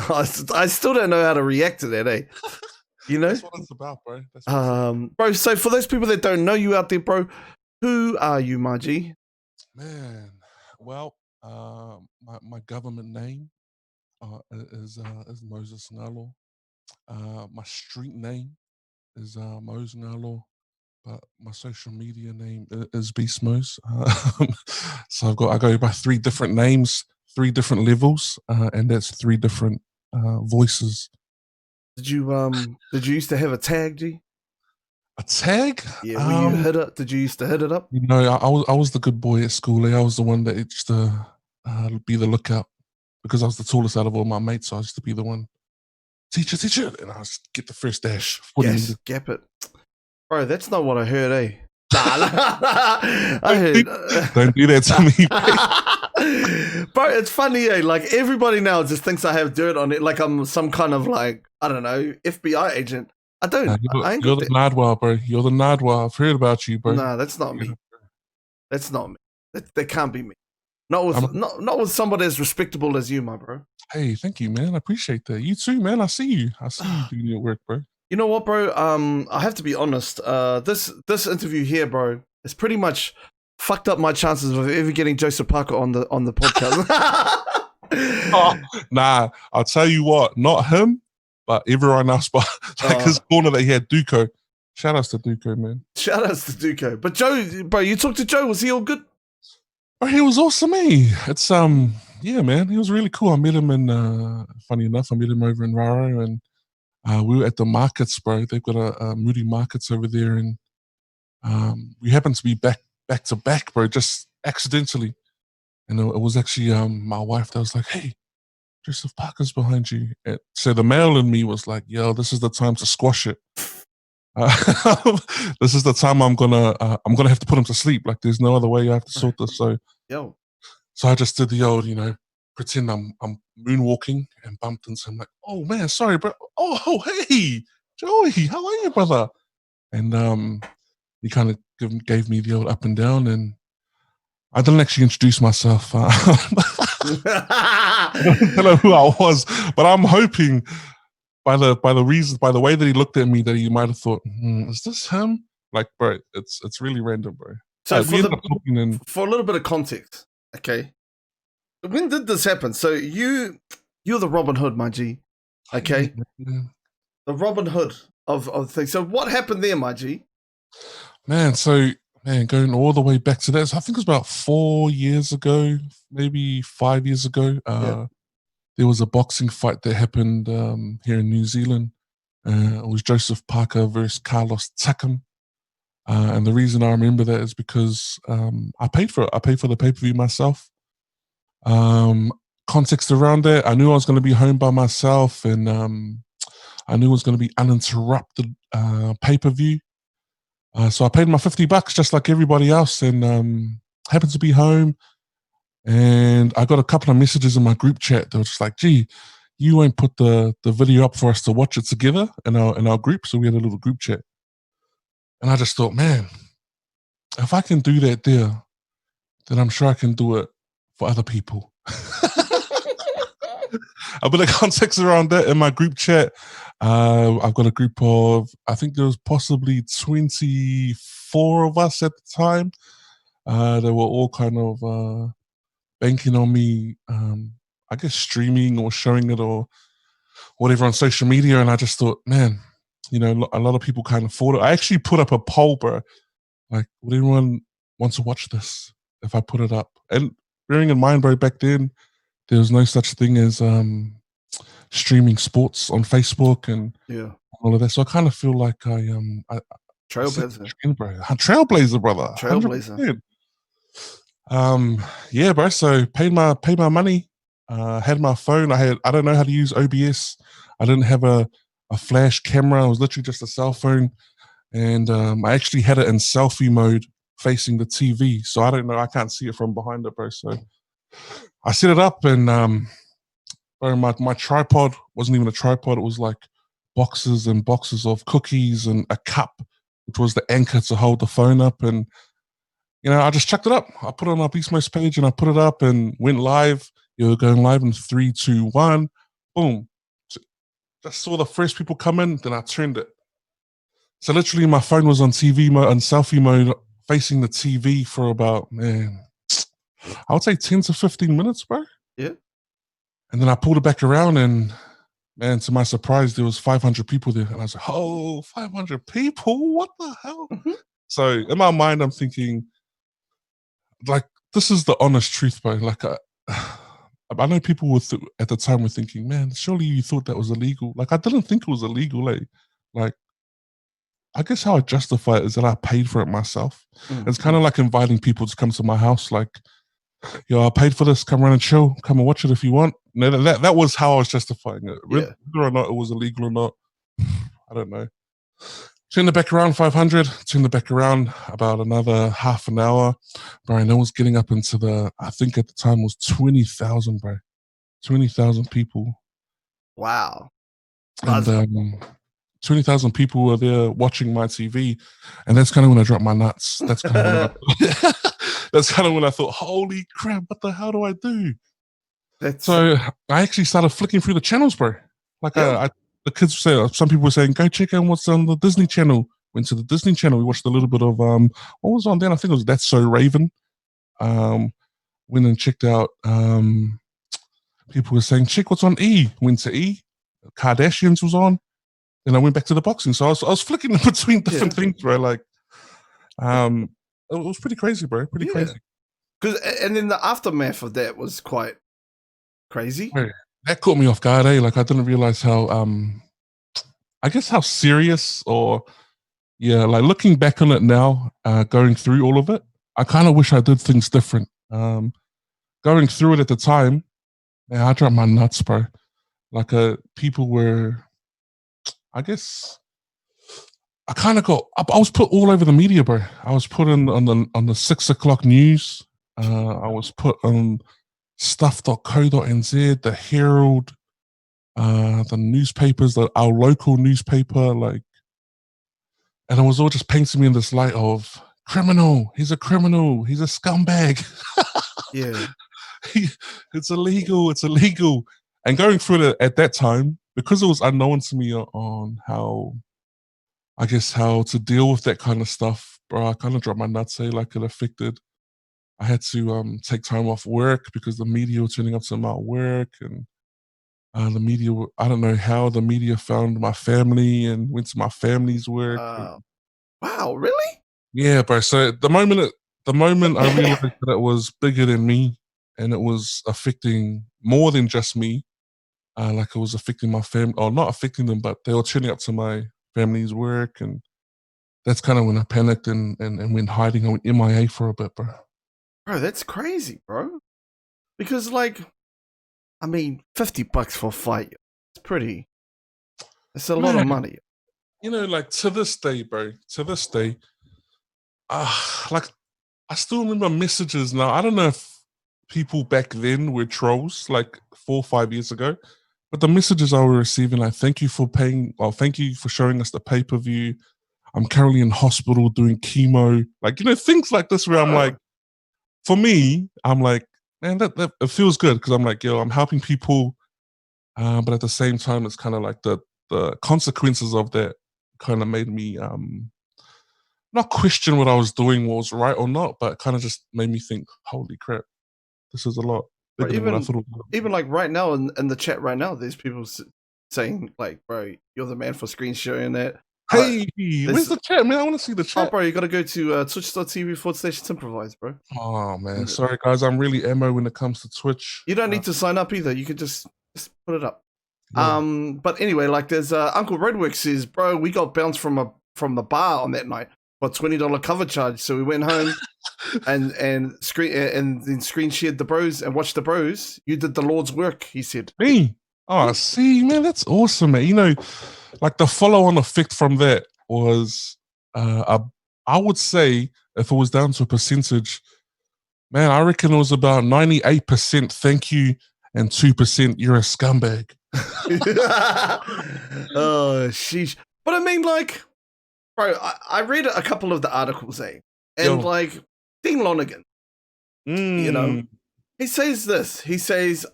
I still don't know how to react to that, eh? You know? That's what it's about, bro. That's what it's about. Bro, so for those people that don't know you out there, bro, who are you, my G? Man, well, my government name is Moses Ngalo. My street name is Moze Ngalo, but my social media name is Beast Moze. So I go by 3 different names, 3 different levels, and that's 3 different voices. Did you used to have a tag, G? A tag? Yeah, were you hit it? Did you used to hit it up? You know, I was the good boy at school. I was the one that used to be the lookout because I was the tallest out of all my mates. So I used to be the one, teacher, and I was get the first dash. Yes, gap it. Bro, that's not what I heard, eh? I heard. Don't do that to me, bro. It's funny, eh? Like everybody now just thinks I have dirt on it, like I'm some kind of like I don't know FBI agent. I don't. You're the Nardwar, bro. You're the Nardwar. I've heard about you, bro. Nah, that's not me. That's not me. That can't be me. Not with somebody as respectable as you, my bro. Hey, thank you, man. I appreciate that. You too, man. I see you doing your work, bro. You know what, bro? I have to be honest. This interview here, bro, is pretty much fucked up my chances of ever getting Joseph Parker on the podcast. Oh, nah, I'll tell you what, not him, but everyone else. But like his corner that he had, Duco. Shout outs to Duco, man. Shout outs to Duco. But Joe, bro, you talked to Joe. Was he all good? Oh, he was awesome, eh? It's yeah, man, he was really cool. I met him in funny enough, I met him over in Raro, and we were at the markets, bro. They've got a Moody Markets over there, and we happened to be back to back, bro, just accidentally. And it was actually my wife that was like, "Hey, Joseph Parker's behind you." And so the male in me was like, "Yo, this is the time to squash it. This is the time I'm gonna have to put him to sleep. Like, there's no other way I have to sort this." So I just did the old, you know, pretend I'm moonwalking and bumped into him. Like, "Oh man, sorry, bro. Oh, hey, Joey, how are you, brother?" And he kind of gave me the old up and down, and I didn't actually introduce myself. I don't know who I was, but I'm hoping by the way that he looked at me that he might have thought, "Is this him?" Like, bro, it's really random, bro. So for a little bit of context, okay, when did this happen? So you're the Robin Hood, my G, okay, the Robin Hood of things. So what happened there, my G? Man, going all the way back to that, so I think it was about 4 years ago, maybe 5 years ago. There was a boxing fight that happened here in New Zealand. It was Joseph Parker versus Carlos Takam. And the reason I remember that is because I paid for it. I paid for the pay-per-view myself. Context around that, I knew I was going to be home by myself, and I knew it was going to be uninterrupted pay-per-view. So I paid my $50 just like everybody else, and happened to be home. And I got a couple of messages in my group chat. They were just like, "Gee, you won't put the video up for us to watch it together in our group." So we had a little group chat. And I just thought, man, if I can do that there, then I'm sure I can do it for other people. A bit of context around that in my group chat. I've got a group of, I think there was possibly 24 of us at the time. They were all kind of banking on me, I guess, streaming or showing it or whatever on social media. And I just thought, man, you know, a lot of people kind of thought it. I actually put up a poll, bro. Like, would anyone want to watch this if I put it up? And bearing in mind, bro, back then, there was no such thing as streaming sports on Facebook and all of that. So I kind of feel like I Trailblazer, Trailblazer, brother. Trailblazer. Yeah, bro. So paid my money. Had my phone. I don't know how to use OBS. I didn't have a flash camera. It was literally just a cell phone, and I actually had it in selfie mode facing the TV. So I don't know. I can't see it from behind it, bro. So I set it up, and bro, my tripod wasn't even a tripod. It was like boxes and boxes of cookies and a cup, which was the anchor to hold the phone up. And you know, I just chucked it up. I put it on our Beast Moze page, and I put it up and went live. You're going live in 3, 2, 1. Boom. Just saw the first people come in, then I turned it. So literally my phone was on TV mode, on selfie mode, facing the TV for about, man, I would say 10 to 15 minutes, bro. Yeah. And then I pulled it back around and, man, to my surprise, there was 500 people there. And I was like, oh, 500 people? What the hell? Mm-hmm. So in my mind, I'm thinking, like, this is the honest truth, bro. Like, I know people at the time were thinking, man, surely you thought that was illegal. Like, I didn't think it was illegal, eh? Like, I guess how I justify it is that I paid for it myself. Mm-hmm. It's kind of like inviting people to come to my house, like, yo, I paid for this, come around and chill, come and watch it if you want. No, that was how I was justifying it. Yeah. Whether or not it was illegal or not, I don't know. Turn the back around 500, turn the back around about another half an hour. Bro, no one's getting up into I think at the time was 20,000, bro. 20,000 people. Wow. And 20,000 people were there watching my TV. And that's kind of when I dropped my nuts. That's kind of when I thought, holy crap, what the hell do I do? So I actually started flicking through the channels, bro. Like the kids say, some people were saying, go check out what's on the Disney Channel. Went to the Disney Channel. We watched a little bit of what was on then? I think it was That's So Raven. Went and checked out. People were saying, check what's on E. Went to E. Kardashians was on. Then I went back to the boxing. So I was flicking in between different things, bro. Like, it was pretty crazy, bro. Pretty crazy. And then the aftermath of that was quite crazy. Bro, that caught me off guard, eh? Like, I didn't realize how, I guess how serious like looking back on it now, going through all of it, I kind of wish I did things different. Going through it at the time, man, I dropped my nuts, bro. Like, people were, I guess, I kind of I was put all over the media, bro. I was put on the 6 o'clock news. I was put on stuff.co.nz, the Herald, the newspapers, our local newspaper, like, and it was all just painting me in this light of criminal. He's a criminal. He's a scumbag. Yeah. It's illegal. It's illegal. And going through it at that time, because it was unknown to me on how to deal with that kind of stuff, bro, I kind of dropped my nuts, say, like, it affected. I had to take time off work because the media were turning up to my work, and the media, I don't know how the media found my family and went to my family's work. Wow, really? Yeah, bro. So the moment I realized that it was bigger than me and it was affecting more than just me, like it was affecting my family, or not affecting them, but they were turning up to my family's work, and that's kind of when I panicked and went hiding. I went MIA for a bit, bro. Bro, that's crazy, bro. Because, like, I mean, $50 for a fight, it's a lot of money. You know, like, to this day, bro, like, I still remember messages now. I don't know if people back then were trolls, like 4 or 5 years ago, but the messages I was receiving, like, thank you for paying, or thank you for showing us the pay-per-view. I'm currently in hospital doing chemo. Like, you know, things like this where I'm like, for me, I'm like, man, that it feels good, because I'm like, yo, I'm helping people. But at the same time, it's kind of like the consequences of that kind of made me not question what I was doing was right or not, but kind of just made me think, holy crap, this is a lot bigger than what I thought it was. Even like right now in the chat right now, there's people saying, like, bro, you're the man for screen sharing that. Hey, where's the chat, man? I want to see the chat. Oh, bro, you got to go to twitch.tv/Timprovise, bro. Oh, man. Sorry, guys. I'm really emo when it comes to Twitch. You don't need to sign up either. You can just put it up. Yeah. But anyway, like, there's Uncle Redworks says, bro, we got bounced from the bar on that night for $20 cover charge. So we went home and then screen shared the bros and watched the bros. You did the Lord's work, he said. Me? Oh, see, man, that's awesome, man. You know, like, the follow-on effect from that was, I would say, if it was down to a percentage, man, I reckon it was about 98% thank you and 2% you're a scumbag. Oh, sheesh. But I mean, like, bro, I read a couple of the articles, and like, Dean Lonergan, you know, He says this. He says,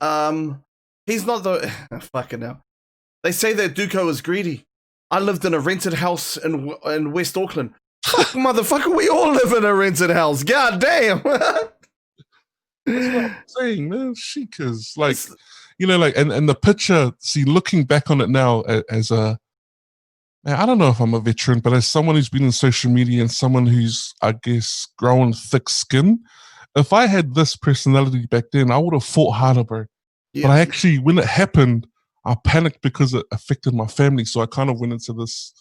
he's not the fucking hell. They say that Duco is greedy. I lived in a rented house in West Auckland. Fuck, motherfucker, we all live in a rented house. God damn. That's what I'm saying, man. Sheikahs, like, you know, like, and the picture. See, looking back on it now, as a man, I don't know if I'm a veteran, but as someone who's been in social media and someone who's, I guess, grown thick skin, if I had this personality back then, I would have fought harder, bro. Yeah. But I actually, when it happened, I panicked because it affected my family. So I kind of went into this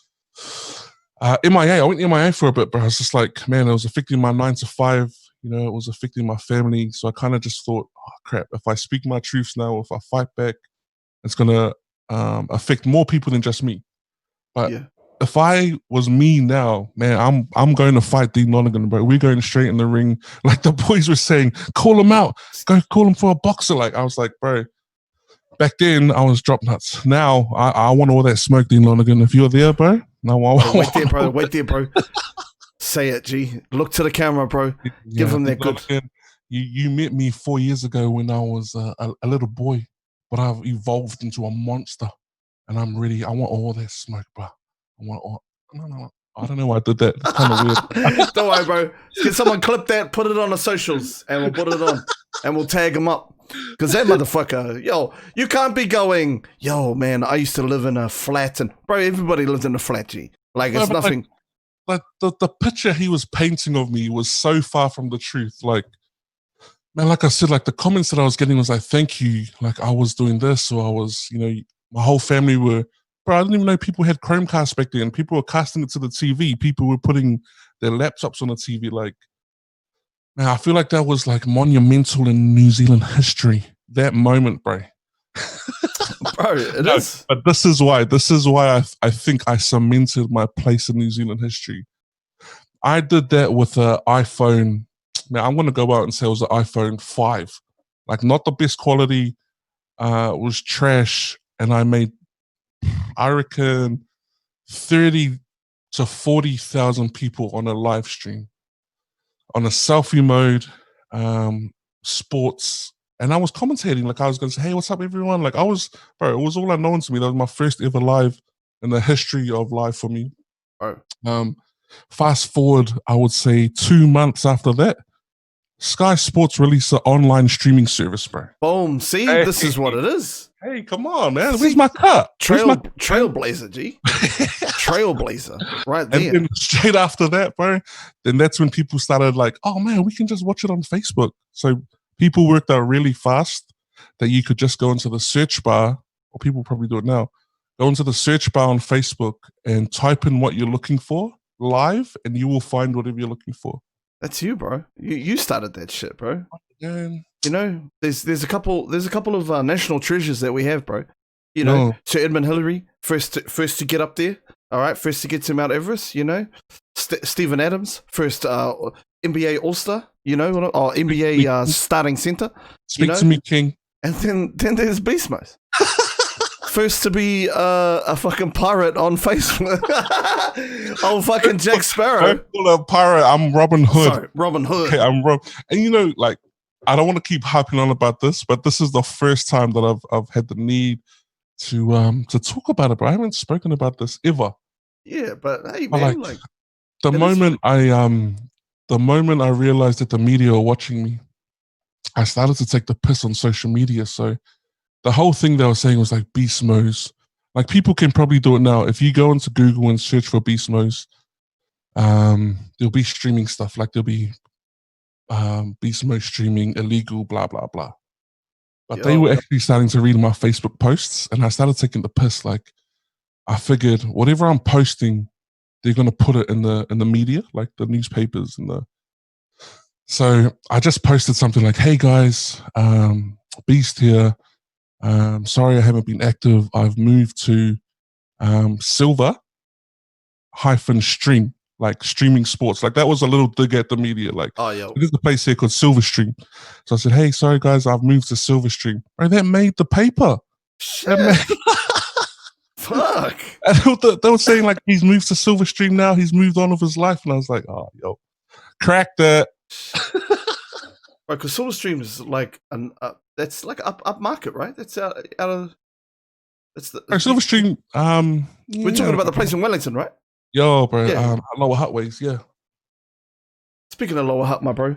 MIA. I went MIA for a bit, but I was just like, man, it was affecting my 9 to 5. You know, it was affecting my family. So I kind of just thought, oh, crap, if I speak my truths now, if I fight back, it's going to affect more people than just me. But if I was me now, man, I'm going to fight Dean Lonergan, bro. We're going straight in the ring. Like the boys were saying, call him out. Go call him for a boxer. Like, I was like, bro, back then I was drop nuts. Now I want all that smoke, Dean Lonergan. If you're there, bro. No, wait there, bro. Wait there, bro. Say it, G. Look to the camera, bro. Give him that good. You met me 4 years ago when I was a little boy, but I've evolved into a monster. And I'm ready. I want all that smoke, bro. I want all. No. I don't know why I did that. It's kind of weird. Don't worry, bro. Can someone clip that, put it on the socials, and we'll put it on, and we'll tag him up. Because that motherfucker, yo, you can't be going, yo, man, I used to live in a flat, and bro, everybody lived in a flat, G. Like, it's nothing. Like the picture he was painting of me was so far from the truth. Like, man, like I said, like the comments that I was getting was like, thank you. Like I was doing this, or I was, you know, my whole family were, bro, I didn't even know people had Chromecast back then. People were casting it to the TV. People were putting their laptops on the TV. Like, man, I feel like that was like monumental in New Zealand history. That moment, bro. Bro, it is. But this is why I think I cemented my place in New Zealand history. I did that with an iPhone. Man, I'm going to go out and say it was an iPhone 5. Like, not the best quality. It was trash. And I made, I reckon, 30 to 40,000 people on a live stream, on a selfie mode, sports. And I was commentating, like I was going to say, hey, what's up, everyone? Like it was all unknown to me. That was my first ever live in the history of live for me. Right. Fast forward, I would say 2 months after that, Sky Sports released an online streaming service, bro. Boom. See, this is what it is. Hey, come on, man. Where's my cut? Trailblazer, G. Trailblazer. Right there. And then straight after that, bro, then that's when people started like, oh, man, we can just watch it on Facebook. So people worked out really fast that you could just go into the search bar, or people probably do it now, go into the search bar on Facebook and type in what you're looking for live, and you will find whatever you're looking for. That's you, bro. You started that shit, bro. Man. You know, there's a couple of national treasures that we have, bro. You know, Sir Edmund Hillary, first to get up there. All right, first to get to Mount Everest. You know, Stephen Adams, first NBA All-Star. You know, or NBA starting center. Speak to me, King. And then there's Beast Mode. First to be a fucking pirate on Facebook. Oh, fucking Jack Sparrow. Don't call a pirate. I'm Robin Hood. Sorry, Robin Hood. Okay, I'm Rob. And you know, like, I don't want to keep harping on about this, but this is the first time that I've had the need to talk about it. But I haven't spoken about this ever. Yeah, but hey, man, like the moment I realized that the media are watching me, I started to take the piss on social media. So the whole thing they were saying was like Beast Moze. Like, people can probably do it now. If you go into Google and search for Beast Moze, there'll be streaming stuff. Like, there'll be Beast Mode streaming, illegal, blah, blah, blah. But they were actually starting to read my Facebook posts, and I started taking the piss. Like, I figured whatever I'm posting, they're going to put it in the media, like the newspapers and the. So I just posted something like, hey guys, Beast here. Sorry I haven't been active. I've moved to Silver-Stream, like streaming sports. Like, that was a little dig at the media. Like, there's a place here called Silverstream. So I said, hey, sorry guys, I've moved to Silverstream. Right, that made the paper. Fuck. And they were saying like, he's moved to Silverstream now. He's moved on with his life. And I was like, oh, yo, crack that. Right, because Silver Stream is like that's like up market, right? That's out of that's the Silverstream. we're talking about the place in Wellington, right? Yo, bro. Lower Hutways, yeah. Speaking of Lower Hutt, my bro.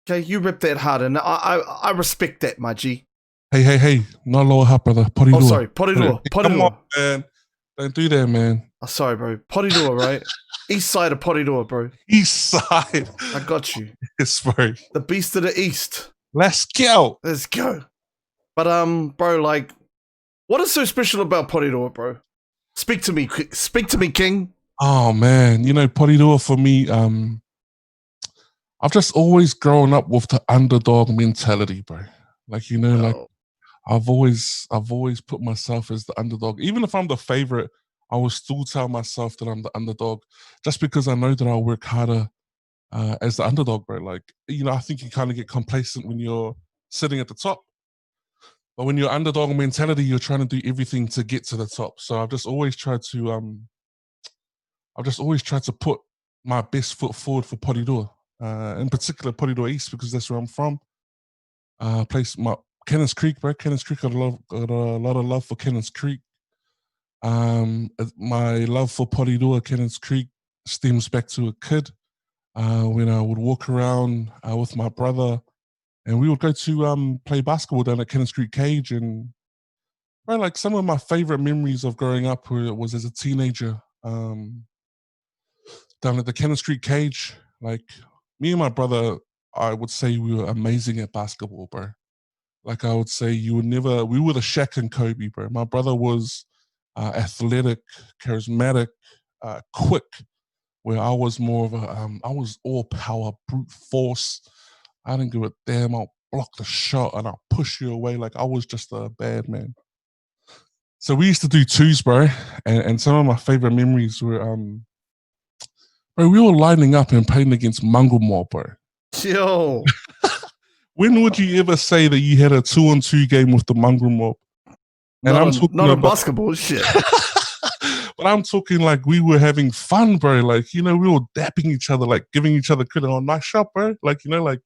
Okay, you ripped that hard, and I respect that, my G. Hey, not Lower Hutt, brother. Porirua. Oh, sorry, Porirua. Come on, man. Don't do that, man. Oh, sorry, bro. Porirua, right? East side of Porirua, bro. East side. I got you. Yes, bro. The beast of the east. Let's go. Let's go. But bro, like, what is so special about Porirua, bro? Speak to me, King. Oh man, Porirua for me. I've just always grown up with the underdog mentality, bro. Like like I've always put myself as the underdog. Even if I'm the favorite, I will still tell myself that I'm the underdog, just because I know that I'll work harder as the underdog, bro. Like I think you kind of get complacent when you're sitting at the top. But when you're underdog mentality, you're trying to do everything to get to the top. So I've just always tried to put my best foot forward for Porirua, in particular Porirua East, because that's where I'm from. Place my Cannons Creek, bro. Cannons Creek, got a lot of love for Cannons Creek. My love for Porirua, Cannons Creek, stems back to a kid when I would walk around with my brother. And we would go to play basketball down at Cannons Creek Cage. And like some of my favorite memories of growing up was as a teenager down at the Cannons Creek Cage. Like me and my brother, I would say we were amazing at basketball, bro. Like I would say we were the Shaq and Kobe, bro. My brother was athletic, charismatic, quick, where I was more of I was all power, brute force. I didn't give a damn. I'll block the shot and I'll push you away. Like I was just a bad man. So we used to do twos, bro. And some of my favorite memories were, bro, we were lining up and playing against Mungle Mob, bro. Yo. When would you ever say that you had a 2-on-2 game with the Mungle Mob? And not on basketball, shit. But I'm talking like we were having fun, bro. Like, we were dapping each other, like giving each other credit. Oh, nice shot, bro. Like, like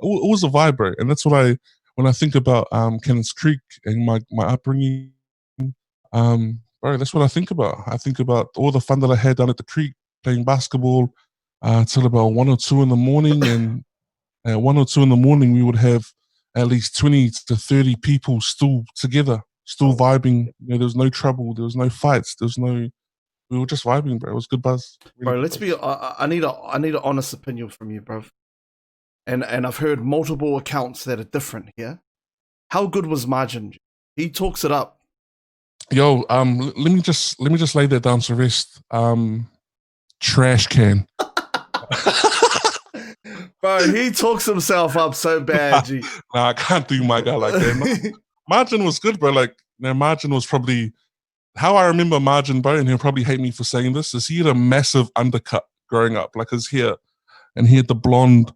it was a vibe, bro. And that's what when I think about Cannons Creek and my upbringing, bro, that's what I think about. I think about all the fun that I had down at the creek playing basketball till about 1 or 2 in the morning. And at 1 or 2 in the morning, we would have at least 20 to 30 people still together, still vibing. There was no trouble. There was no fights. We were just vibing, bro. It was good buzz. Really, bro, let's be. I need an honest opinion from you, bro. And I've heard multiple accounts that are different here. How good was Margin? He talks it up. Yo, let me just lay that down to rest. Trash can. Bro, he talks himself up so bad, G. Nah, I can't do my guy like that. Margin was good, bro. Like, Margin was probably how I remember Margin, bro, and he'll probably hate me for saying this, is he had a massive undercut growing up, like his hair, and he had the blonde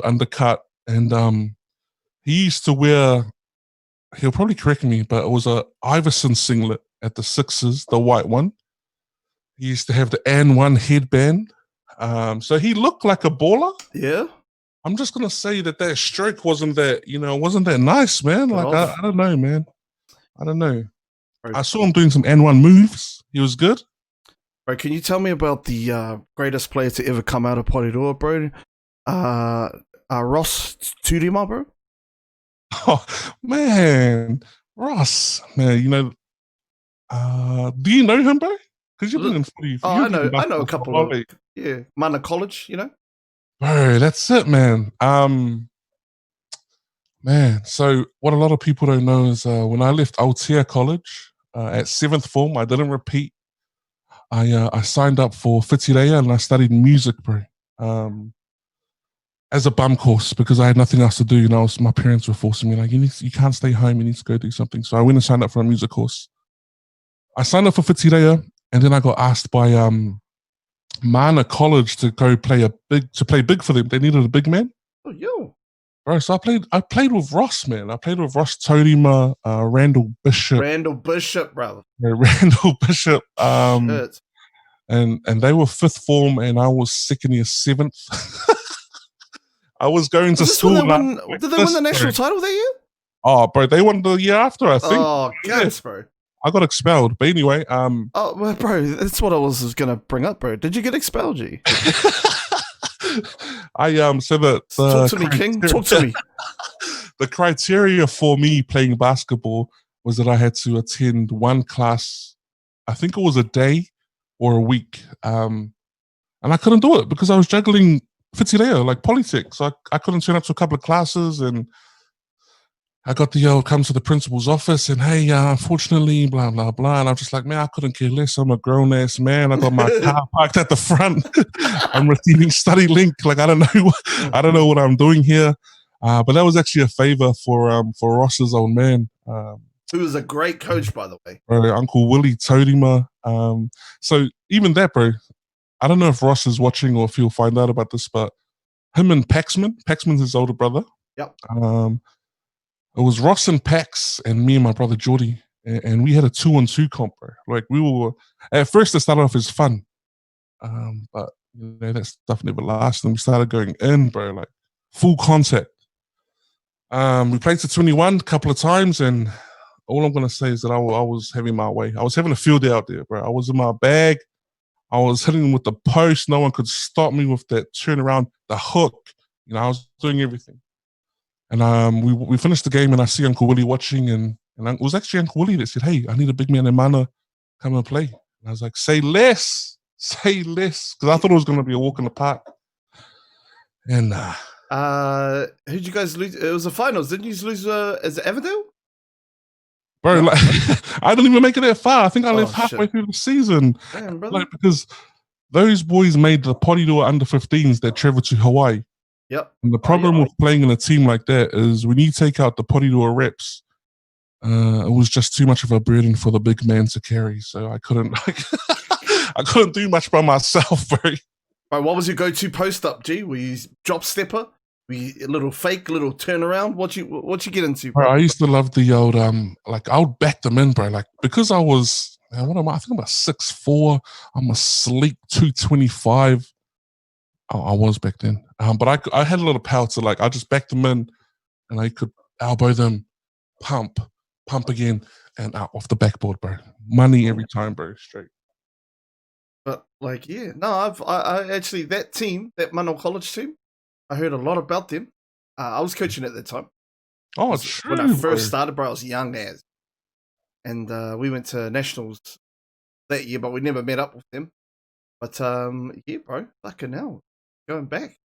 undercut, and he used to wear, he'll probably correct me, but it was a Iverson singlet at the Sixers, the white one. He used to have the N1 headband. So he looked like a baller. Yeah. I'm just gonna say that stroke wasn't that nice, man. Like I don't know, man. I don't know. I saw him doing some N1 moves. He was good. Bro, can you tell me about the greatest player to ever come out of Porirua, bro? Ross Turima, bro. Oh man, Ross, man. Do you know him, bro? Because you've been in footy. Oh, I know a couple of Mana College, Bro, that's it, man. Man, so what a lot of people don't know is when I left Aotea College at 7th form, I didn't repeat. I signed up for Whitireia and I studied music, bro. As a bum course because I had nothing else to do. My parents were forcing me like, you can't stay home. You need to go do something. So I went and signed up for a music course. I signed up for Whitireia, and then I got asked by Mana College to go play big for them. They needed a big man. Oh, yo. Bro, so I played with Ross, man. I played with Ross Torima, Randall Bishop. Randall Bishop, brother. Yeah, Randall Bishop. And they were 5th form, and I was second year 7th. I was going to Was this when school. did they win the national title that year? Oh, bro, they won the year after, I think. Oh, guns, bro. I got expelled, but anyway. Oh, well, bro, that's what I was gonna bring up, bro. Did you get expelled, G? I so that talk to me, King. Talk to me. The criteria for me playing basketball was that I had to attend one class. I think it was a day or a week, and I couldn't do it because I was juggling Fitzileo, like politics. So I couldn't turn up to a couple of classes, and I got the come to the principal's office, and hey, unfortunately, blah blah blah. And I'm just like, man, I couldn't care less. I'm a grown ass man. I got my car parked at the front. I'm receiving study link. Like I don't know what I'm doing here. But that was actually a favor for Ross's old man, who was a great coach, by the way. Uncle Willie Todima. So even that, bro. I don't know if Ross is watching or if he'll find out about this, but him and Paxman's his older brother. Yep. It was Ross and Pax and me and my brother Geordie, and we had a 2-on-2 comp, bro. Like we were at first it started off as fun, but you know that stuff never lasted. And we started going in, bro, like full contact. We played to 21 a couple of times, and all I'm gonna say is that I was having my way. I was having a field day out there, bro. I was in my bag. I was hitting them with the post. No one could stop me with that turnaround, the hook. You know, I was doing everything. And we finished the game, and I see Uncle Willie watching, and it was actually Uncle Willie that said, "Hey, I need a big man in mana, come and play." And I was like, "Say less, because I thought it was going to be a walk in the park." And who'd you guys lose? It was the finals. Didn't you lose? Is it Everdale? Bro, like, I didn't even make it that far. I think I left halfway through the season. Damn, brother. Like, because those boys made the potty door under 15s that traveled to Hawaii. Yep. And the problem with playing in a team like that is when you take out the potty door reps, it was just too much of a burden for the big man to carry. So I couldn't I couldn't do much by myself, bro. Right, what was your go-to post-up, G? Were you drop stepper? Were you a little fake, little turnaround? What you get into, bro? I used to love the old like I would back them in, bro. Like because I was what am I? I think I'm about 6'4". I'm a sleek 225. I was back then. But I had a lot of power to like I just backed them in and I could elbow them, pump again, and out off the backboard, bro. Money every time, bro. Straight. But like, yeah, no, I actually that team, that Mano College team, I heard a lot about them. I was coaching at that time. Oh, true. When I first started, bro, I was young as, and we went to nationals that year, but we never met up with them. But yeah, bro, fucking hell, going back.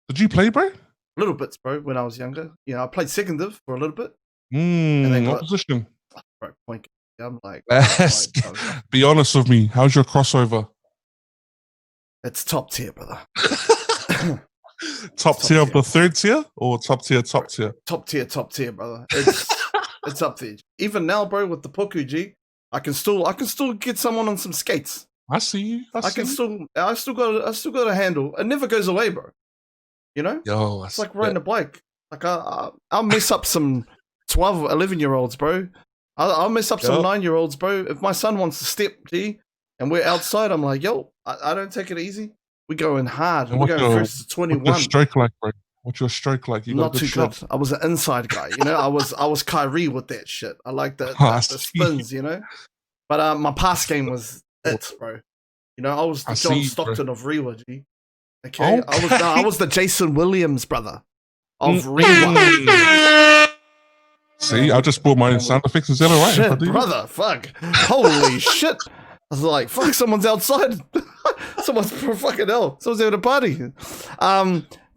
Did you play, bro? Little bits, bro. When I was younger, you know, I played second div for a little bit. And then what position? Bro, point. I'm like, be honest with me. How's your crossover? It's top tier, brother. top tier of the third tier or top tier? Top tier, brother. It's up there. Even now, bro, with the Puku G, I can still get someone on some skates. I see you. I still got a handle. It never goes away, bro. You know? Yo, it's like riding a bike. Like I'll mess up some 12, 11-year-olds, bro. I'll mess up some 9-year-olds, bro. If my son wants to step, G, and we're outside, I'm like, yo, I don't take it easy. We're going hard. We're going first to 21. What's your stroke like, bro? What's your stroke like? You Not too good. I was an inside guy, you know. I was Kyrie with that shit. I like the spins, you know. But my pass game was it, bro. You know, I was the John Stockton of Rewa, G. Okay, I was the Jason Williams brother of Rewa. See, I just brought my own sound effects. Is that all right? Shit, brother, fuck. Holy shit. I was like, fuck, someone's outside. Someone's fucking hell. Someone's having a party.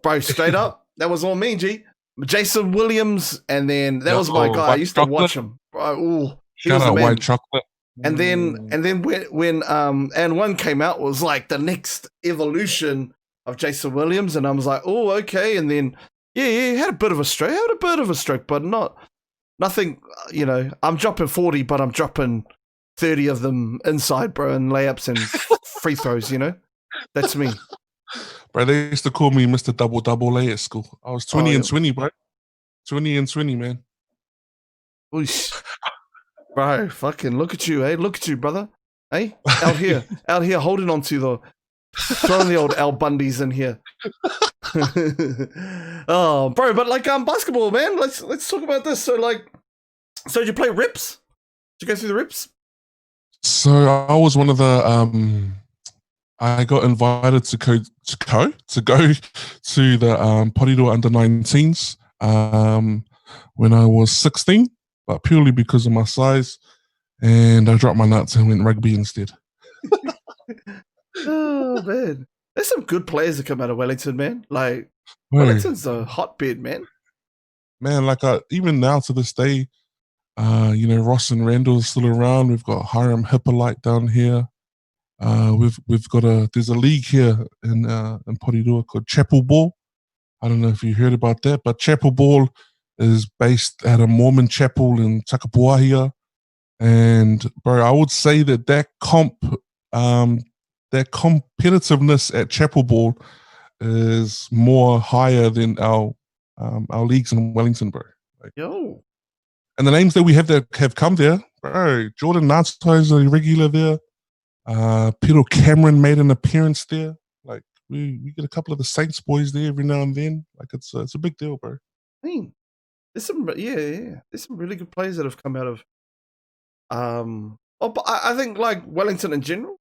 Bro, straight up, that was all me, G. Jason Williams, and then that was my guy. I used to watch him. Bro, shout out White Chocolate. And then when and one came out, was like the next evolution of Jason Williams, and I was like, oh, okay. And then he had a bit of a stroke, but nothing, you know. I'm dropping 40, but I'm dropping 30 of them inside, bro, and layups and free throws, you know. That's me. Bro, they used to call me Mr. Double Lay at school. I was 20 and 20, bro. 20 and 20, man. Oosh. Bro, fucking look at you, eh? Look at you, brother. Hey, out here holding on to Throwing the old Al Bundys in here. Oh, bro, but like basketball, man. Let's talk about this. So did you play rips? Did you go through the rips? So I was one of the I got invited to go to the Porirua under-19s when I was 16, but purely because of my size, and I dropped my nuts and went rugby instead. Oh man, there's some good players that come out of Wellington, man. Like Wellington's a hotbed, man. Man, like even now to this day, Ross and Randall's still around. We've got Hiram Hippolyte down here. We've got there's a league here in Porirua called Chapel Ball. I don't know if you heard about that, but Chapel Ball is based at a Mormon chapel in Takapuahia. And bro, I would say that competitiveness at Chapel Ball is more higher than our leagues in Wellington, bro. Like, yo. And the names that we have that have come there, bro, Jordan Nato is a regular there. Peter Cameron made an appearance there. Like we get a couple of the Saints boys there every now and then. Like it's a big deal, bro. I mean, there's some there's some really good players that have come out of but I think like Wellington in general,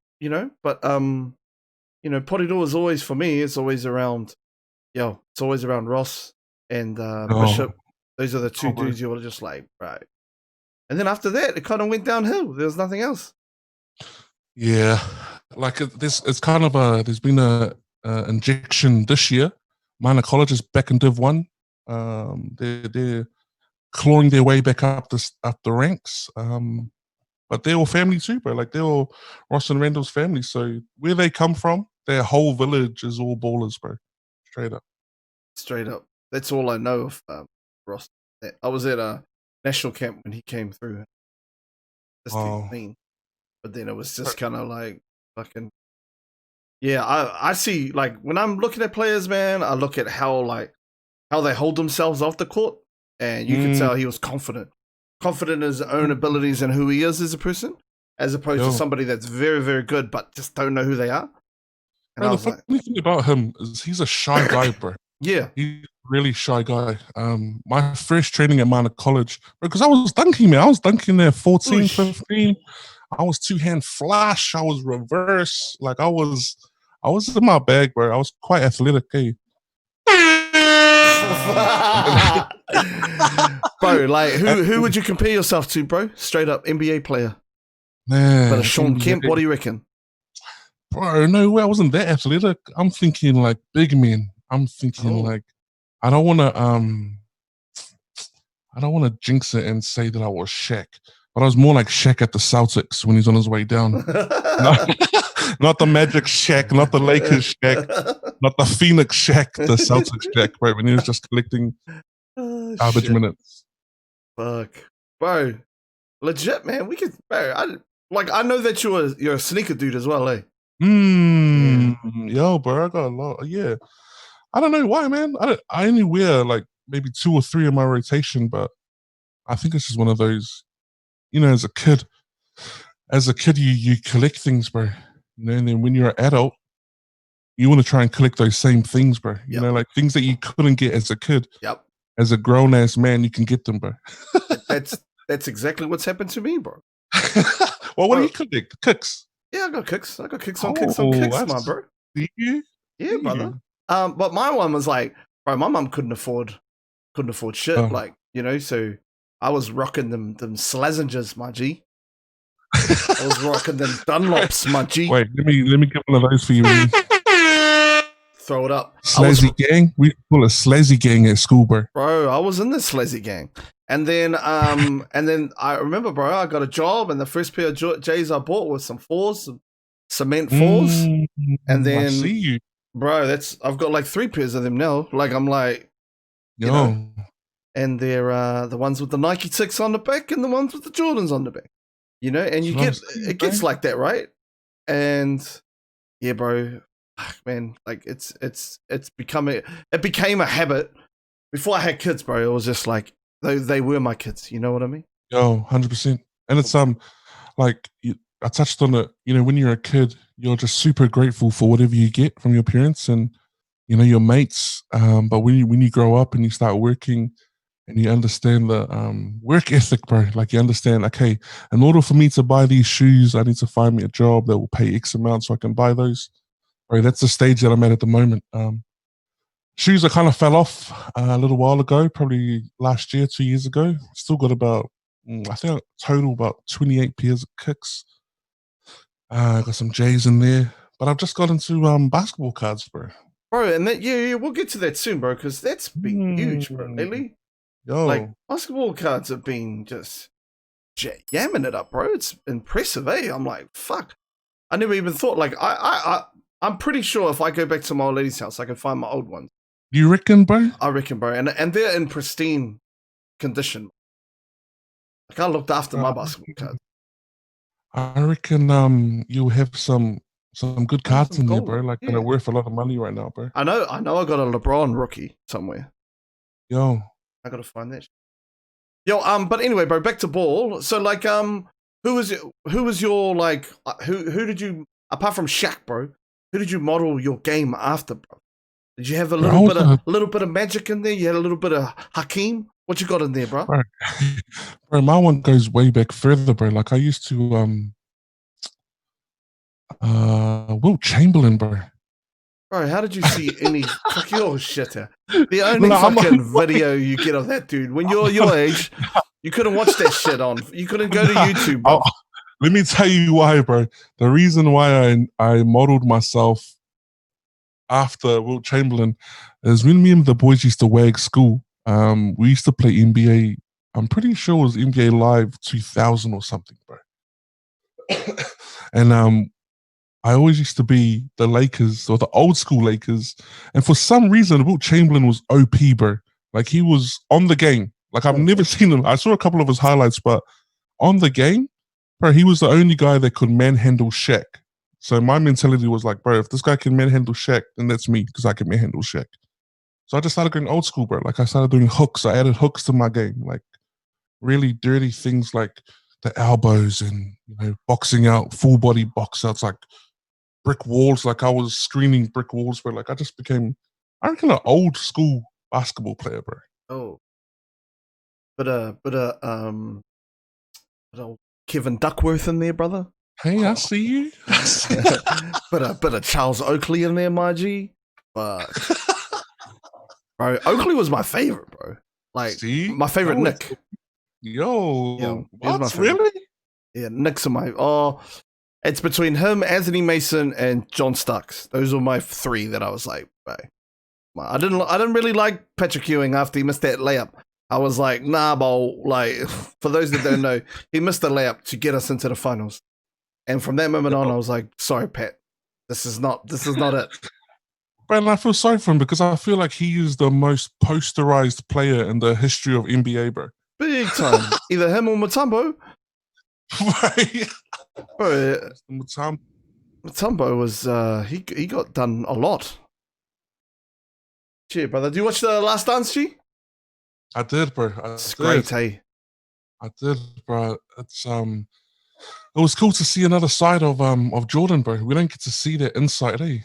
but Porirua is always, for me, it's always around Ross and Bishop. Those are the two dudes you were just like, right. And then after that, it kind of went downhill. There was nothing else. Yeah, like it's kind of there's been a injection this year. Minor colleges back in Div 1. They're clawing their way back up the ranks. But they're all family too, bro. Like they're all Ross and Randall's family. So where they come from, their whole village is all ballers, bro. Straight up. Straight up. That's all I know of Ross. I was at a national camp when he came through. But then it was just kind of like fucking. Yeah, I see. Like when I'm looking at players, man, I look at how they hold themselves off the court, and you can tell he was confident in his own abilities and who he is as a person, as opposed to somebody that's very, very good but just don't know who they are. And bro, the funny thing about him is he's a shy guy, bro. Yeah, he's a really shy guy. My first training at Minor College, because I was dunking, man. I was dunking there 14, Oosh. 15. I was two-hand flash. I was reverse. Like I was in my bag, bro. I was quite athletic, eh? Bro, like who would you compare yourself to, bro? Straight up NBA player. Man, but a Sean Kemp, what do you reckon? Bro, no way. I wasn't that athletic. I'm thinking like big men. I'm thinking like I don't want to jinx it and say that I was Shaq, but I was more like Shaq at the Celtics when he's on his way down. Not the Magic Shaq, not the Lakers Shaq, not the Phoenix Shaq, the Celtics Shaq, bro, when he was just collecting garbage minutes. Fuck. Bro, legit, man. We could, bro, I know that you're a sneaker dude as well, eh? Yo, bro, I got a lot. Yeah. I don't know why, man. I only wear like maybe 2 or 3 in my rotation, but I think it's just one of those, as a kid you collect things, bro. And then when you're an adult, you want to try and collect those same things, bro. You know, like things that you couldn't get as a kid. Yep. As a grown ass man, you can get them, bro. That's exactly what's happened to me, bro. Well, what do you collect? Kicks. Yeah, I got kicks. I got kicks on kicks, my bro. Yeah, brother. But my one was like, bro, my mum couldn't afford shit, so I was rocking them Slazengers, my G. I was rocking them Dunlops, my G. Wait, let me get one of those for you. Throw it up. Slazzy gang? We call it Slazzy gang at school, bro. Bro, I was in the Slazzy gang. And then I remember, bro, I got a job and the first pair of J's I bought was some cement fours. And then, I see you. Bro, I've got like 3 pairs of them now. Like I'm like, you know, and they're the ones with the Nike ticks on the back and the ones with the Jordans on the back. And it gets like that, right? And yeah, bro, man, like it became a habit. Before I had kids, bro, it was just like they were my kids. You know what I mean? Yo, 100%. And it's like I touched on it. You know, when you're a kid, you're just super grateful for whatever you get from your parents and your mates. But when you grow up and you start working and you understand the work ethic, bro, like you understand, okay, in order for me to buy these shoes, I need to find me a job that will pay X amount so I can buy those. Bro, that's the stage that I'm at the moment. Shoes I kind of fell off a little while ago, probably last year, 2 years ago. Still got about, I think total about 28 pairs of kicks. Got some J's in there, but I've just got into basketball cards, bro. Bro, and that we'll get to that soon, bro, because that's been huge, bro. Lately, like basketball cards have been just yamming it up, bro. It's impressive, eh? I'm like, fuck. I never even thought. Like, I'm pretty sure if I go back to my old lady's house, I can find my old ones. You reckon, bro? I reckon, bro, and they're in pristine condition. Like I looked after my basketball cards. I reckon you'll have some good cards in there, bro. Like that are worth a lot of money right now, bro. I know. I got a LeBron rookie somewhere. Yo, I gotta find that. Yo, but anyway, bro, back to ball. So like, who was your like, who did you, apart from Shaq, bro? Who did you model your game after, bro? Did you have a little bit of magic in there? You had a little bit of Hakeem. What you got in there, bro? Bro, my one goes way back further, bro. Like I used to Wilt Chamberlain, bro. Bro, how did you see any fuck your shit here? The only fucking video you get of that dude when you're your age, you couldn't watch that shit on. You couldn't go to YouTube, bro. Let me tell you why, bro. The reason why I modeled myself after Wilt Chamberlain is when me and the boys used to wag school. We used to play NBA. I'm pretty sure it was NBA Live 2000 or something, bro. And I always used to be the Lakers or the old school Lakers. And for some reason, Wilt Chamberlain was OP, bro. Like he was on the game. Like I've never seen him. I saw a couple of his highlights, but on the game, bro, he was the only guy that could manhandle Shaq. So my mentality was like, bro, if this guy can manhandle Shaq, then that's me because I can manhandle Shaq. So I just started going old school, bro. Like I started doing hooks. I added hooks to my game, like really dirty things like the elbows and boxing out, full body box outs, like brick walls. Like I was screening brick walls, bro. Like I just became, I reckon, an old school basketball player, bro. Oh, but Kevin Duckworth in there, brother. Hey, I see you. but Charles Oakley in there, my G. Fuck. Bro, Oakley was my favorite, bro. Like my favorite Nick. Yo, what? Really? Yeah, Nick's my it's between him, Anthony Mason, and John Starks. Those were my three that I was like, bro. I didn't really like Patrick Ewing after he missed that layup. I was like, nah, bro. Like, for those that don't know, he missed the layup to get us into the finals. And from that moment on, I was like, sorry, Pat. This is not it. But I feel sorry for him because I feel like he is the most posterized player in the history of NBA, bro. Big time. Either him or Mutombo. Right. Bro, Mutombo was he got done a lot. Cheers, brother. Do you watch The Last Dance, G? I did, bro. It's great, hey. I did, bro. It was cool to see another side of Jordan, bro. We don't get to see that inside, eh?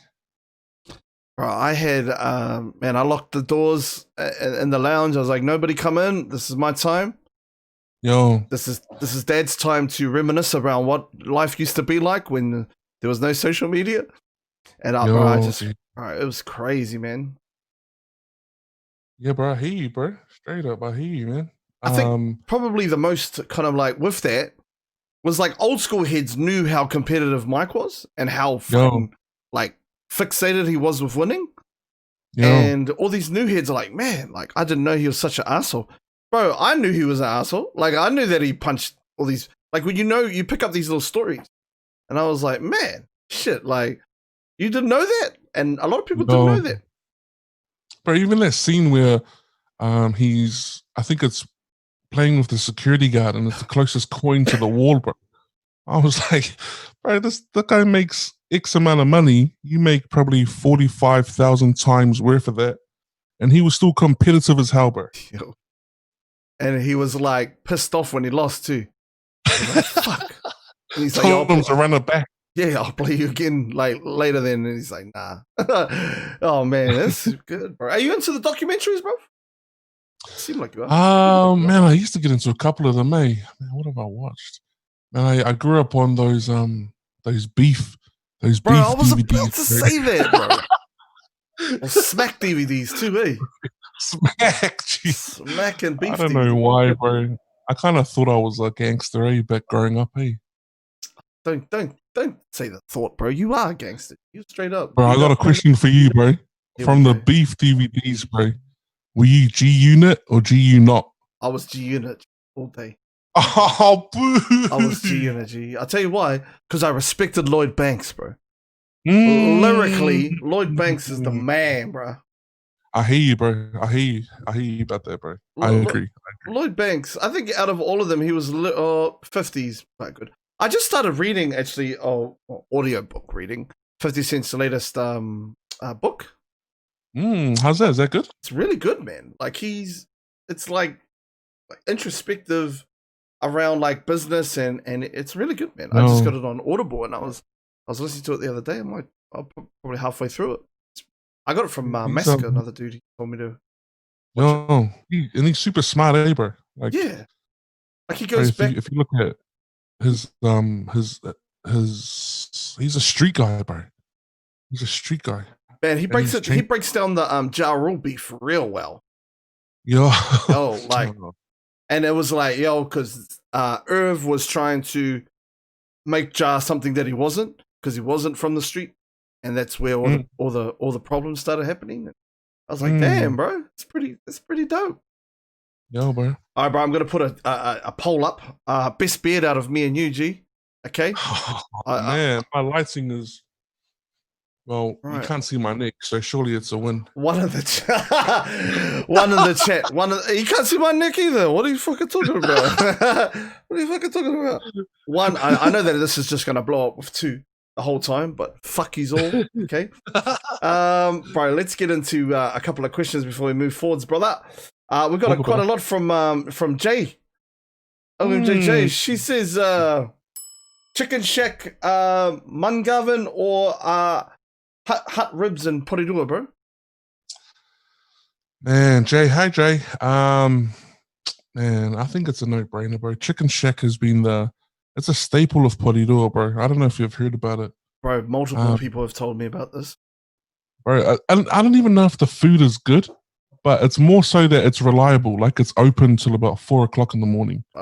Bro, I had man, I locked the doors in the lounge. I was like, nobody come in. This is my time. Yo, this is Dad's time to reminisce around what life used to be like when there was no social media. And it was crazy, man. Yeah, bro, I hear you, bro. Straight up, I hear you, man. I think probably the most kind of like with that was like old school heads knew how competitive Mike was and how fucking like fixated he was with winning. And all these new heads are like, man, like I didn't know he was such an asshole. Bro, I knew he was an asshole. Like I knew that he punched all these, like when you pick up these little stories. And I was like, man, shit, like you didn't know that? And a lot of people didn't know that. Bro, even that scene where he's, I think it's playing with the security guard and it's the closest coin to the wall, bro. I was like, bro, the guy makes X amount of money. You make probably 45,000 times worth of that. And he was still competitive as hell, bro. And he was like pissed off when he lost too. Like, fuck. And he's like, told him to run it back. Yeah, I'll play you again like later then. And he's like, nah. Oh man, that's good, bro. Are you into the documentaries, bro? Seem like you are. Man, I used to get into a couple of them, Man, what have I watched? Man, I grew up on those beef bro, I was DVDs. About to say that, bro. Or Smack DVDs too, eh? Smack and beef. I don't know why, bro. I kind of thought I was a gangster, back growing up, Don't say the thought, bro. You are a gangster. You straight up. Bro, I got a question for you, bro. From the beef DVDs, bro. Were you G Unit or G not? I was G Unit all day. Oh, boo! I was G Unit, G. I'll tell you why. Because I respected Lloyd Banks, bro. Lyrically, Lloyd Banks is the man, bro. I hear you, bro. I hear you about that, bro. I agree. Lloyd Banks, I think out of all of them, he was 50s quite good. I just started reading, actually, audio book reading, 50 Cent's latest book. How's that? Is that good? It's really good, man. Like it's like introspective around like business and it's really good, man. I just got it on Audible and I was listening to it the other day. I'm like, I'm probably halfway through it. I got it from Massacre, another dude. He told me to. And he's super smart, bro. Like, yeah, like he goes back. If you look at his he's a street guy, bro. He's a street guy. Man, he breaks it. He breaks down the Ja Rule beef real well. Yo, like, and it was like, because Irv was trying to make Ja something that he wasn't, because he wasn't from the street, and that's where all the problems started happening. I was like, damn, bro, it's pretty dope. Yo, bro. All right, bro, I'm gonna put a poll up. Best beard out of me and you, G. Okay. Man, my lighting is. Well, you can't see my neck, so surely it's a win. One in the chat. You can't see my neck either. What are you fucking talking about? One, I know that this is just gonna blow up with 2 the whole time, but fuck he's all. Okay. Bro, let's get into a couple of questions before we move forwards, brother. We've got quite a lot from Jay. OMJJ. She says Chicken Shack, Mungavin or hot ribs and porirua, bro. Man, Jay. Hi, Jay. Man, I think it's a no-brainer, bro. Chicken Shack has been it's a staple of porirua, bro. I don't know if you've heard about it. Bro, multiple people have told me about this. Bro, I don't even know if the food is good, but it's more so that it's reliable. Like, it's open till about 4 o'clock in the morning. So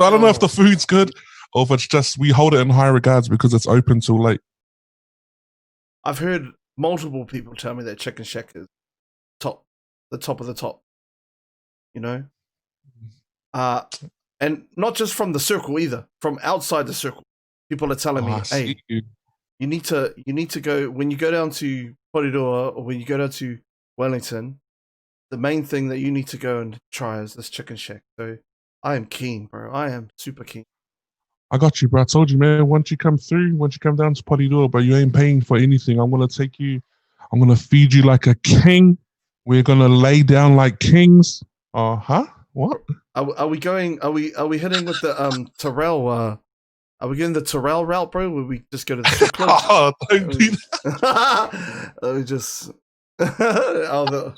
I don't know if the food's good or if it's just we hold it in high regards because it's open till late. I've heard multiple people tell me that Chicken Shack is the top of the top. You know? And not just from the circle either, from outside the circle. People are telling me, hey, you need to go, when you go down to Porirua or when you go down to Wellington, the main thing that you need to go and try is this Chicken Shack. So I am keen, bro. I am super keen. I got you, bro. I told you, man. Once you come down to Porirua, bro, you ain't paying for anything. I'm going to take you. I'm going to feed you like a king. We're going to lay down like kings. Huh? What? Are we going? Are we hitting with the Terrell? Are we going the Terrell route, bro? Where we just go to the strip club? Don't do that. We just Wayno.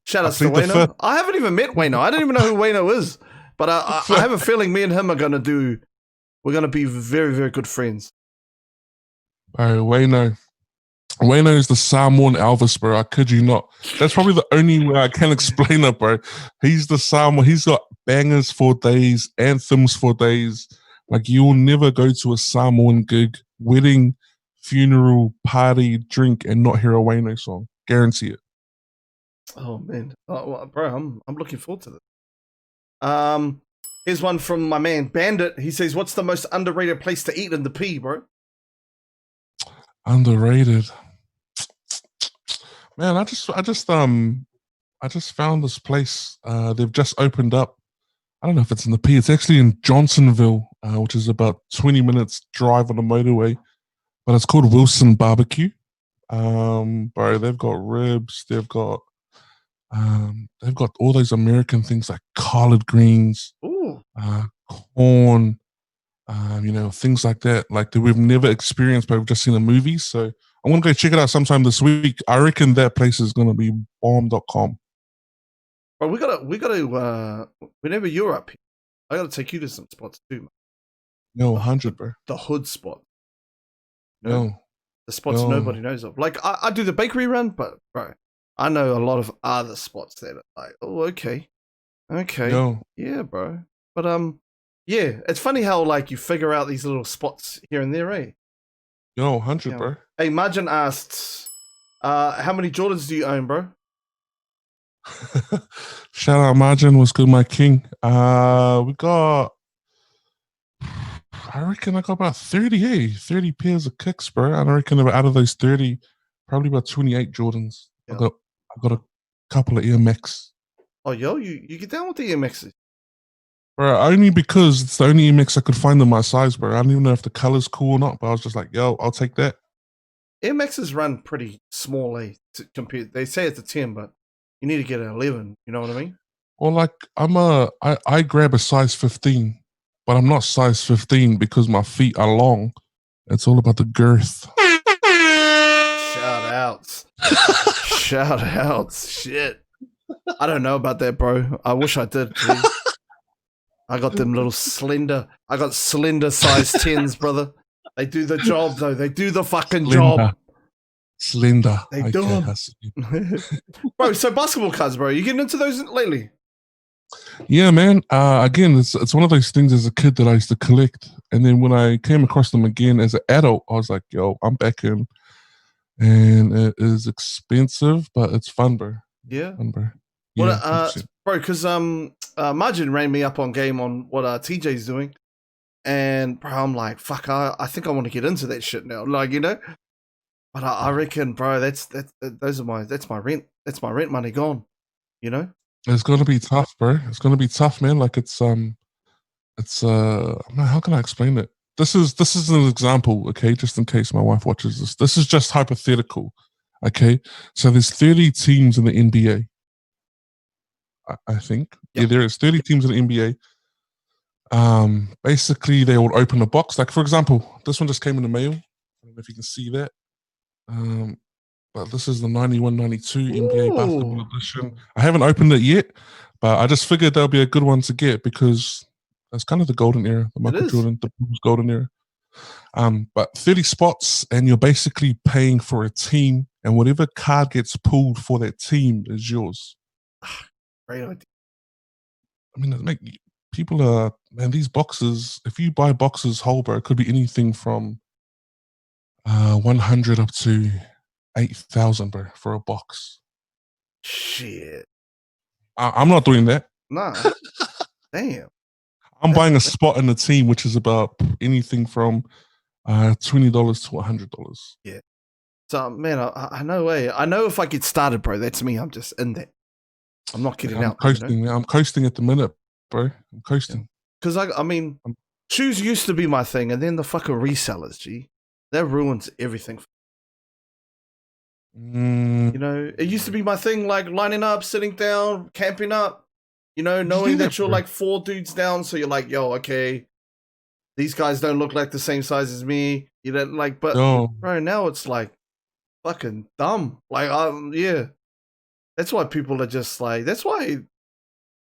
Shout out to Wayno. I haven't even met Wayno. I don't even know who Wayno is. But I have a feeling me and him we're gonna be very, very good friends. Bro, Wayno is the Samoan Elvis, bro. I kid you not. That's probably the only way I can explain it, bro. He's the Samoan. He's got bangers for days, anthems for days. Like, you will never go to a Samoan gig, wedding, funeral, party, drink, and not hear a Wayno song. Guarantee it. Oh man, well, bro, I'm looking forward to this. Here's one from my man Bandit. He says, "What's the most underrated place to eat in the P, bro?" Underrated, man. I just found this place. They've just opened up. I don't know if it's in the P. It's actually in Johnsonville, which is about 20 minutes drive on the motorway. But it's called Wilson Barbecue. Bro, they've got ribs. They've got all those American things like collard greens, corn, things like that we've never experienced, but we've just seen in movies. So I'm gonna go check it out sometime this week. I reckon that place is gonna be bomb.com. But we gotta. Whenever you're up here, I gotta take you to some spots too, man. No, 100, bro. The hood spot. No. The spots nobody knows of. Like I do the bakery run, but bro, I know a lot of other spots that are like, oh, okay, No. yeah, bro. But yeah, it's funny how like you figure out these little spots here and there, eh? No, 100, bro. Hey, Margin asked, how many Jordans do you own, bro? Shout out Margin, what's good, my king. We got, I reckon I got about 30 pairs of kicks, bro. And I reckon out of those 30, probably about 28 Jordans. Yeah. I got a couple of Air Max. Oh, yo, you get down with the Air Maxes? Bro, only because it's the only Air Max I could find in my size, bro. I don't even know if the color's cool or not, but I was just like, yo, I'll take that. Air Maxes run pretty small, eh? They say it's a 10, but you need to get an 11. You know what I mean? Well, like I grab a size 15, but I'm not size 15 because my feet are long. It's all about the girth. Shout outs. Shout outs. Shit. I don't know about that, bro. I wish I did. Please. I got them little slender. I got slender size 10s, brother. They do the job, though. They do the fucking job. Slender. They do them. Bro, so basketball cards, bro. You getting into those lately? Yeah, man. Again, it's one of those things as a kid that I used to collect. And then when I came across them again as an adult, I was like, yo, I'm back in. And it is expensive, but it's fun, bro. Yeah. Fun, bro. Yeah, well, bro, because Margin rang me up on game on what TJ's doing. And bro, I'm like, fuck, I think I want to get into that shit now. Like, you know? But I reckon, bro, that's my rent. That's my rent money gone. You know? It's gonna be tough, bro. It's gonna be tough, man. Like it's man, how can I explain it? This is an example, okay? Just in case my wife watches this. This is just hypothetical. Okay. So there's 30 teams in the NBA. I think. Yep. Yeah, there is 30 teams in the NBA. Basically they will open a box. Like for example, this one just came in the mail. I don't know if you can see that. But this is the 91-92 NBA basketball edition. I haven't opened it yet, but I just figured that'll be a good one to get because that's kind of the golden era, the Michael Jordan, the golden era. But 30 spots, and you're basically paying for a team, and whatever card gets pulled for that team is yours. Great idea. I mean, people are, man, these boxes, if you buy boxes whole, bro, it could be anything from 100 up to 8,000, bro, for a box. Shit. I'm not doing that. Nah. Damn. I'm buying a spot in the team, which is about anything from $20 to $100. Yeah. So, man, I know way. I know if I get started, bro, that's me. I'm just in there. I'm not getting out. Coasting. You know? I'm coasting at the minute, bro. I'm coasting. Because, I mean, shoes used to be my thing, and then the fucking resellers, G. That ruins everything. You know, it used to be my thing, like lining up, sitting down, camping up, you know, knowing that you're like 4 dudes down. So you're like, yo, okay, these guys don't look like the same size as me. You know, like, but bro, now it's like fucking dumb. Like, yeah. That's why people are just like, that's why,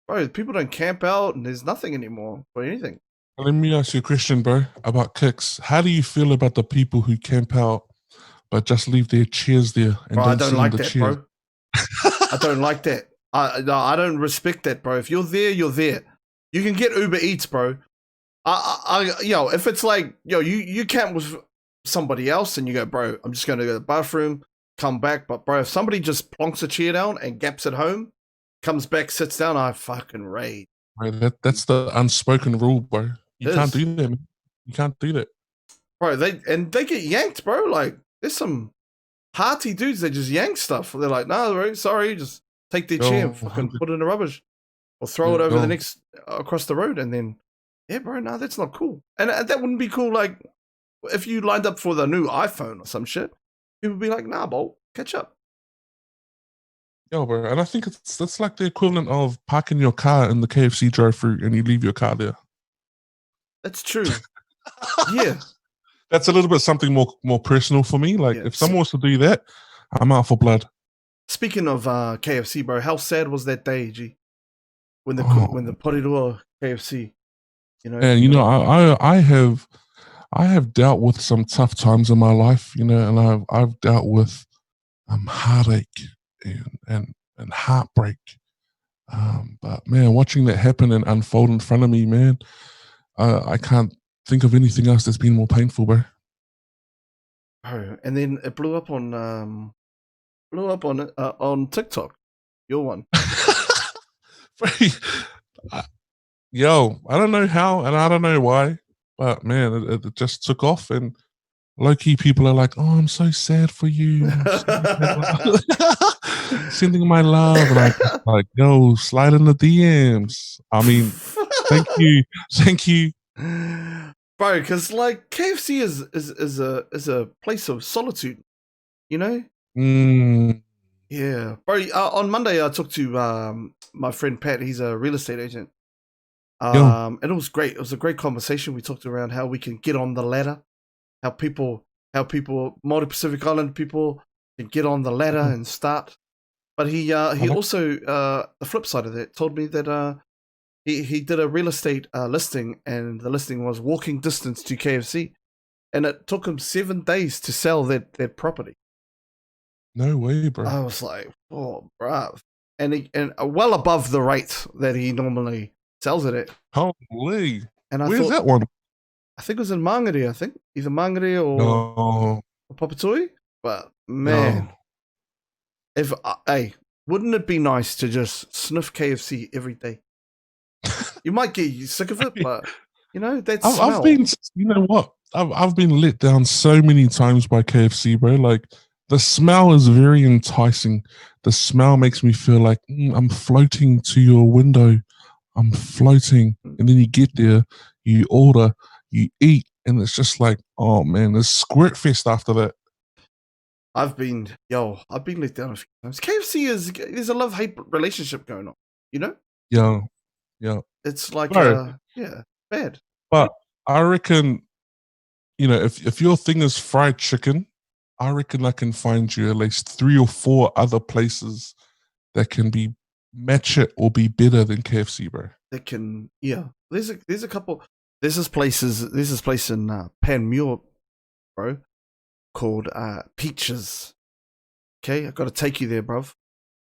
bro, people don't camp out and there's nothing anymore for anything. Let me ask you a question, bro, about kicks. How do you feel about the people who camp out but just leave their chairs there? And bro, I don't like that, bro. I don't like that. I don't respect that, bro. If you're there, you're there. You can get Uber Eats, bro. Yo, if it's like, yo, you camp with somebody else and you go, bro, I'm just going to go to the bathroom, come back. But bro, if somebody just plonks a chair down and gaps at home, comes back, sits down, I fucking rage. Right, that's the unspoken rule, bro. You can't do that, man. You can't do that. Bro, they get yanked, bro. Like, there's some hearty dudes that just yank stuff. They're like, no, bro, sorry, just take their chair and fucking put it in the rubbish. Or throw it over the next, across the road. And then, yeah, bro, no, that's not cool. And that wouldn't be cool, like, if you lined up for the new iPhone or some shit. People would be like, nah, Bolt, catch up. Yo, bro, and I think that's like the equivalent of parking your car in the KFC drive-thru and you leave your car there. That's true. Yeah. That's a little bit something more personal for me. Like if someone was to do that, I'm out for blood. Speaking of KFC, bro, how sad was that day, G? When the Oh, Porirua KFC, you know? and I have dealt with some tough times in my life, and I've dealt with heartache and heartbreak. But man, watching that happen and unfold in front of me, man, I can't think of anything else that's been more painful, bro. Bro, and then it blew up on TikTok. Your one. Yo, I don't know how and I don't know why, but man, it just took off and low key people are like, "Oh, I'm so sad for you. Sending my love," and I just like, "Yo, slide in the DMs." I mean, thank you, thank you, bro. Because like KFC is a place of solitude, you know. Yeah, bro. On Monday, I talked to my friend Pat. He's a real estate agent. yo, And it was great. It was a great conversation. We talked around how we can get on the ladder, how people, Multi Pacific Island people can get on the ladder and start. But he also the flip side of that told me that he did a real estate listing, and the listing was walking distance to KFC, and it took him 7 days to sell that property. no way, bro. I was like, oh, bruv. And well above the rate that he normally sells it at. Holy, And I where's thought, that one? I think it was in Mangere, I think. Either Mangere No, or Papatui. But no. man, if hey, wouldn't it be nice to just sniff KFC every day? You might get sick of it, but that I've smell. been, you know what? I've been let down so many times by KFC, bro. Like the smell is very enticing. The smell makes me feel like I'm floating to your window. I'm floating, and then you get there, you order, you eat, and it's just like, oh man, there's squirt fest after that. I've been let down a few times. KFC there's a love hate relationship going on. You know, Yeah, yeah, it's like bro. bad. But I reckon, if your thing is fried chicken, I reckon I can find you at least 3 or 4 other places that can be match it or be better than KFC, bro. That can There's a couple. There's this place in Panmure, bro, called Peaches. Okay, I got to take you there, bruv.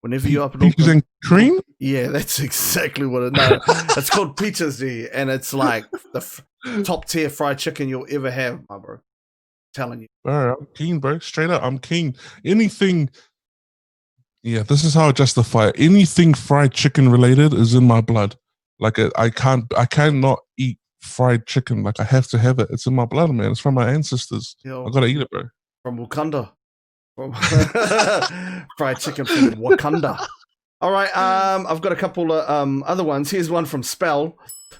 Whenever you're up in Peaches Auckland. and cream? Yeah, that's exactly what it. No, it's called Peaches, D, and it's like the top tier fried chicken you'll ever have, my bro. Telling you. Bro, I'm keen, bro. Straight up, I'm keen. Anything. Yeah, this is how I justify it. Anything fried chicken related is in my blood. Like I cannot eat fried chicken. Like I have to have it. It's in my blood, man. It's from my ancestors. I gotta eat it, bro. From Wakanda. Fried chicken from Wakanda. All right, I've got a couple of other ones. Here's one from Spell.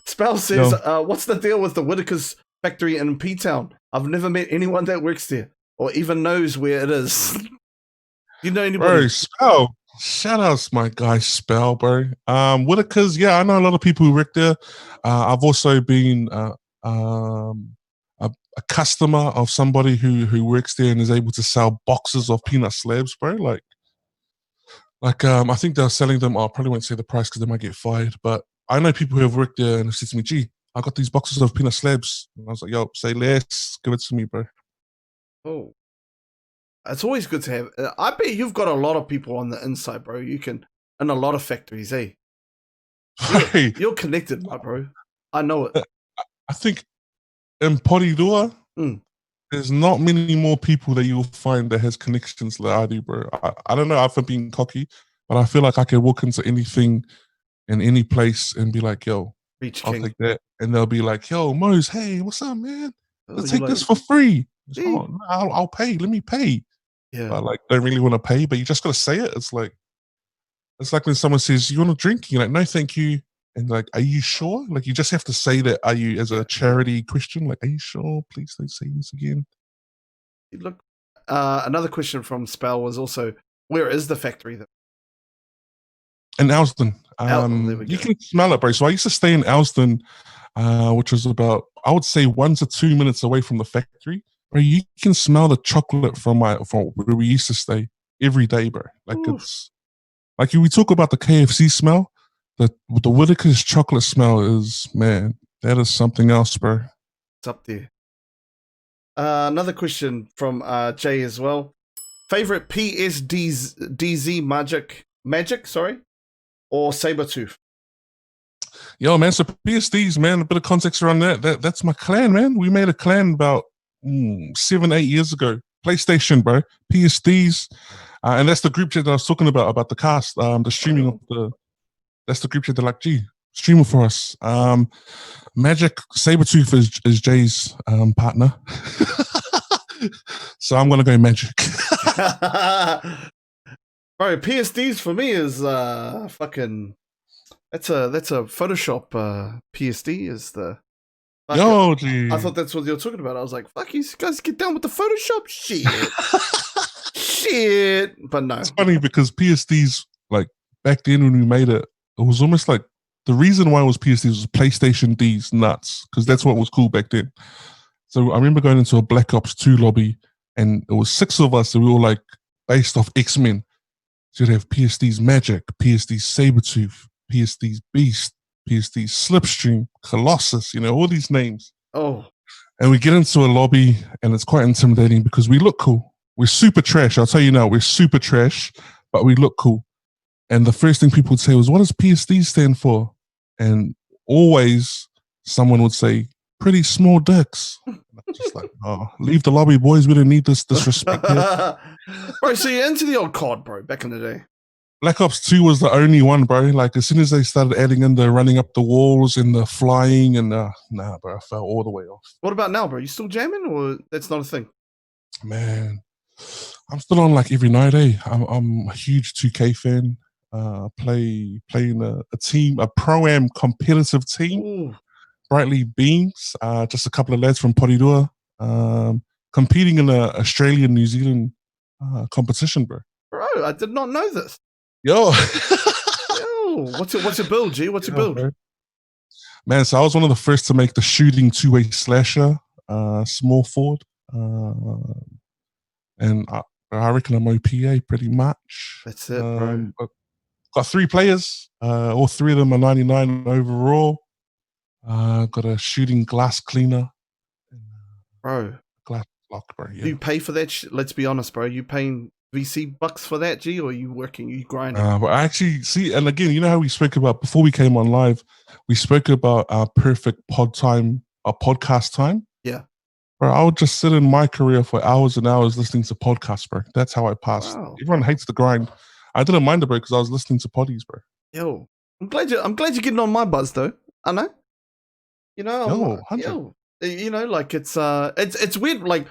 Spell says, what's the deal with the Whitaker's factory in P-Town? I've never met anyone that works there or even knows where it is. You know anybody? Bro, Spell. Shout outs my guy Spell, bro. Whitaker's, yeah, I know a lot of people who work there. I've also been a customer of somebody who works there and is able to sell boxes of peanut slabs, bro. I think they're selling them. I probably won't say the price because they might get fired. But I know people who have worked there and have said to me, "Gee, I got these boxes of peanut slabs." And I was like, "Yo, say less, give it to me, bro." Oh, it's always good to have. I bet you've got a lot of people on the inside, bro. You can in a lot of factories, eh? You're connected, my bro. I know it. I think in Porirua, there's not many more people that you'll find that has connections that I do, bro. I don't know if I'm being cocky, but I feel like I can walk into anything in any place and be like, yo, Beach I'll King. take that. And they'll be like, yo, Moze, hey, what's up, man? Let's take like, this for free. hey. Oh, no, I'll pay. Let me pay. Yeah. But don't really want to pay, but you just got to say it. It's like when someone says, you want a drink? You're like, no, thank you. And like, are you sure? Like, you just have to say that. Are you, as a charity Christian, like, are you sure? Please don't say this again. Look, another question from Spell was also, where is the factory? In Elston. There we You go. can smell it, bro. So I used to stay in Elston, which was about, I would say, 1 to 2 minutes away from the factory. Bro, you can smell the chocolate from where we used to stay every day, bro. Like Ooh. it's like if we talk about the KFC smell, the Whitaker's chocolate smell is, man, that is something else, bro. It's up there. Another question from Jay as well. Favorite PSDZ magic, sorry, or Sabertooth? Yo, man, so PSDs, man, a bit of context around that's my clan, man. We made a clan about 7, 8 years ago. PlayStation, bro. PSDs. And that's the group chat that I was talking about the cast, the streaming of that's the group chat that like, streamer for us. Magic Sabertooth is Jay's partner. So I'm gonna go Magic. Bro, PSDs for me is fucking that's a Photoshop PSD is the Yo, dude. I thought that's what you were talking about. I was like, fuck, you guys get down with the Photoshop shit. Shit. But no. It's funny because PSDs, like back then when we made it, it was almost like the reason why it was PSDs was PlayStation D's nuts, because that's what was cool back then. So I remember going into a Black Ops 2 lobby and it was 6 of us and we were like based off X-Men. So you'd have PSD's Magic, PSD's Sabertooth, PSD's Beast, PSD's Slipstream, Colossus, all these names. Oh. And we get into a lobby and it's quite intimidating because we look cool. We're super trash. I'll tell you now, we're super trash, but we look cool. And the first thing people would say was, what does PSD stand for? And always someone would say, pretty small dicks. Just like, oh, leave the lobby, boys. We don't need this disrespect here. Bro, so you're into the old COD, bro, back in the day. Black Ops 2 was the only one, bro. Like, as soon as they started adding in the running up the walls and the flying and nah, bro, I fell all the way off. What about now, bro? You still jamming or that's not a thing? Man, I'm still on like every night, eh? I'm a huge 2K fan. Playing a team, a pro-am competitive team. Ooh. Brightly Beams, just a couple of lads from Porirua, competing in an Australian-New Zealand competition, bro. Bro, I did not know this. Yo. Yo, what's your build, G? What's your build? Bro. Man, so I was one of the first to make the shooting two-way slasher, small forward. And I reckon I'm OPA pretty much. That's it, bro. Got 3 players. All 3 of them are 99 overall. Got a shooting glass cleaner. Bro. Glass block, bro. Yeah. Do you pay for that? Let's be honest, bro. You paying VC bucks for that, G, or are you working? You grinding? But I actually see, and again, you know how we spoke about before we came on live, we spoke about our perfect podcast time. Yeah. Bro, I would just sit in my career for hours and hours listening to podcasts, bro. That's how I passed. Wow. Everyone hates the grind. I didn't mind it, bro, because I was listening to poddies, bro. Yo, I'm glad you're getting on my buzz, though. I know. Like it's weird. Like,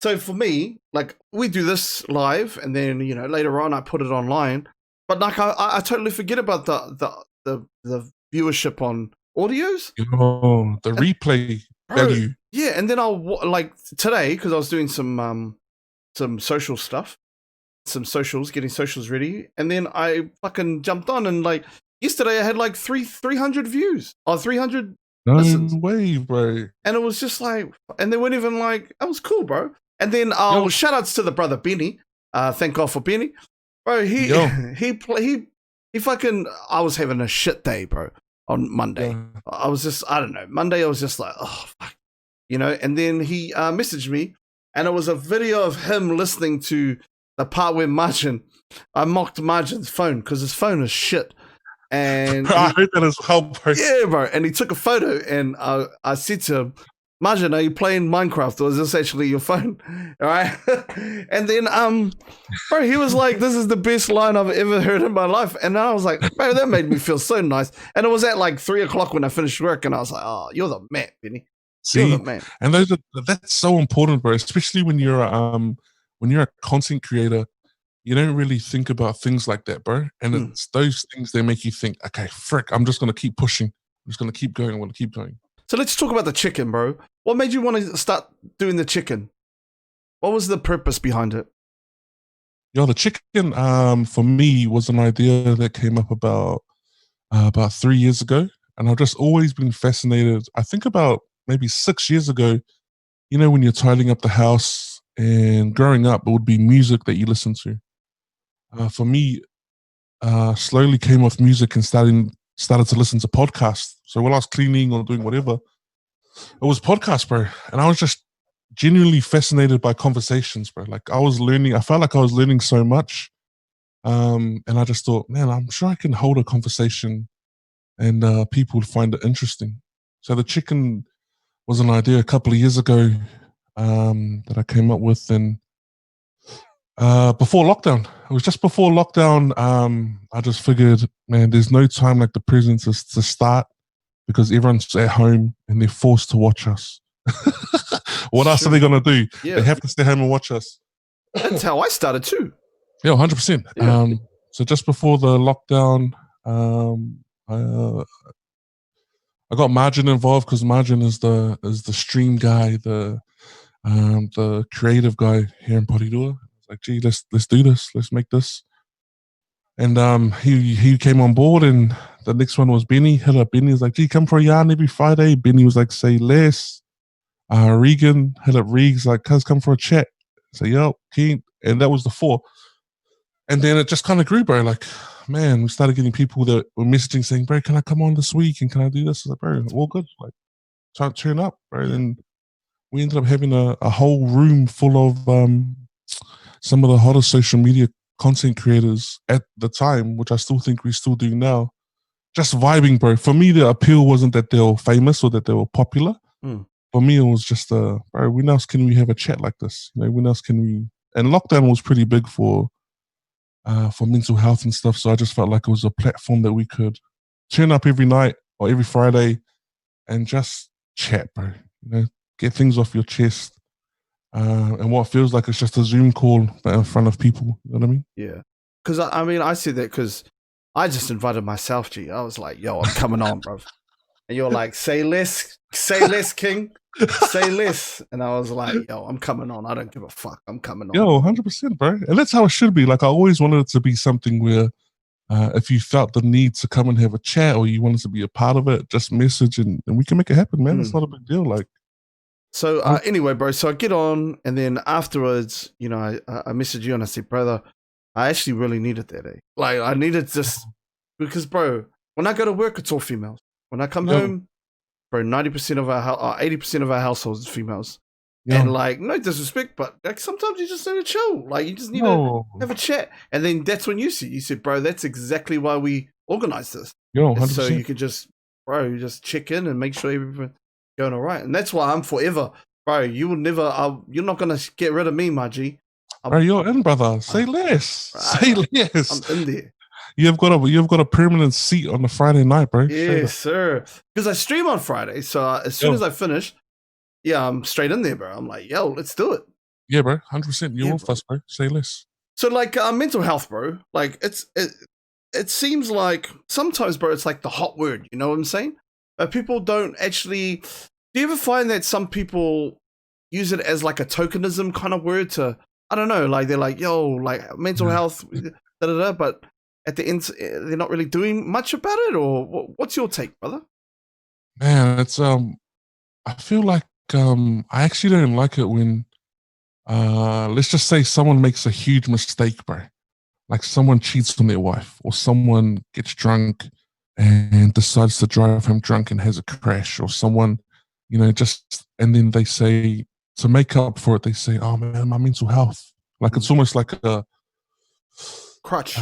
so for me, like we do this live, and then later on I put it online. But like I totally forget about the viewership on audios. Oh, the replay value. Yeah, and then I'll like today because I was doing some social stuff, getting socials ready, and then I fucking jumped on and like yesterday I had like 300 views or 300. No way, bro. And it was just like, and they weren't even like, that was cool, bro. And then shout outs to the brother Benny. Thank God for Benny. Bro, he fucking, I was having a shit day, bro, on Monday. Yeah. I was just, I don't know. Monday I was just like, oh, fuck. And then he messaged me and it was a video of him listening to the part where I mocked Margin's phone because his phone is shit. And I heard that as well, bro. Yeah, bro. And he took a photo, and I said to him, Margin, are you playing Minecraft, or is this actually your phone? All right. And then, bro, he was like, this is the best line I've ever heard in my life. And I was like, bro, that made me feel so nice. And it was at like 3:00 when I finished work, and I was like, oh, you're the man, Benny. You're the man. And that's so important, bro, especially when you're a content creator. You don't really think about things like that, bro. And it's those things that make you think, okay, frick, I'm just going to keep pushing. I'm just going to keep going. I want to keep going. So let's talk about the chicken, bro. What made you want to start doing the chicken? What was the purpose behind it? Yo, the chicken, for me was an idea that came up about 3 years ago, and I've just always been fascinated. I think about maybe 6 years ago. You know, when you're tidying up the house, and growing up, it would be music that you listen to. For me, slowly came off music and started to listen to podcasts. So while I was cleaning or doing whatever, it was podcasts, bro, and I was just genuinely fascinated by conversations, bro. Like I was learning. I felt like I was learning so much. And I just thought, man, I'm sure I can hold a conversation and people would find it interesting. So the chicken was an idea a couple of years ago that I came up with, and before lockdown, it was just before lockdown. I just figured, man, there's no time like the present to start because everyone's at home and they're forced to watch us. What else are they gonna do? Yeah. They have to stay home and watch us. That's how I started too. Yeah, 100%. Yeah. So just before the lockdown, I got Margin involved because Margin is the stream guy, the creative guy here in Porirua. I was like, gee, let's do this, let's make this. And he came on board, and the next one was Benny. Hit up Benny. He was like, gee, come for a yarn every Friday. Benny was like, say less. Regan hit up Regs like, cuz come for a chat. So yo, keen, and that was the four. And then it just kind of grew, bro. Like, man, we started getting people that were messaging saying, bro, can I come on this week? And can I do this? I was like, bro, all good. Like, try to turn up, bro. And we ended up having a whole room full of some of the hottest social media content creators at the time, which I still think we still do now. Just vibing, bro. For me, the appeal wasn't that they were famous or that they were popular. For me, it was just, bro, when else can we have a chat like this? You know, when else can we? And lockdown was pretty big for mental health and stuff. So I just felt like it was a platform that we could turn up every night or every Friday and just chat, bro. You know, get things off your chest. And what feels like it's just a Zoom call in front of people. You know what I mean? Yeah. Because I mean, I see that because I just invited myself, G. I was like, yo, I'm coming on, bro. And you're like, say less, King. Say less. And I was like, yo, I'm coming on. I don't give a fuck. I'm coming on. Yo, 100%, bro. And that's how it should be. Like, I always wanted it to be something where if you felt the need to come and have a chat or you wanted to be a part of it, just message and we can make it happen, man. It's not a big deal. Like, so anyway, bro, so I get on and then afterwards, you know, I message you and I say, brother, I actually really needed that, eh? Like, I needed just because, bro, when I go to work, it's all females. When I come home, bro, 90% of our 80% of our households is females. And like, no disrespect, but like sometimes you just need to chill. Like you just need to have a chat. And then that's when you said, bro, that's exactly why we organized this. So you can just, bro, you just check in and make sure everything's going all right. And that's why I'm forever, bro. You will never, you're not gonna get rid of me, my G. Bro, you're in, brother. Say less. Say less. I'm in there. You've got a permanent seat on the Friday night, bro. Yes, sir. Because I stream on Friday, so as soon as I finish, I'm straight in there, bro. I'm like, yo, let's do it. Yeah, bro. 100%. You're with us, bro. Say less. So like mental health, bro. Like it seems like sometimes, bro, it's like the hot word. You know what I'm saying? People don't actually. Do you ever find that some people use it as like a tokenism kind of word to? I don't know. Like they're like, yo, like mental health, but at the end, they're not really doing much about it. Or what's your take, brother? Man, it's I feel like I actually don't like it when let's just say someone makes a huge mistake, bro. Like someone cheats on their wife or someone gets drunk and decides to drive home drunk and has a crash, or someone, you know, just, and then they say, to make up for it, they say, oh man, my mental health. Like it's almost like a crutch.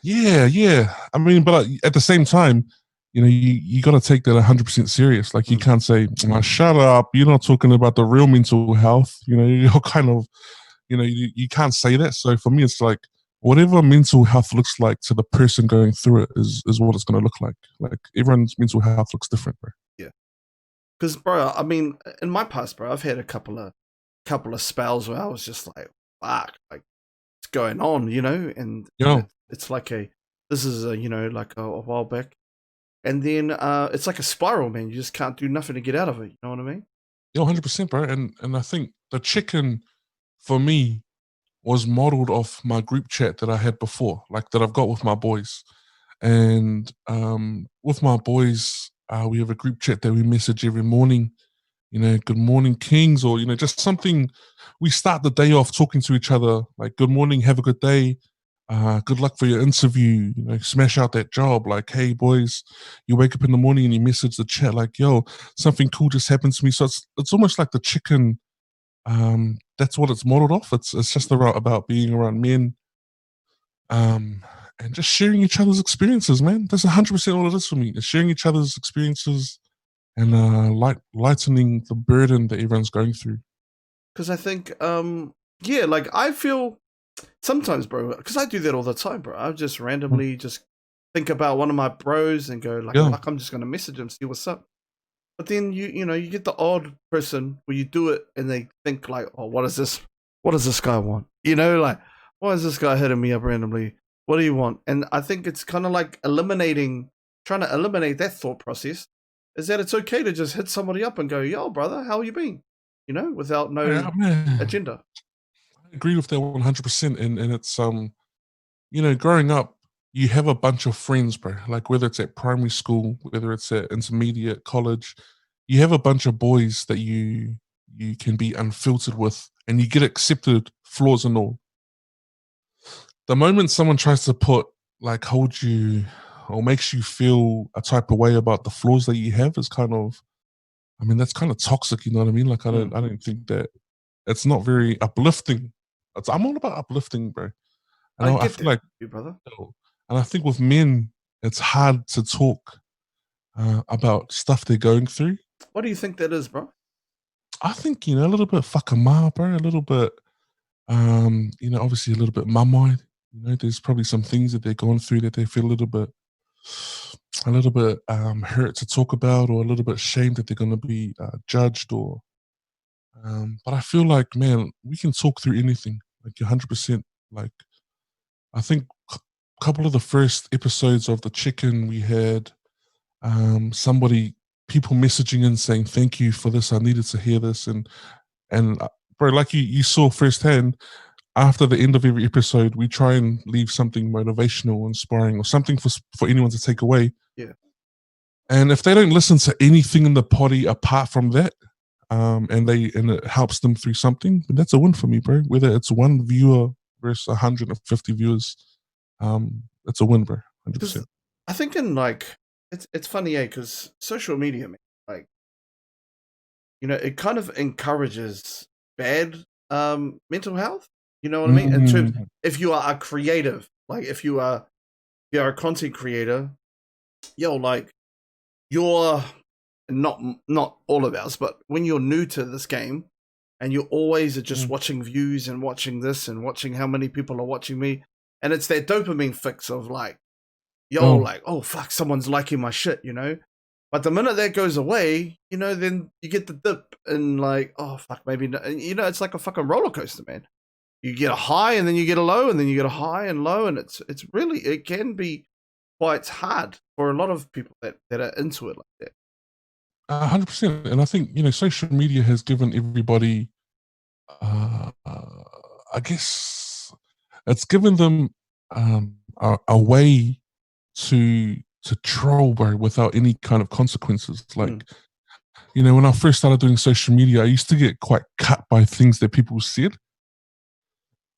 Yeah. I mean, but at the same time, you know, you got to take that 100% serious. Like you can't say, shut up, you're not talking about the real mental health. You know, you're kind of, you know, you can't say that. So for me, it's like, whatever mental health looks like to the person going through it is what it's going to look like. Like everyone's mental health looks different, bro. Yeah. Because, bro, I mean, in my past, bro, I've had a couple of spells where I was just like, fuck, like, what's going on, you know? And it's like this is a, you know, like a while back. And then it's like a spiral, man. You just can't do nothing to get out of it. You know what I mean? Yeah, 100%, bro. And I think the chicken, for me, was modeled off my group chat that I had before, like that I've got with my boys. And with my boys, we have a group chat that we message every morning. You know, good morning, Kings, or just something. We start the day off talking to each other, like, good morning, have a good day. Good luck for your interview. Smash out that job. Like, hey, boys, you wake up in the morning and you message the chat, like, yo, something cool just happened to me. So it's almost like the chicken. That's what it's modeled off. It's just about being around men, um, and just sharing each other's experiences, man. That's 100% all it is for me. It's sharing each other's experiences and lightening the burden that everyone's going through. Because I think, yeah, like I feel sometimes, bro, because I do that all the time, bro. I just randomly just think about one of my bros and go like, I'm just gonna message him, see what's up. But then you get the odd person where you do it and they think like, oh, what is this? What does this guy want? Like, why is this guy hitting me up randomly? What do you want? And I think it's kind of like trying to eliminate that thought process. Is that it's okay to just hit somebody up and go, yo, brother, how you been? Without no agenda. I agree with that 100%. And it's growing up, you have a bunch of friends, bro. Like whether it's at primary school, whether it's at intermediate, college, you have a bunch of boys that you can be unfiltered with, and you get accepted, flaws and all. The moment someone tries to hold you or makes you feel a type of way about the flaws that you have is that's kind of toxic. You know what I mean? Like I don't think that it's not very uplifting. I'm all about uplifting, bro. And I feel like, you, brother. And I think with men, it's hard to talk about stuff they're going through. What do you think that is, bro? I think, a little bit whakama, bro, a little bit, obviously a little bit mamai. There's probably some things that they're going through that they feel a little bit hurt to talk about, or a little bit ashamed that they're going to be judged, or but I feel like, man, we can talk through anything, like 100%. Like, I think a couple of the first episodes of The Chicken, we had people messaging in saying, thank you for this, I needed to hear this. And bro, like you saw firsthand, after the end of every episode, we try and leave something motivational, inspiring, or something for anyone to take away. Yeah. And if they don't listen to anything in the potty apart from that, and it helps them through something, then that's a win for me, bro. Whether it's one viewer versus 150 viewers, it's a win, bro. 100%. I think it's funny, because social media, man, like, it kind of encourages bad mental health. You know what I mean? In terms, if you are a creative, like if you are a content creator, like you're not all of us, but when you're new to this game and you always are just watching views and watching this and watching how many people are watching me, and it's that dopamine fix of like, like, oh fuck, someone's liking my shit, But the minute that goes away, then you get the dip and like, oh fuck, maybe not. It's like a fucking roller coaster, man. You get a high and then you get a low and then you get a high and low, and it can be quite hard for a lot of people that are into it like that. 100%. And I think, social media has given everybody, I guess, it's given them a way to troll, bro, without any kind of consequences. Like, when I first started doing social media, I used to get quite cut by things that people said.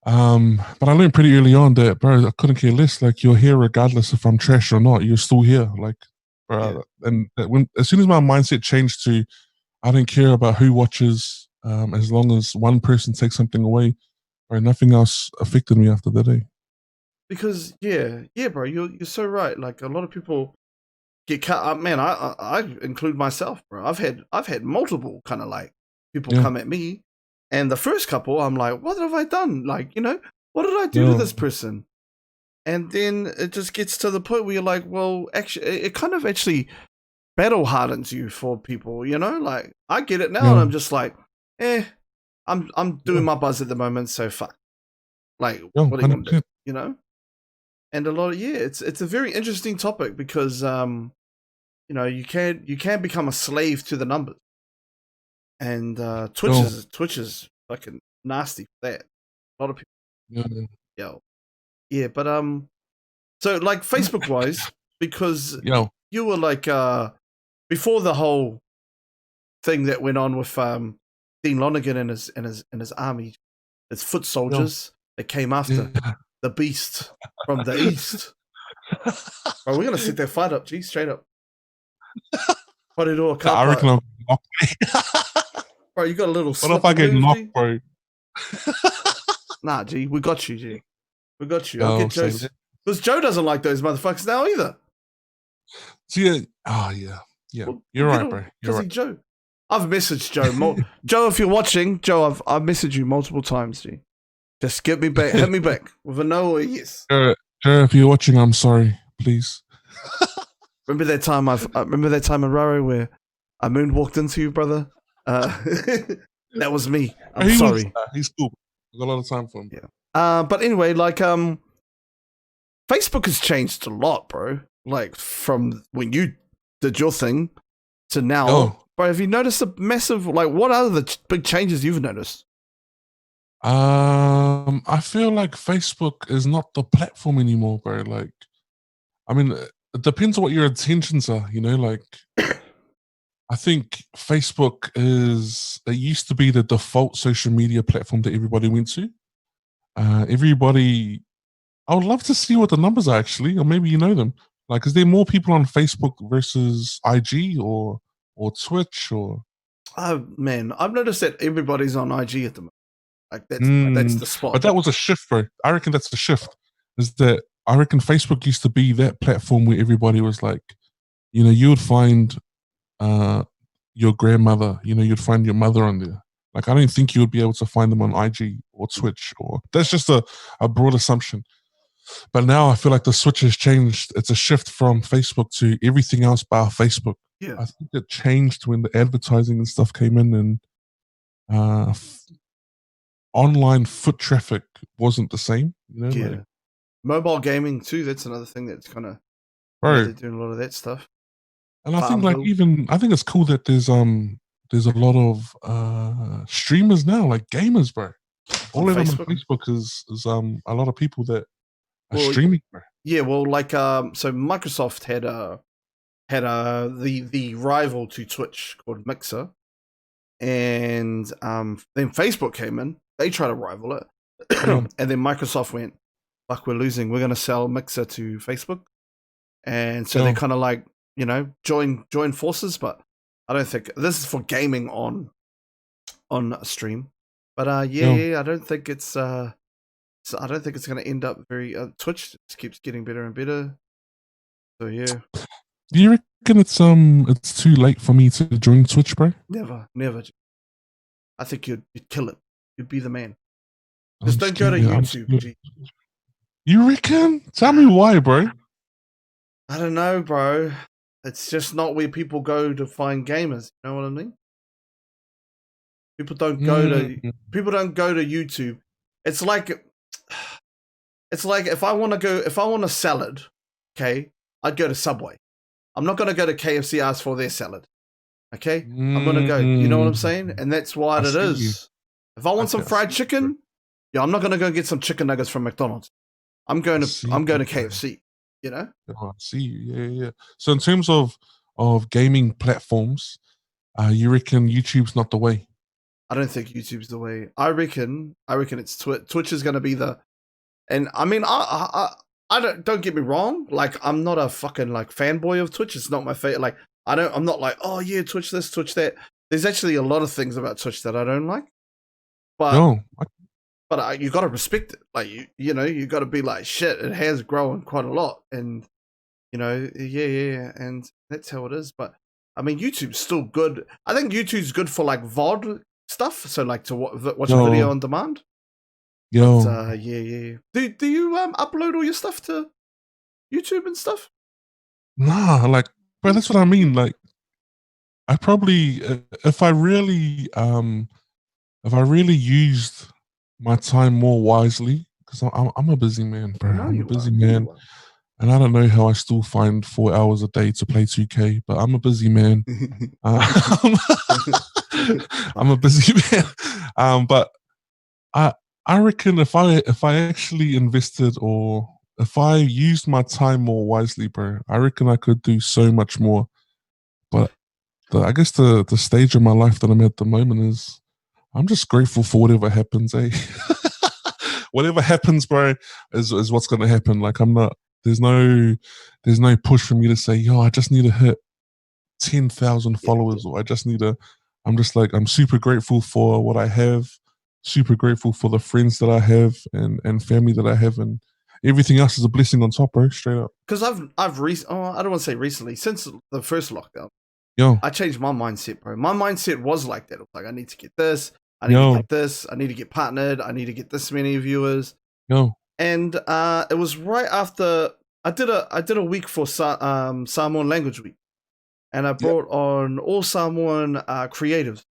But I learned pretty early on that, bro, I couldn't care less. Like, you're here regardless if I'm trash or not. You're still here. Like, bro, and as soon as my mindset changed to, I don't care about who watches, as long as one person takes something away, bro, nothing else affected me after that day. Because bro, you're so right. Like a lot of people get cut up. Man, I include myself, bro. I've had multiple kind of like people come at me, and the first couple, I'm like, what have I done? Like, what did I do to this person? And then it just gets to the point where you're like, well, actually, it kind of actually battle hardens you for people, Like I get it now, and I'm just like, I'm doing my buzz at the moment, so fuck. Like, what are you gonna do? And a lot of it's a very interesting topic because you can become a slave to the numbers, and Twitch is fucking nasty for that. A lot of people. Yo, yeah, but so like Facebook wise, because you were like before the whole thing that went on with Dean Lonergan and his army, his foot soldiers that came after the beast from the east. Bro, we're gonna set that fight up, G, straight up. Corridor, car I reckon park. I'm knocked. Bro, you got a little What if I get knocked, bro? Nah, G, we got you, G. We got you. I'll get Joe. Because Joe doesn't like those motherfuckers now either. Yeah. Well, you're right, bro. You're right. Joe. I've messaged Joe. Joe, if you're watching, Joe, I've messaged you multiple times, G. Just get me back, hit me back with a no or a yes. Joe, if you're watching, I'm sorry, please. Remember that time in Raro where I moonwalked into you, brother? That was me. I'm sorry. He's cool. I've got a lot of time for him. Yeah. But anyway, like Facebook has changed a lot, bro. Like from when you did your thing to now. Bro, have you noticed a massive, like, what are the big changes you've noticed? I feel like Facebook is not the platform anymore, bro. Like, I mean, it depends on what your intentions are, you know, like, I think Facebook it used to be the default social media platform that everybody went to. I would love to see what the numbers are actually, or maybe you know them. Like, is there more people on Facebook versus IG or Twitch or? Oh man, I've noticed that everybody's on IG at the moment. Like that's the spot. But that was a shift, bro. I reckon that's the shift. Is that I reckon Facebook used to be that platform where everybody was like, you know, you would find your grandmother, you know, you'd find your mother on there. Like, I don't think you would be able to find them on IG or Twitch, or that's just a broad assumption. But now I feel like the switch has changed. It's a shift from Facebook to everything else but Facebook. Yeah. I think it changed when the advertising and stuff came in, and online foot traffic wasn't the same. You know, yeah. Mobile gaming too. That's another thing that's kind of they're doing a lot of that stuff. And I think I think it's cool that there's a lot of streamers now, like gamers, bro. All of them on Facebook is a lot of people that are streaming, bro. Yeah, well, like so Microsoft had the rival to Twitch called Mixer, and then Facebook came in. They tried to rival it, and then Microsoft went, "Fuck, we're losing. We're gonna sell Mixer to Facebook," and so they kind of like, you know, join forces. But I don't think this is for gaming on a stream. But I don't think it's I don't think it's going to end up very. Twitch just keeps getting better and better. So yeah. Do you reckon it's too late for me to join Twitch, bro? Never. I think you'd kill it. You'd be the man. Just don't go to YouTube. G. You reckon? Tell me why, bro. I don't know, bro. It's just not where people go to find gamers. You know what I mean? People don't go to YouTube. It's like if I want a salad, okay, I'd go to Subway. I'm not gonna go to KFC ask for their salad. Okay? I'm gonna go. You know what I'm saying? And that's what it is. If I want some fried chicken, I'm not gonna go get some chicken nuggets from McDonald's. I'm going to KFC, you know? Oh, I see you. Yeah. So in terms of gaming platforms, you reckon YouTube's not the way? I don't think YouTube's the way. I reckon it's Twitch. Twitch is going to be the, and I mean, I don't get me wrong. Like, I'm not a fucking like fanboy of Twitch. It's not my favorite. Like, I'm not like, oh yeah, Twitch this, Twitch that. There's actually a lot of things about Twitch that I don't like. But you got to respect it. Like, you know, you got to be like, shit, it has grown quite a lot, and you know, yeah, and that's how it is. But I mean, YouTube's still good. I think YouTube's good for like VOD stuff, so like to watch a video on demand. But, yeah. Do you upload all your stuff to YouTube and stuff? Nah, like, bro, that's what I mean. Like, I probably if I really used my time more wisely, because I'm a busy man, bro. I'm a busy man. And I don't know how I still find 4 hours a day to play 2K, but I'm a busy man. I'm a busy man. But I reckon if I actually invested, or if I used my time more wisely, bro, I reckon I could do so much more. But I guess the stage of my life that I'm at the moment is I'm just grateful for whatever happens, eh? Whatever happens, bro, is what's gonna happen. Like I'm not there's no push for me to say, yo, I just need to hit 10,000 followers, or I just need to. I'm just like, I'm super grateful for what I have, super grateful for the friends that I have, and family that I have, and everything else is a blessing on top, bro. Straight up. Because I don't want to say recently, since the first lockdown, Yo, I changed my mindset, bro. My mindset was like that. It was like, I need to get this, I need yo, to get this, I need to get partnered, I need to get this many viewers. yo. And it was right after I did a week for Samoan Language Week, and I brought on all Samoan creatives,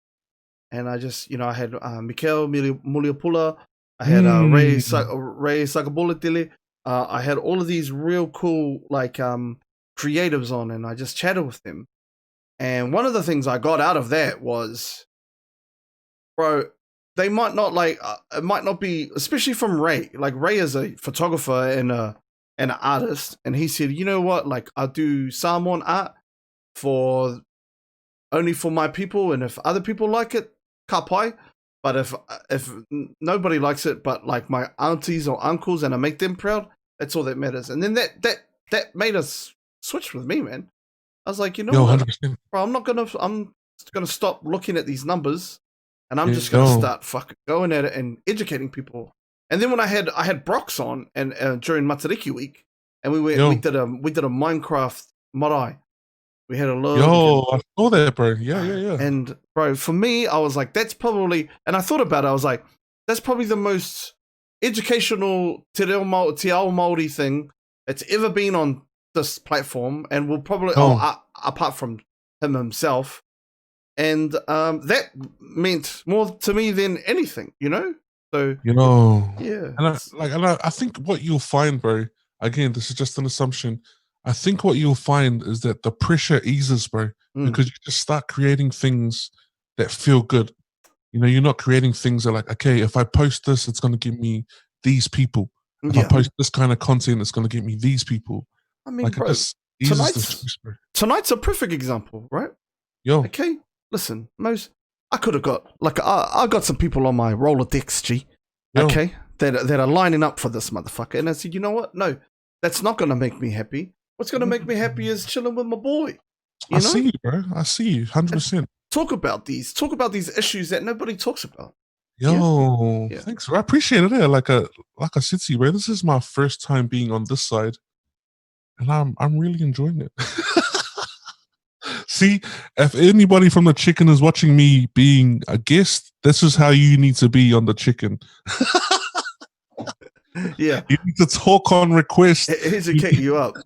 and I just I had Mikael Muliapula, I had Ray Sakabolatili, I had all of these real cool like creatives on, and I just chatted with them. And one of the things I got out of that was, bro, they might not like it might not be, especially from Ray. Like Ray is a photographer and an artist, and he said, you know what, like I do Samoan art for only for my people, and if other people like it, ka pai. But if nobody likes it, but like my aunties or uncles, and I make them proud, that's all that matters. And then that made us switch with me, man. I was like, you know what, 100%. bro, I'm gonna stop looking at these numbers, and I'm just gonna start fucking going at it and educating people. And then when I had Brox on, and during Matariki week, and we did a Minecraft marae. We had a look. Yo, I saw that, bro. Yeah. And bro, for me, I was like, that's probably, and I thought about it, I was like, that's probably the most educational te ao Māori thing that's ever been on this platform, and will probably apart from him himself. And that meant more to me than anything, you know? So yeah. And I think what you'll find, bro, again, this is just an assumption. I think what you'll find is that the pressure eases, bro, because you just start creating things that feel good. You know, you're not creating things that are like, okay, if I post this, it's going to give me these people. If I post this kind of content, it's going to give me these people. I mean, like, bro, it just eases the stress, bro. Tonight's a perfect example, right? Yo. Okay, listen, Moze, I could have got, like, I got some people on my Rolodex, G, okay, that are lining up for this motherfucker. And I said, you know what? No, that's not going to make me happy. What's going to make me happy is chilling with my boy. I see you, bro. I see you, 100%. Talk about these issues that nobody talks about. Yo, thanks, bro. I appreciate it. Like I said to you, bro, this is my first time being on this side, and I'm really enjoying it. See, if anybody from the chicken is watching me being a guest, this is how you need to be on the chicken. Yeah, you need to talk on request. Educate you up.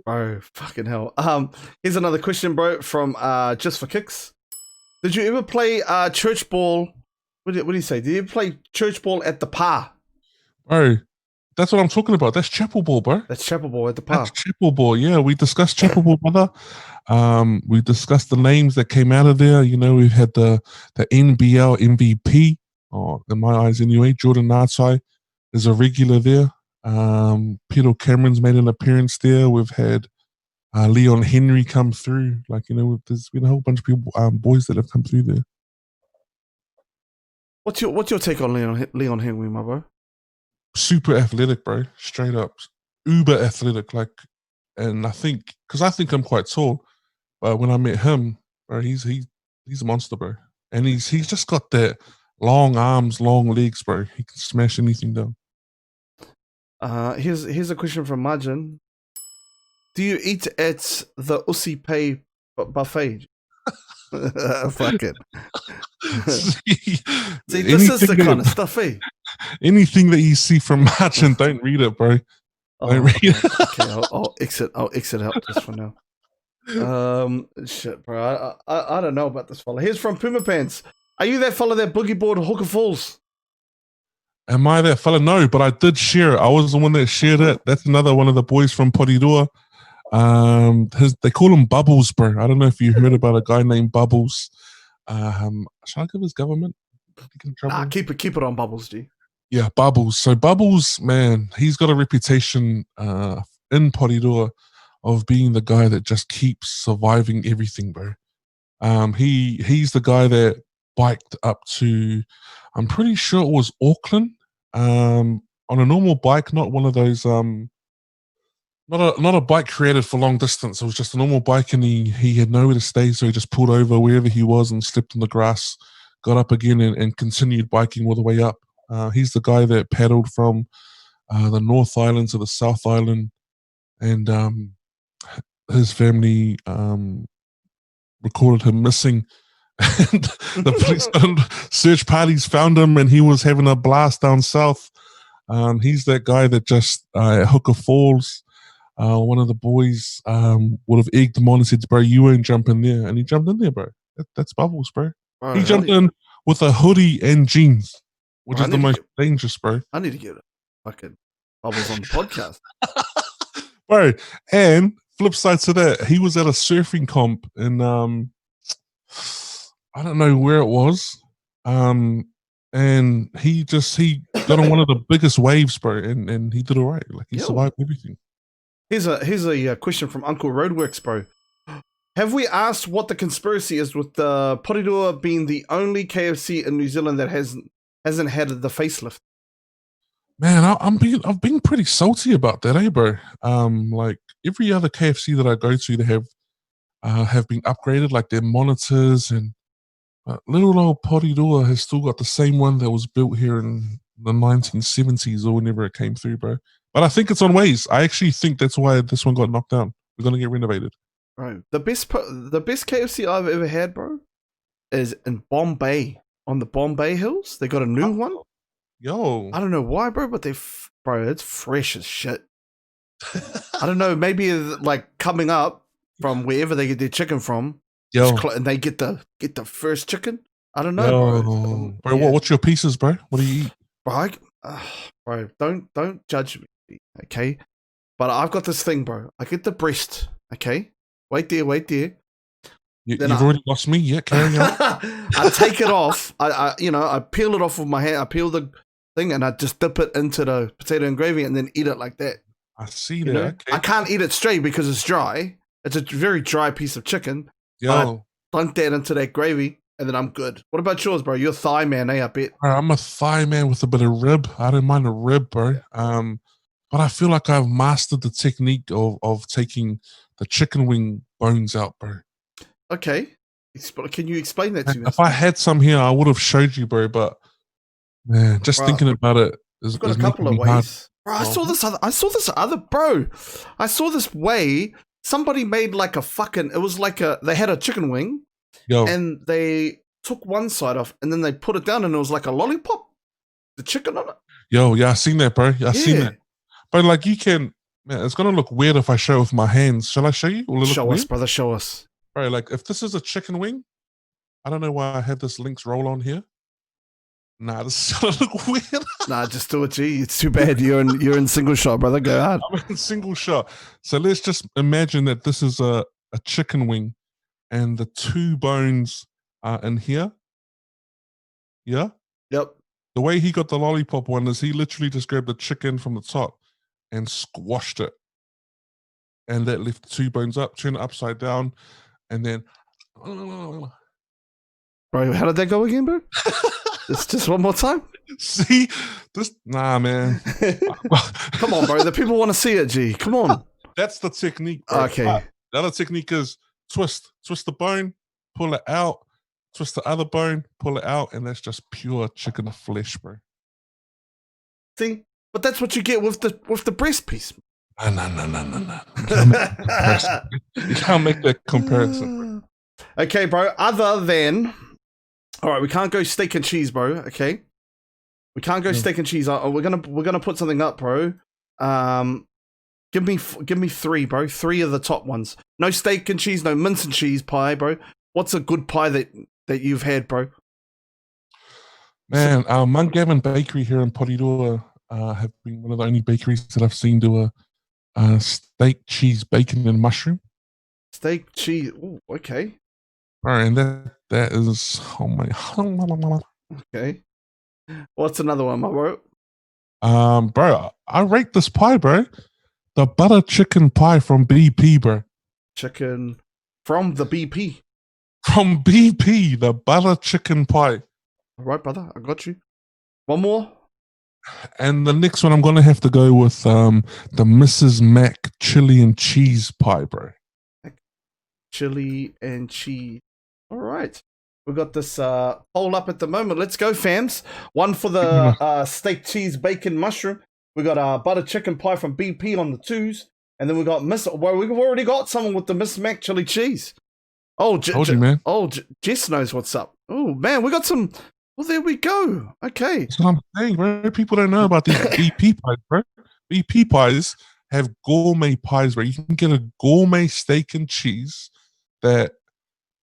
Bro, fucking hell. Here's another question, bro, from Just for Kicks. Did you ever play church ball? What do you say? Did you ever play church ball at the pa? Bro, that's what I'm talking about. That's chapel ball, bro. That's chapel ball at the pa. That's chapel ball. Yeah, we discussed chapel ball, brother. We discussed the names that came out of there. You know, we've had the NBL MVP, or in my eyes anyway, Jordan Natsai is a regular there. Peter Cameron's made an appearance there. We've had Leon Henry come through. Like, you know, there's been a whole bunch of people, boys that have come through there. What's your take on Leon Henry, my bro? Super athletic, bro. Straight up, uber athletic. Like, and I think I'm quite tall, but when I met him, bro, he's a monster, bro. And he's just got that long arms, long legs, bro. He can smash anything down. Here's a question from Margin. Do you eat at the Usi Pay buffet? Fuck it. See, this is the kind of stuff, eh? Anything that you see from Margin, don't read it, bro. Don't read it. Okay, I'll exit out just for now. Shit, bro. I don't know about this fella. Here's from Puma Pants. Are you that fella that boogie board Hooker Falls? Am I that fella? No, but I did share it. I was the one that shared it. That's another one of the boys from Porirua. They call him Bubbles, bro. I don't know if you heard about a guy named Bubbles. Shall I give his government? Keep it on Bubbles, G. Yeah, Bubbles. So Bubbles, man, he's got a reputation in Porirua of being the guy that just keeps surviving everything, bro. He's the guy that biked up to, I'm pretty sure it was Auckland, on a normal bike, not one of those not a bike created for long distance. It was just a normal bike, and he had nowhere to stay, so he just pulled over wherever he was and slept in the grass, got up again, and continued biking all the way up. He's the guy that paddled from the North Island to the South Island, and his family recorded him missing. And the police search parties found him, and he was having a blast down south. He's that guy that just at Hooker Falls, one of the boys would have egged him on and said, "Bro, you won't jump in there," and he jumped in there, bro. That's Bubbles, bro. He jumped in with a hoodie and jeans, which is the most dangerous, bro. I need to get fucking Bubbles on the podcast, bro. And flip side to that, he was at a surfing comp in I don't know where it was, and he got on one of the biggest waves, bro, and he did all right. Like he survived everything. Here's a question from Uncle Roadworks, bro. Have we asked what the conspiracy is with the Porirua being the only KFC in New Zealand that hasn't had the facelift? Man, I've been pretty salty about that, bro. Like every other KFC that I go to, they have been upgraded, like their monitors, and little old Porirua has still got the same one that was built here in the 1970s or whenever it came through, bro. But I think it's on ways. I actually think that's why this one got knocked down. We're gonna get renovated. Right. The best KFC I've ever had, bro, is in Bombay, on the Bombay Hills. They got a new one. Yo, I don't know why, bro, but bro, it's fresh as shit. I don't know, maybe like coming up from wherever they get their chicken from. And they get the first chicken. I don't know, bro. What's your pieces, bro? What do you eat, bro? Don't judge me, okay? But I've got this thing, bro. I get the breast, okay? Wait there. You've already lost me. Yeah, carry on. I take it off. I peel it off with my hand. I peel the thing and I just dip it into the potato and gravy and then eat it like that. I see that. Okay. I can't eat it straight because it's dry. It's a very dry piece of chicken. Yo, I dunk that into that gravy and then I'm good. What about yours, bro? You're a thigh man, I bet. I'm a thigh man with a bit of rib. I don't mind a rib, bro. But I feel like I've mastered the technique of taking the chicken wing bones out, bro. Okay. Can you explain that to me? If I had some here, I would have showed you, bro. But man, just thinking about it is got a couple of ways. Bro, I saw this way. Somebody made like a fucking. It was like they had a chicken wing, and they took one side off, and then they put it down, and it was like a lollipop. The chicken on it. Yeah, I seen that, bro. I seen that. But like, you can. Man, it's gonna look weird if I show it with my hands. Shall I show you? Show us, brother. Show us. Bro, like if this is a chicken wing, I don't know why I have this Lynx roll on here. Nah, this is gonna look weird. Nah, just do it, G. It's too bad. You're in single shot, brother. Go hard. I'm in single shot. So let's just imagine that this is a chicken wing, and the two bones are in here. Yeah. Yep. The way he got the lollipop one is he literally just grabbed the chicken from the top and squashed it, and that left the two bones up, turned it upside down, and then. Bro, how did that go again, bro? It's just one more time. See this? Nah, man. Come on, bro. The people want to see it, G. Come on. That's the technique, bro. Okay. The other technique is twist the bone, pull it out, twist the other bone, pull it out, and that's just pure chicken flesh, bro. See, but that's what you get with the breast piece. No. You can't make that comparison. Okay, bro. Other than, all right, we can't go steak and cheese, bro. Okay, we can't go steak and cheese. We're gonna put something up, bro. Give me three, bro. Three of the top ones. No steak and cheese, no mince and cheese pie, bro. What's a good pie that you've had, bro? Man, Mungavin Bakery here in Porirua have been one of the only bakeries that I've seen do a steak, cheese, bacon, and mushroom. Steak, cheese. Ooh, okay. All right, and that is, oh my, Okay. What's another one, my bro? Bro, I rate this pie, bro. The butter chicken pie from BP, bro. Chicken from the BP. From BP, the butter chicken pie. All right, brother. I got you. One more. And the next one, I'm gonna have to go with the Mrs. Mac chili and cheese pie, bro. Chili and cheese. All right. We got this poll up at the moment. Let's go, fams. One for the steak, cheese, bacon, mushroom. We got butter chicken pie from BP on the twos. And then we got well, we've already got someone with the Miss Mac chili cheese. Oh, told you, man. Oh, Jess knows what's up. Oh, man, we got some. Well, there we go. Okay. That's what I'm saying, bro. People don't know about these BP pies, bro. BP pies have gourmet pies, where you can get a gourmet steak and cheese that,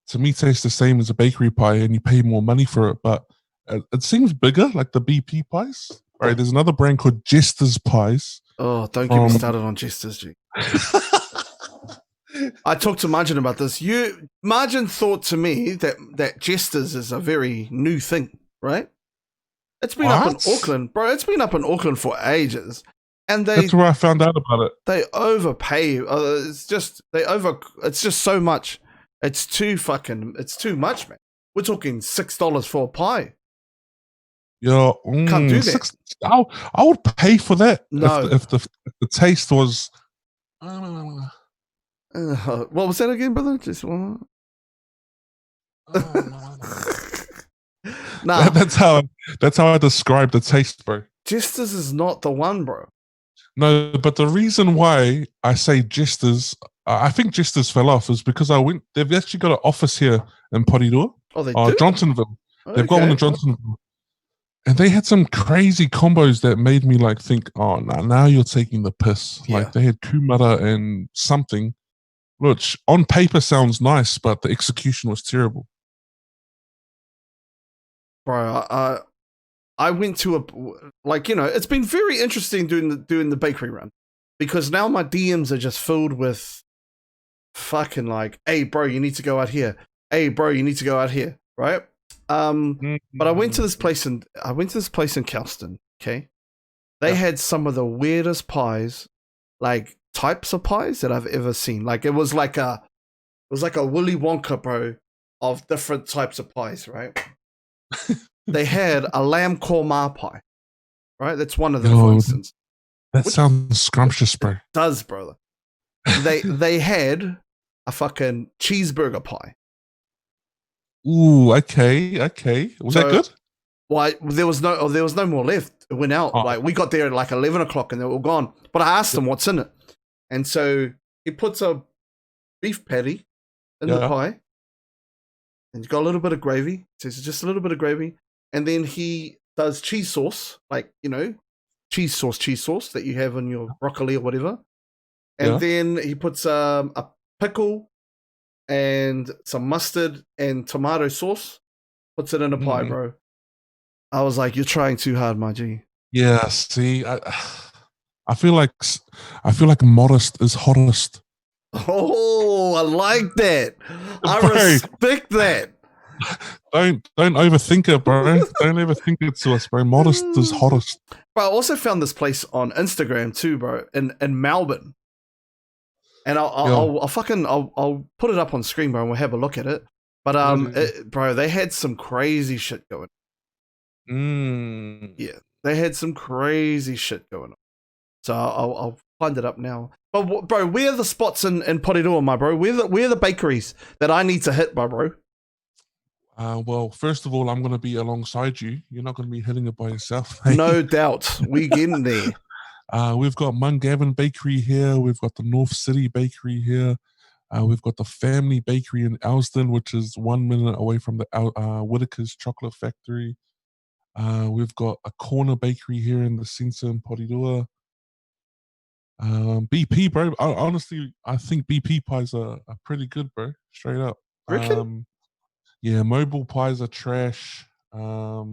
to me, tastes the same as a bakery pie, and you pay more money for it. But it seems bigger, like the BP pies. All right, there's another brand called Jester's Pies. Oh, don't get me started on Jester's, G. I talked to Margin about this. Margin thought to me that Jester's is a very new thing, right? It's been up in Auckland, bro. It's been up in Auckland for ages, and that's where I found out about it. They overpay. It's just so much. It's too much, man. We're talking $6 for a pie. Yo, can't do that. I would pay for that. No, if the taste was. What was that again, brother? Just one. Nah, that's how I describe the taste, bro. Jester's is not the one, bro. No, but the reason why I say Jester's, I think Jester's fell off, is because they've actually got an office here in Porirua. Oh, they do? Johnsonville. Okay. They've got one in Johnsonville. And they had some crazy combos that made me like think, oh, now you're taking the piss. Yeah. Like they had kumara and something, which on paper sounds nice, but the execution was terrible. Bro, I went to it's been very interesting doing the bakery run, because now my DMs are just filled with fucking like, hey, bro, you need to go out here. Hey, bro, you need to go out here, right? But I went to this place in Kelston. Okay, they had some of the weirdest pies, like types of pies that I've ever seen. Like it was like a Willy Wonka, bro, of different types of pies, right? They had a lamb korma pie, right? That's one of them, for instance. That sounds scrumptious, bro. It does, brother. They had a fucking cheeseburger pie. Ooh, okay. Was that good? Well, there was no more left. It went out. Like we got there at like 11 o'clock and they were all gone. But I asked him what's in it, and so he puts a beef patty in the pie, and you got a little bit of gravy. So it's just a little bit of gravy, and then he does cheese sauce, like cheese sauce that you have in your broccoli or whatever, and then he puts a pickle and some mustard and tomato sauce, puts it in a pie, bro. I was like, you're trying too hard, my G. Yeah, see, I feel like modest is hottest. Oh, I like that. I respect that. Don't overthink it, bro. Don't overthink it to us, bro. Modest is hottest. Bro, I also found this place on Instagram too, bro, in Melbourne. And I'll put it up on screen, bro, and we'll have a look at it. But bro, they had some crazy shit going on. Yeah, they had some crazy shit going on. So I'll find it up now. But bro, where are the spots in Porirua, my bro? Where are the bakeries that I need to hit, my bro? Well, first of all, I'm going to be alongside you. You're not going to be hitting it by yourself. No doubt. We getting there. We've got Mungavin Bakery here. We've got the North City Bakery here. We've got the Family Bakery in Elston, which is 1 minute away from the Whitaker's Chocolate Factory. We've got a Corner Bakery here in the Centre in Porirua. BP, bro. Honestly, I think BP pies are pretty good, bro. Straight up. Yeah, mobile pies are trash. What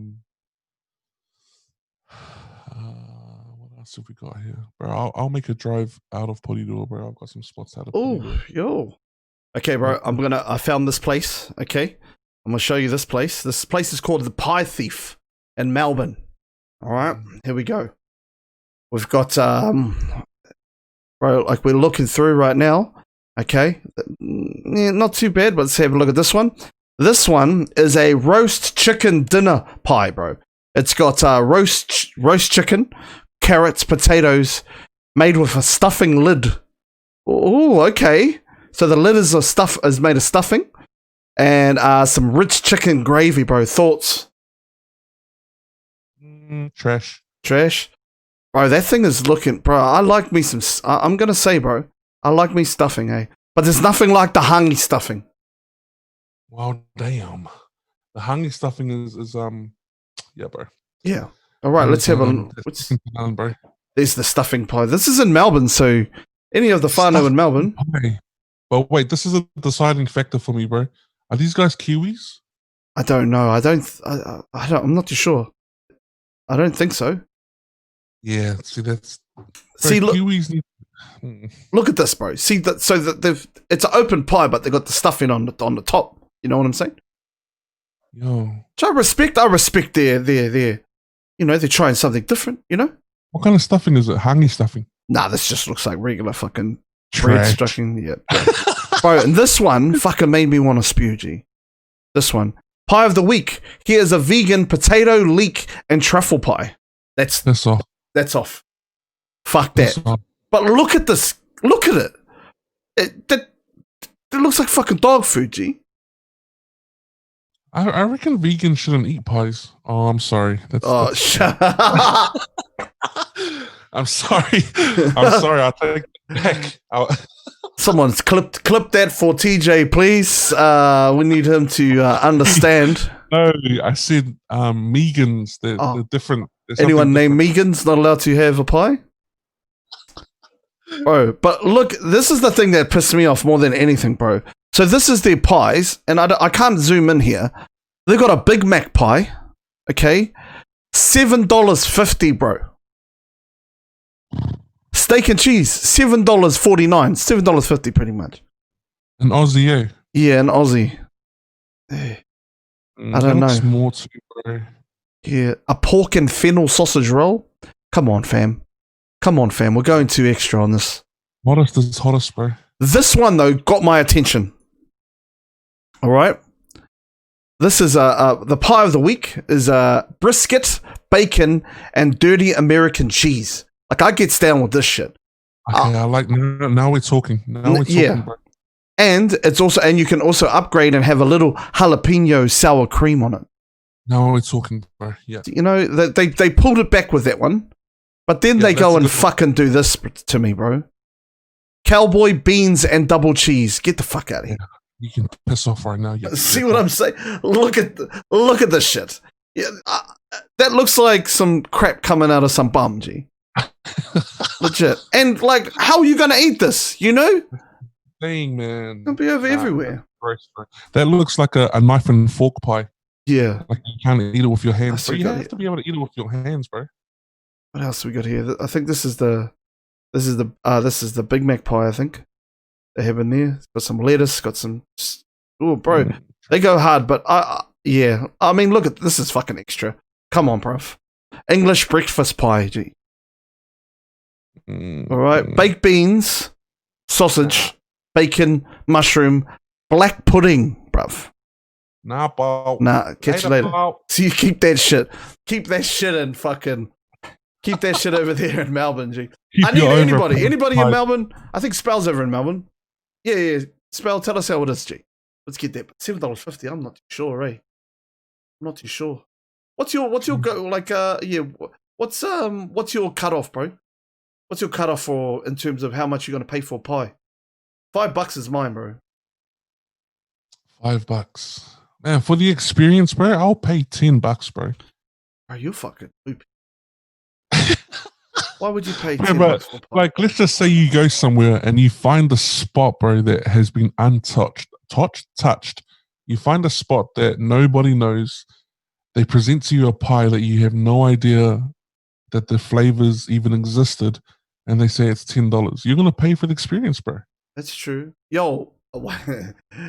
else have we got here, bro? I'll make a drive out of Porirua, bro. I've got some spots out of Porirua. Oh, yo. Okay, bro. I found this place. Okay, I'm gonna show you this place. This place is called the Pie Thief in Melbourne. All right, here we go. We've got bro, like we're looking through right now. Okay, yeah, not too bad, but let's have a look at this one. This one is a roast chicken dinner pie, bro. It's got roast chicken, carrots, potatoes, made with a stuffing lid. Oh, okay. So the lid is made of stuffing, and some rich chicken gravy, bro. Thoughts? Trash. Bro, that thing is looking, bro. I like me some. I'm gonna say, bro, I like me stuffing, eh? But there's nothing like the hangi stuffing. Well, damn. The hangi stuffing is yeah, bro. Yeah. All right, let's have a. Bro. There's the stuffing pie. This is in Melbourne, so any of the whānau in Melbourne. Pie. But wait, this is a deciding factor for me, bro. Are these guys Kiwis? I don't know. I'm not too sure. I don't think so. Yeah. See, that's. See, look. Kiwis need. Look at this, bro. See that? So that it's an open pie, but they got the stuffing on the top. You know what I'm saying? Yo. Which I respect their. You know, they're trying something different. You know. What kind of stuffing is it? Hangi stuffing? Nah, this just looks like regular fucking Trash. bread stuffing. Yeah. Bro, and this one fucking made me want to spew, G. This one. Pie of the week. Here's a vegan potato, leek, and truffle pie. That's off. That's off. Fuck that. But look at this. Look at it. It looks like fucking dog food, G. I reckon vegans shouldn't eat pies. Oh, I'm sorry. I'm sorry. I'm sorry. I'll take it back. Someone's clipped that for TJ, please. We need him to understand. No, I said Megans. They're different. Anyone named Megan's not allowed to have a pie? Bro, but look, this is the thing that pissed me off more than anything, bro. So this is their pies, and I can't zoom in here. They've got a Big Mac pie, okay? $7.50, bro. Steak and cheese, $7.49. $7.50 pretty much. An Aussie, eh? Yeah, an Aussie. I don't know. More too, bro. Yeah, a pork and fennel sausage roll. Come on, fam. We're going too extra on this. Hottest is hottest, bro. This one, though, got my attention. All right. This is the pie of the week is brisket, bacon, and dirty American cheese. Like, I get down with this shit. Okay, I like, now we're talking. Yeah. Bro. And you can also upgrade and have a little jalapeno sour cream on it. Now we're talking, bro. Yeah. You know, they pulled it back with that one. But then they go and fucking do this to me, bro. Cowboy beans and double cheese. Get the fuck out of here. Yeah, you can piss off right now. See what I'm saying? Look at this shit. Yeah, that looks like some crap coming out of some bum, G. Legit. And like, how are you gonna eat this? You know? Dang, man. It'll be over everywhere. That looks like a knife and fork pie. Yeah. Like you can't eat it with your hands. But you have to be able to eat it with your hands, bro. What else we got here? I think this is the Big Mac pie. I think they have in there. It's got some lettuce. Got some. Oh, bro, they go hard. But yeah. I mean, look at this. Is fucking extra. Come on, bruv. English breakfast pie. G. All right, baked beans, sausage, bacon, mushroom, black pudding, bruv. Nah, catch you later. So you keep that shit. Keep that shit in fucking. Keep that shit over there in Melbourne, G. I need anybody in Melbourne. I think Spell's over in Melbourne. Yeah. Spell, tell us how it is, G. Let's get that. $7.50. I'm not too sure, eh? I'm not too sure. What's your go like? What's your cutoff, bro? What's your cutoff for in terms of how much you're gonna pay for a pie? $5 is mine, bro. $5, man. For the experience, bro, I'll pay $10, bro. Are you fucking loopy? Why would you pay $10 for a pie? Like, let's just say you go somewhere and you find a spot, bro, that has been untouched, touched. You find a spot that nobody knows. They present to you a pie that you have no idea that the flavors even existed, and they say it's $10. You're gonna pay for the experience, bro. That's true. Yo,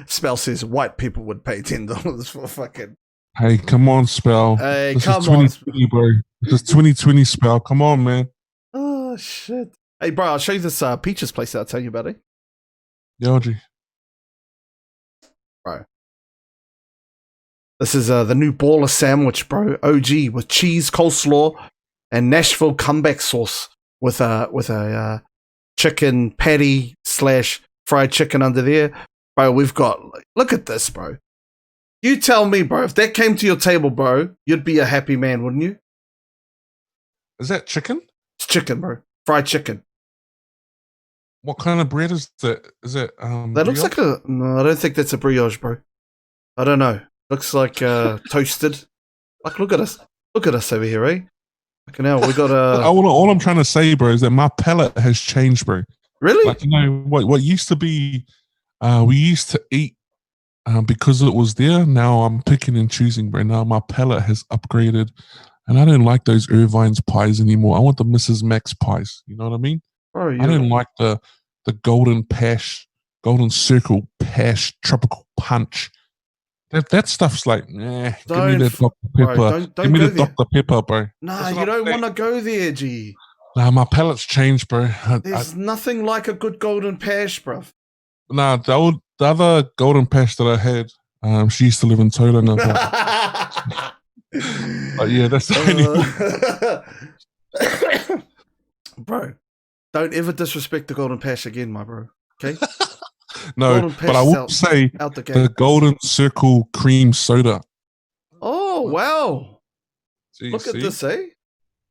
Spell says white people would pay $10 for fucking. Hey, come on, Spell. Hey, this come is on, 2020, bro. This is 2020, Spell. Come on, man. Oh shit! Hey, bro, I'll show you this Peaches place that I'll tell you about, Yo, G. Bro. This is the new baller sandwich, bro. OG with cheese, coleslaw, and Nashville comeback sauce with a chicken patty / fried chicken under there, bro. We've got look at this, bro. You tell me, bro, if that came to your table, bro, you'd be a happy man, wouldn't you? Is that chicken? It's chicken, bro. Fried chicken. What kind of bread is that? Is it That brioche? looks like a no. I don't think that's a brioche, bro. I don't know. Looks like toasted. Like, look at us. Look at us over here, eh? Fucking hell, we got a. All I'm trying to say, bro, is that my palate has changed, bro. Really? Like, you know what used to be, we used to eat because it was there. Now I'm picking and choosing, bro. Now my palate has upgraded, and I don't like those Irvine's pies anymore. I want the Mrs. Max pies. You know what I mean? Bro, I don't like the golden circle pash, tropical punch. That stuff's like, give me that Dr. Pepper. Bro, don't give me go the Dr. Pepper, bro. Nah, you don't want to go there, G. Nah, my palate's changed, bro. There's nothing like a good golden pash, bro. Nah, the other golden pash that I had, she used to live in Tola now. But yeah, that's the only Bro, don't ever disrespect the golden pash again, my bro. Okay? No, but I will say the golden circle cream soda. Oh, wow. See, Look at this, eh?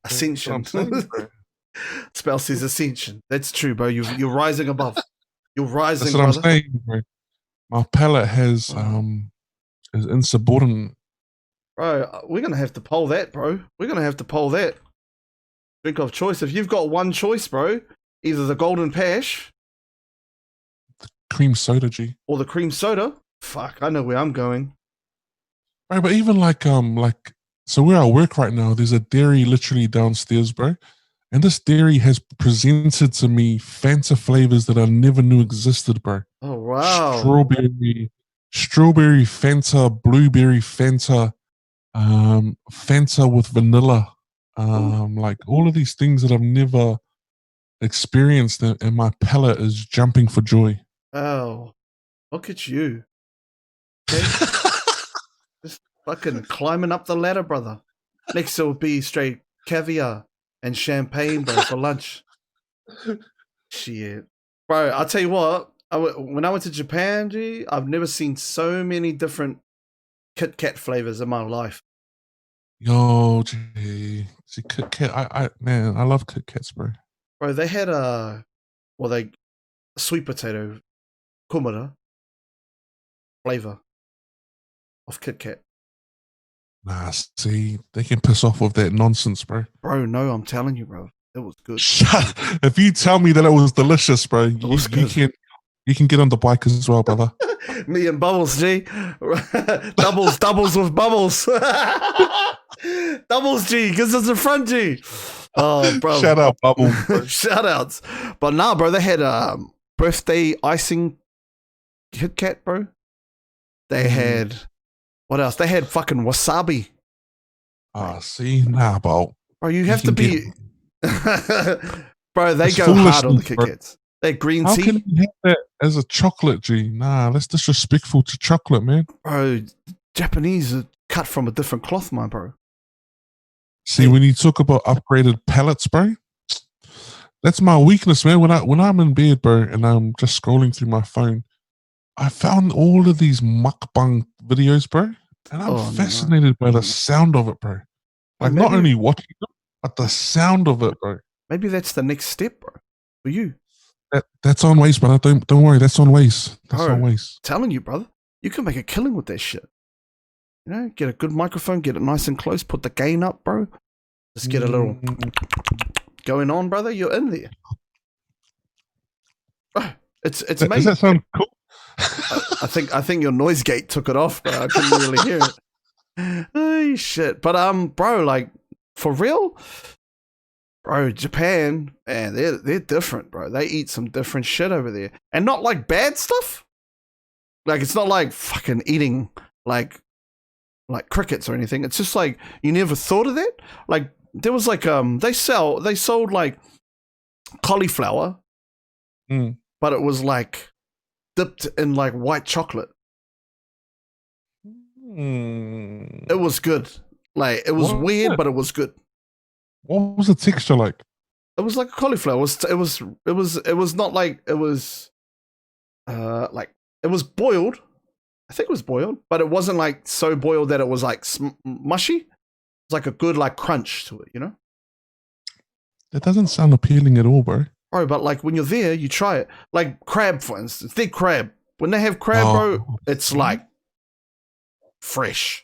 Ascension. Spell says ascension. That's true, bro. You're rising above. You're rising, That's what brother. I'm saying, bro. My palate has is insubordinate. Bro, we're gonna have to poll that, bro. We're gonna have to poll that. Drink of choice. If you've got one choice, bro, either the golden pash, the cream soda, G, or the cream soda. Fuck, I know where I'm going. Bro, but even like so where I work right now, there's a dairy literally downstairs, bro. And this dairy has presented to me Fanta flavors that I never knew existed, bro. Oh wow! Strawberry Fanta, blueberry Fanta, Fanta with vanilla, like all of these things that I've never experienced, and my palate is jumping for joy. Oh, look at you! Okay. Just fucking climbing up the ladder, brother. Next it will be straight caviar and champagne, bro, for lunch. Shit. Bro, I'll tell you what. When I went to Japan, G, I've never seen so many different Kit Kat flavors in my life. Yo, G. See, Kit Kat, I love Kit Kats, bro. Bro, they had sweet potato kumara flavor of Kit Kat. Nah, see, they can piss off with that nonsense, bro. Bro, no, I'm telling you, bro. It was good. If you tell me that it was delicious, bro, you can get on the bike as well, brother. Me and Bubbles, G. doubles with Bubbles. Doubles, G. Gives us a front, G. Oh, bro. Shout out, Bubbles. Shout outs. But nah, bro, they had birthday icing Kit Kat, bro. They had... What else? They had fucking wasabi. See? Nah, bro. Bro, you have to be... Bro, they go hard on the Kit Kats. They green tea. How can you have that as a chocolate, G? Nah, that's disrespectful to chocolate, man. Bro, Japanese are cut from a different cloth, my bro. See, when you talk about upgraded palates, bro, that's my weakness, man. When I'm in bed, bro, and I'm just scrolling through my phone, I found all of these mukbang videos, bro, and I'm fascinated by the sound of it, bro. Like, not only watching it, but the sound of it, bro. Maybe that's the next step, bro, for you. That's on ways, brother. Don't worry, that's on ways. That's on ways. Telling you, brother, you can make a killing with that shit. You know, get a good microphone, get it nice and close, put the gain up, bro. Just get a little going on, brother. You're in there. Oh, it's amazing. Does that sound cool? I think your noise gate took it off, bro. I couldn't really hear it. Oh shit! But bro, like for real, bro, Japan, man, they're different, bro. They eat some different shit over there, and not like bad stuff. Like it's not like fucking eating like crickets or anything. It's just like you never thought of that. Like there was like they sold like cauliflower, but it was like dipped in like white chocolate. It was good. Like it was weird, but it was good. What was the texture like? It was like a cauliflower. It was not like it was like it was boiled. I think it was boiled, but it wasn't like so boiled that it was like mushy. It's like a good like crunch to it, you know? That doesn't sound appealing at all, bro. Bro, but like when you're there, you try it. Like crab, for instance. Thick crab. When they have crab, bro, it's like fresh.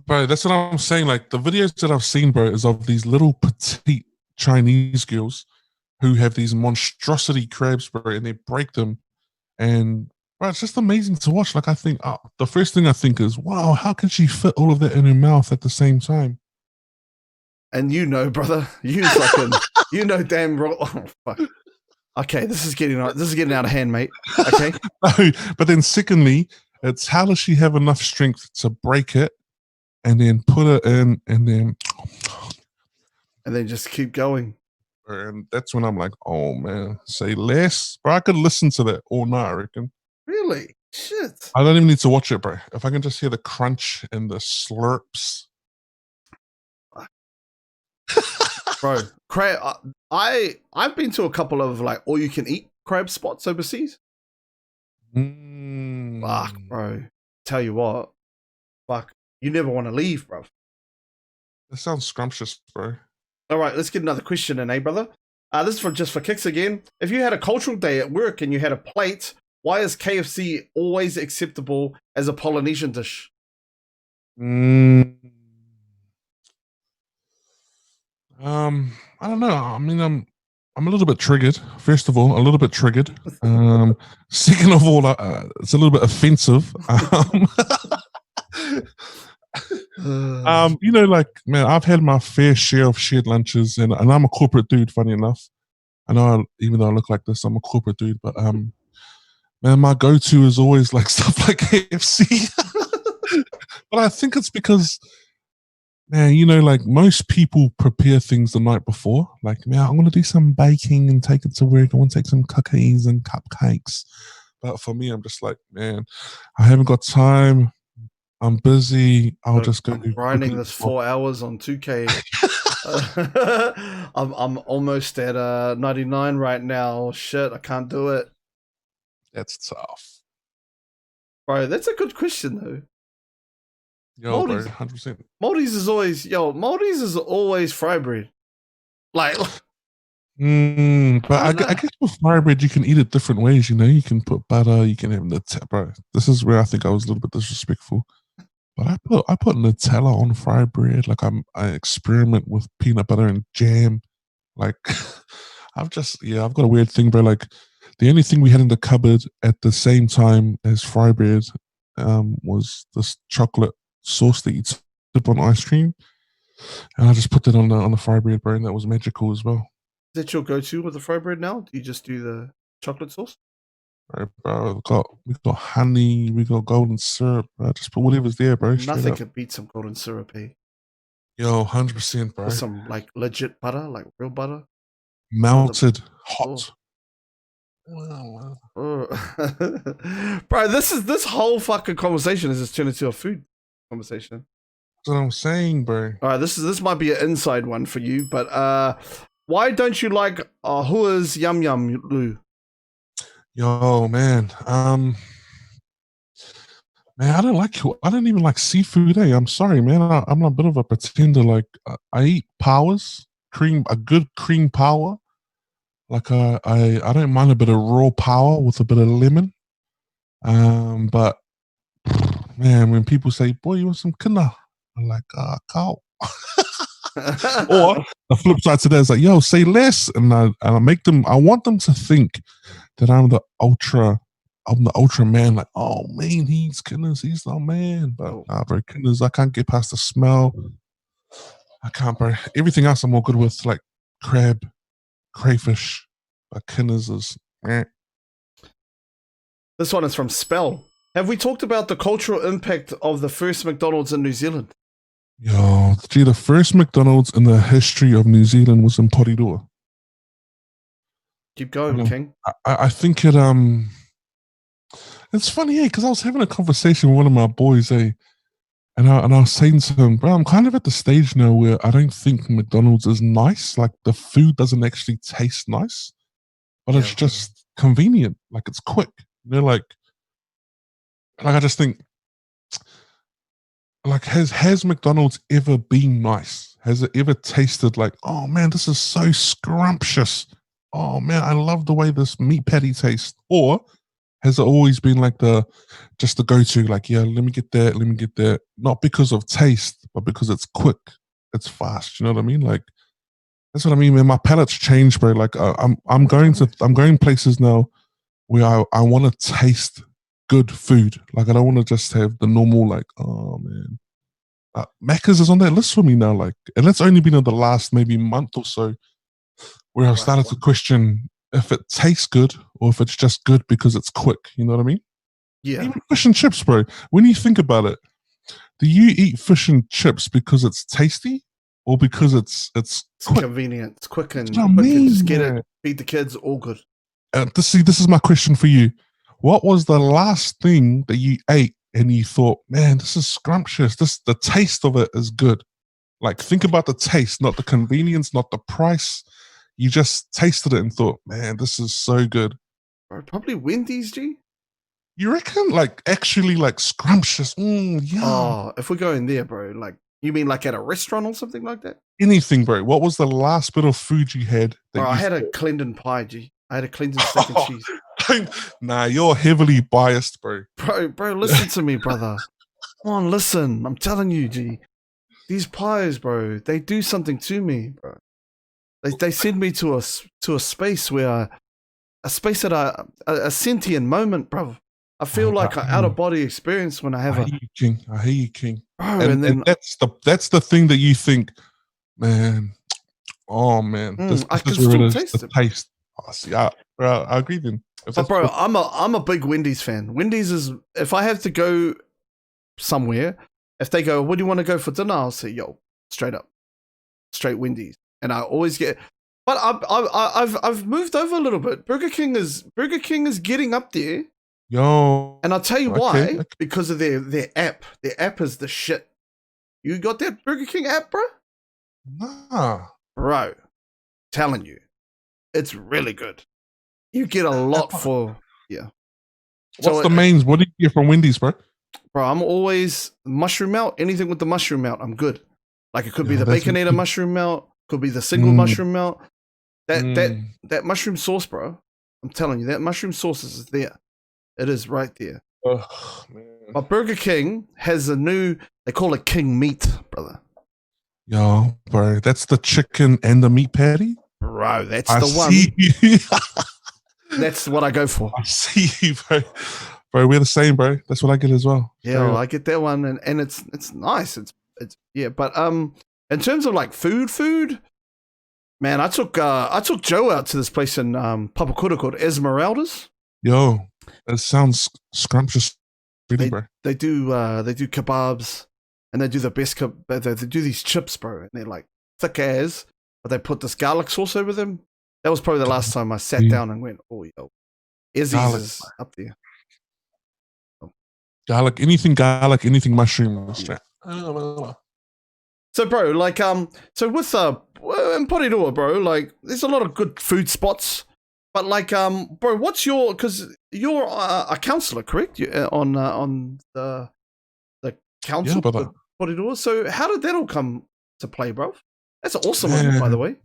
Bro, that's what I'm saying. Like the videos that I've seen, bro, is of these little petite Chinese girls who have these monstrosity crabs, bro, and they break them. And bro, it's just amazing to watch. Like I think the first thing I think is, wow, how can she fit all of that in her mouth at the same time? And you know, brother, you fucking, you know, damn. Oh, fuck. Okay, this is getting out of hand, mate. Okay. No, but then secondly, it's how does she have enough strength to break it and then put it in and then just keep going. And that's when I'm like, oh man, say less. Bro, I could listen to that all night, I reckon. Really? Shit. I don't even need to watch it, bro. If I can just hear the crunch and the slurps. Bro, crab. I've been to a couple of like all you can eat crab spots overseas. Fuck, bro. Tell you what, fuck. You never want to leave, bro. That sounds scrumptious, bro. All right, let's get another question in, brother. This is for just for kicks again. If you had a cultural day at work and you had a plate, why is KFC always acceptable as a Polynesian dish? I don't know. I mean, I'm a little bit triggered. First of all, a little bit triggered. Second of all, it's a little bit offensive. You know, like man, I've had my fair share of shared lunches, and I'm a corporate dude. Funny enough, I know even though I look like this, I'm a corporate dude. But man, my go-to is always like stuff like KFC. But I think it's because, man, you know, like most people prepare things the night before. Like, man, I'm gonna do some baking and take it to work. I want to take some cookies and cupcakes. But for me, I'm just like, man, I haven't got time. I'm busy. I'll just go grinding this 4 hours on 2K. I'm almost at 99 right now. Shit, I can't do it. That's tough, bro. That's a good question though. Yo, bro, 100%. Maltese is always fry bread. Like, but I guess with fry bread you can eat it different ways. You know, you can put butter. You can have Nutella. Bro, this is where I think I was a little bit disrespectful. But I put Nutella on fry bread. Like I experiment with peanut butter and jam. Like I've got a weird thing, bro. Like the only thing we had in the cupboard at the same time as fry bread was this chocolate sauce that you dip on ice cream, and I just put that on the fry bread, bro, and that was magical as well. Is that your go-to with the fry bread now? Do you just do the chocolate sauce? Right, bro. We got honey, we got golden syrup, bro. Just put whatever's there, bro. Nothing could beat some golden syrup, eh? Yo, 100%, bro. With some like legit butter, like real butter. Melted, hot. Bro, this whole fucking conversation has just turned into a food conversation. That's what I'm saying, bro. All right, this might be an inside one for you, but why don't you like Hua's Yum Yum Lu? Yo, man. Man, I don't even like seafood. I'm sorry, man. I'm a bit of a pretender. Like I eat a good cream power. Like I don't mind a bit of raw power with a bit of lemon. But man, when people say, "Boy, you want some kina?" I'm like, cow. Or the flip side to that is like, "Yo, say less," and I want them to think that I'm the ultra man. Like, oh man, he's the man. But bro, Kinners, I can't get past the smell. I can't, bro. Everything else I'm all good with, like crab, crayfish. But Kinners is This one is from Spell. Have we talked about the cultural impact of the first McDonald's in New Zealand? Yo, gee, the first McDonald's in the history of New Zealand was in Porirua. Keep going, King. I think it's funny, because I was having a conversation with one of my boys, and I was saying to him, bro, I'm kind of at the stage now where I don't think McDonald's is nice. Like the food doesn't actually taste nice, but it's just convenient. Like it's quick. Like I just think, like, has McDonald's ever been nice? Has it ever tasted like, oh man, this is so scrumptious? Oh man, I love the way this meat patty tastes. Or has it always been like just the go-to, like, yeah, let me get that, not because of taste, but because it's quick, it's fast. You know what I mean? Like, that's what I mean, man. My palate's changed, bro. Like, I'm going places now where I want to taste good food. Like, I don't want to just have the normal, like, oh man, Macca's is on that list for me now. Like, and that's only been in the last maybe month or so, where I've started to question if it tastes good or if it's just good because it's quick. You know what I mean? Yeah. Even fish and chips, bro. When you think about it, do you eat fish and chips because it's tasty or because it's quick? Convenient? It's quick and just get it, feed the kids, all good. This is my question for you. What was the last thing that you ate and you thought, man, this is scrumptious. The taste of it is good. Like, think about the taste, not the convenience, not the price. You just tasted it and thought, man, this is so good. Bro, probably Wendy's, G. You reckon? Like, actually, like, scrumptious. Yeah. Oh, if we go in there, bro, like, you mean like at a restaurant or something like that? Anything, bro. What was the last bit of food you had? I had a Clendon pie, G. I had a Clendon steak and cheese. Nah, you're heavily biased, bro. Bro, listen to me, brother. Come on, listen. I'm telling you, G. These pies, bro, they do something to me, bro. They send me to a space where a sentient moment, bro. I feel like an out of body experience when I have I hear you, King. Bro, and then that's the thing that you think, man. Oh man, I can still taste the taste. Oh, see, I agree then. But bro, I'm a big Wendy's fan. Wendy's is, if I have to go somewhere, if they go, what do you want to go for dinner? I'll say, yo, straight Wendy's. And I always get, but I've moved over a little bit. Burger King is getting up there. Yo, and I'll tell you why. Because of their app. Their app is the shit. You got that Burger King app, bro? Nah, bro. Telling you, it's really good. You get a lot for What's the mains? What do you get from Wendy's, bro? Bro, I'm always mushroom melt. Anything with the mushroom melt, I'm good. Like, it could be the Baconator mushroom melt. Could be the single mushroom melt. That mushroom sauce, bro. I'm telling you, that mushroom sauce is there. It is right there. Oh, man. But Burger King has they call it King Meat, brother. Yo, bro, that's the chicken and the meat patty? Bro, that's the one. That's what I go for. I see you, bro. Bro, we're the same, bro. That's what I get as well. Yeah, well, I get that one, and it's nice. It's but in terms of like food, man, I took Joe out to this place in Papakura called Esmeralda's. Yo, that sounds scrumptious, really, bro. They do kebabs, and they do the best. They do these chips, bro, and they're like thick as, but they put this garlic sauce over them. That was probably the last time I sat down and went, oh, yo, Izzy's is up there. Garlic, anything mushroom. Yeah. So, bro, like, so with in Porirua, bro, like, there's a lot of good food spots. But like, bro, what's because you're a counselor, correct? On the council, yeah, Porirua. So how did that all come to play, bro? That's an awesome one, by the way.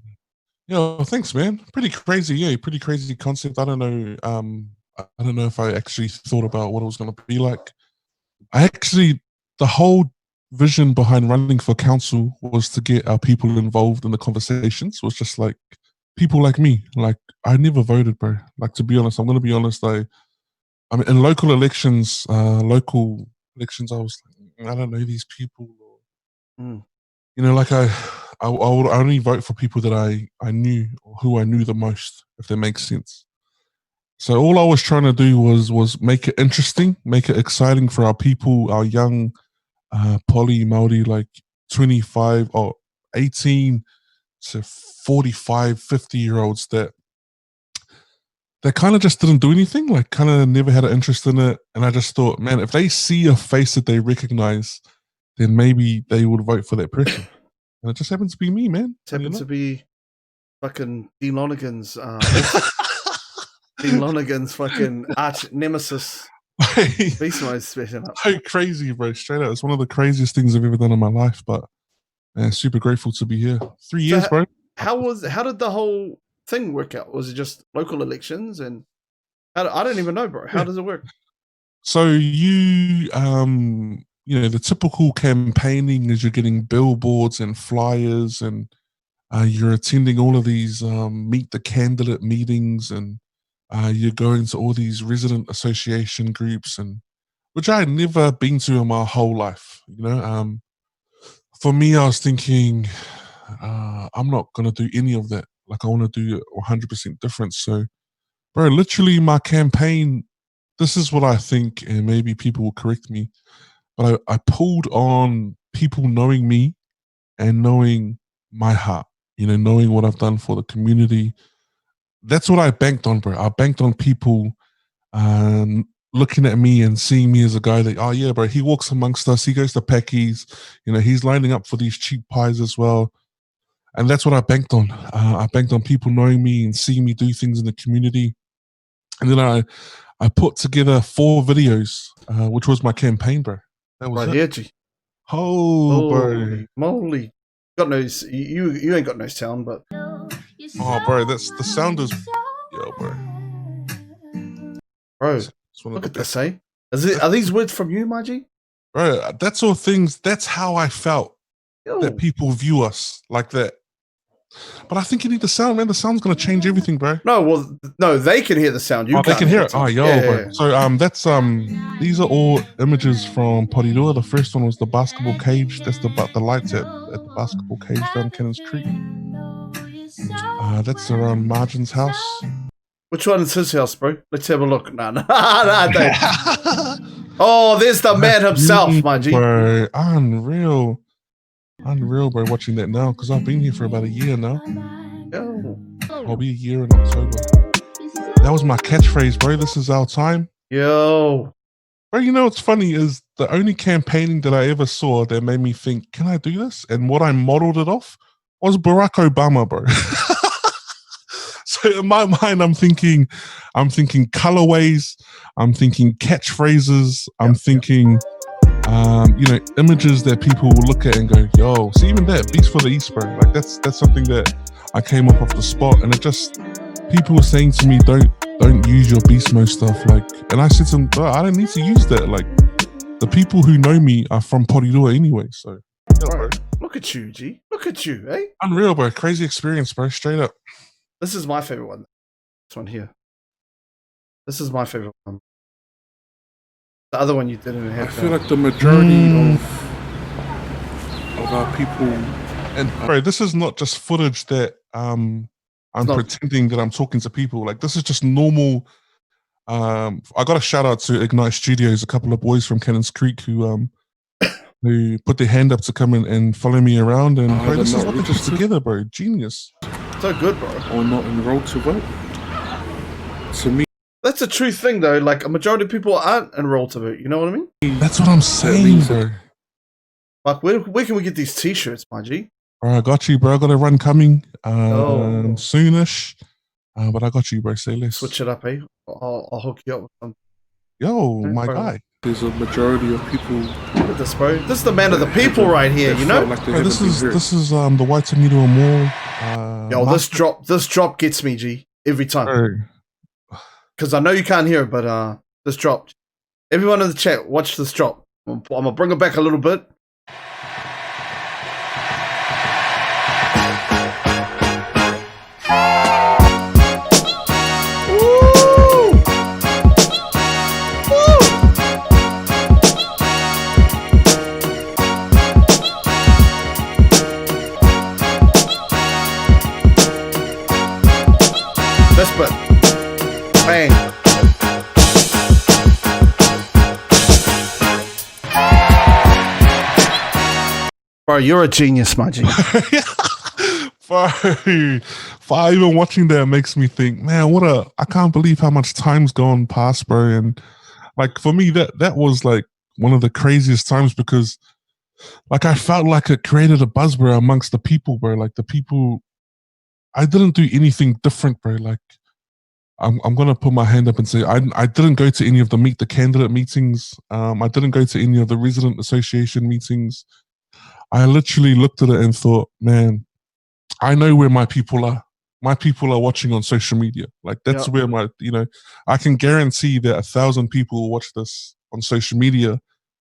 Yeah, thanks, man. Pretty crazy, yeah, pretty crazy concept. I don't know if I actually thought about what it was going to be like. The whole vision behind running for council was to get our people involved in the conversations. It was just like people like me. Like, I never voted, bro. Like, to be honest, I'm going to be honest. I mean, in local elections, I was like, I don't know these people. You know, like I would only vote for people that I knew, or who I knew the most, if that makes sense. So all I was trying to do was make it interesting, make it exciting for our people, our young poly Maori, like 25 or 18 to 45, 50-year-olds that kind of just didn't do anything, like kind of never had an interest in it. And I just thought, man, if they see a face that they recognize, then maybe they would vote for that person. And it just happens to be me, man. It happens to be fucking Dean Lonergan's Dean Lonergan's fucking arch nemesis. Beast Mode special up. So crazy, bro. Straight out. It's one of the craziest things I've ever done in my life, but man, super grateful to be here. 3 years, bro. How did the whole thing work out? Was it just local elections? And I don't even know, bro. How does it work? So you know, the typical campaigning is you're getting billboards and flyers, and you're attending all of these meet the candidate meetings, and you're going to all these resident association groups, and which I had never been to in my whole life. You know, for me, I was thinking, I'm not gonna do any of that. Like, I want to do it 100% different. So, bro, literally, my campaign. This is what I think, and maybe people will correct me, but I pulled on people knowing me and knowing my heart. You know, knowing what I've done for the community. That's what I banked on, bro. I banked on people looking at me and seeing me as a guy that, oh yeah, bro, he walks amongst us. He goes to Pecky's. You know, he's lining up for these cheap pies as well. And that's what I banked on. I banked on people knowing me and seeing me do things in the community. And then I put together 4 videos, which was my campaign, bro. That was right here, G. Holy moly. Got no, you ain't got no sound, but oh, bro, that's the sound is, yo, bro. Bro, look at this, eh? Are these words from you, my G? Bro, that's all things. That's how I felt that people view us like that. But I think you need the sound, man. The sound's gonna change everything, bro. No, they can hear the sound. You they can hear it. Oh, yo, yeah, bro. Yeah. So that's these are all images from Porirua. The first one was the basketball cage. That's the lights at the basketball cage down Cannons Creek. That's around Margin's house. Which one is his house, bro? Let's have a look. Nah, oh, there's the man himself, my G. Bro, unreal, bro, watching that now, because I've been here for about a year now. Yo. I'll be a year in October. That was my catchphrase, bro. This is our time. Yo. Bro, you know what's funny is the only campaigning that I ever saw that made me think, can I do this? And what I modeled it off was Barack Obama, bro. So in my mind, I'm thinking colorways, I'm thinking catchphrases, I'm thinking you know, images that people will look at and go, yo, see, even that Beast for the East, bro. Like that's something that I came up off the spot, and it just, people were saying to me, don't use your beast mode stuff, like, and I said to them, bro, I don't need to use that. Like, the people who know me are from Porirua anyway, so yeah, bro. Look at you, G. Look at you, eh? Unreal, bro. Crazy experience, bro. Straight up. This is my favorite one. This one here. This is my favorite one. The other one you didn't have. I feel like the majority of our people, and bro, this is not just footage that I'm pretending that I'm talking to people. Like, this is just normal. I got a shout out to Ignite Studios, a couple of boys from Cannons Creek who put their hand up to come in and follow me around, and bro, this is what they put together, bro. Genius. So good, bro. Or not enrolled to vote. To me, that's a true thing, though. Like, a majority of people aren't enrolled to vote. You know what I mean? That's what I'm saying, bro. Like, where can we get these T-shirts, my G? Bro, I got you, bro. I got a run coming soonish. But I got you, bro. Say less. Switch it up, eh? I'll hook you up with some. Yo, my guy. There's a majority of people. Look at this, bro. This is the man of the people right here. You know. Like, bro, this is the Waitangira Mall. Yo, this drop gets me, G, every time. Because I know you can't hear it, but this drop. Everyone in the chat, watch this drop. I'm gonna bring it back a little bit. This bit. Bang. Bro, you're a genius, my G. Bro, even watching that makes me think, man, I can't believe how much time's gone past, bro. And like for me, that was like one of the craziest times because like I felt like it created a buzz, bro, amongst the people, bro. Like the people, I didn't do anything different, bro. Like I'm gonna put my hand up and say I didn't go to any of the Meet the Candidate meetings. I didn't go to any of the resident association meetings. I literally looked at it and thought, man, I know where my people are. My people are watching on social media. Like that's where I can guarantee that 1,000 people will watch this on social media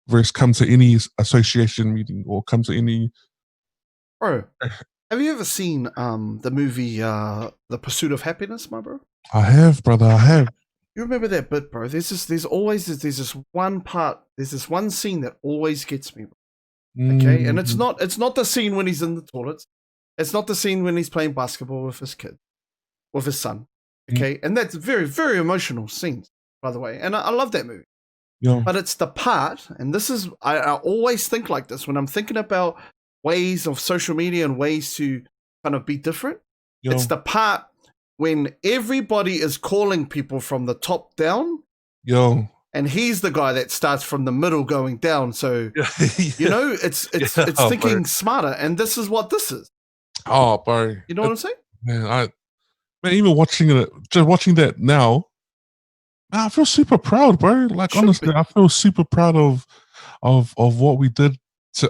versus come to any association meeting or come to any. Bro, have you ever seen the movie The Pursuit of Happiness, my bro? I have, brother. I have. You remember that bit, bro? There's this one part. There's this one scene that always gets me, bro. Okay, and it's not the scene when he's in the toilets. It's not the scene when he's playing basketball with his kid, with his son. Okay, and that's very, very emotional scenes, by the way. And I love that movie. Yeah. But it's the part, and this is I always think like this when I'm thinking about ways of social media and ways to kind of be different. Yo. It's the part when everybody is calling people from the top down. Yo. And he's the guy that starts from the middle going down. So, you know, it's thinking bro. Smarter. And this is what this is. Oh, bro. You know what I'm saying? Man, even watching it, just watching that now, I feel super proud, bro. Like, honestly, I feel super proud of what we did.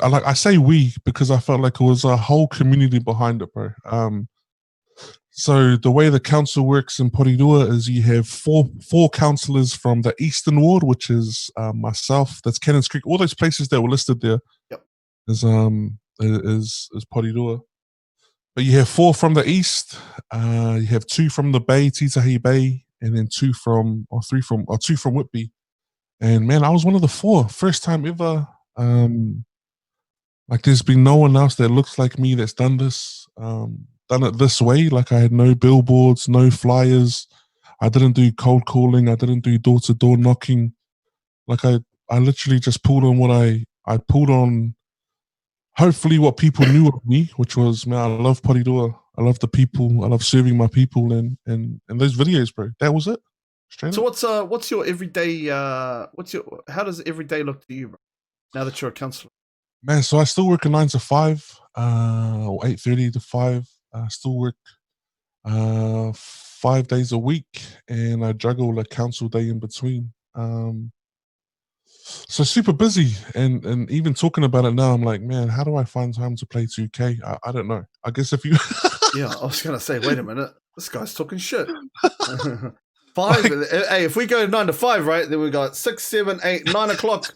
Like, I say we because I felt like it was a whole community behind it, bro. So the way the council works in Porirua is you have four councillors from the Eastern Ward, which is myself, that's Cannons Creek, all those places that were listed there. Yep. Is Porirua. But you have 4 from the East, you have 2 from the Bay, Titahi Bay, and then 2 from Whitby. And man, I was one of the 4. First time ever. Like there's been no one else that looks like me that's done this. Done it this way. Like I had no billboards, no flyers. I didn't do cold calling. I didn't do door-to-door knocking. Like I literally just pulled on what I pulled on, hopefully what people knew of me, which was, man, I love Porirua. I love the people. I love serving my people and those videos, bro. That was it. Straight so up. What's your everyday, how does every day look to you, bro? Now that you're a councillor? Man, so I still work a 9 to 5, or 8:30 to 5. I still work 5 days a week, and I juggle a council day in between. So super busy, and even talking about it now, I'm like, man, how do I find time to play 2K? I don't know. I guess if you, yeah, I was gonna say, wait a minute, this guy's talking shit. 5, hey, if we go 9 to 5, right? Then we got 6, 7, 8, 9 o'clock,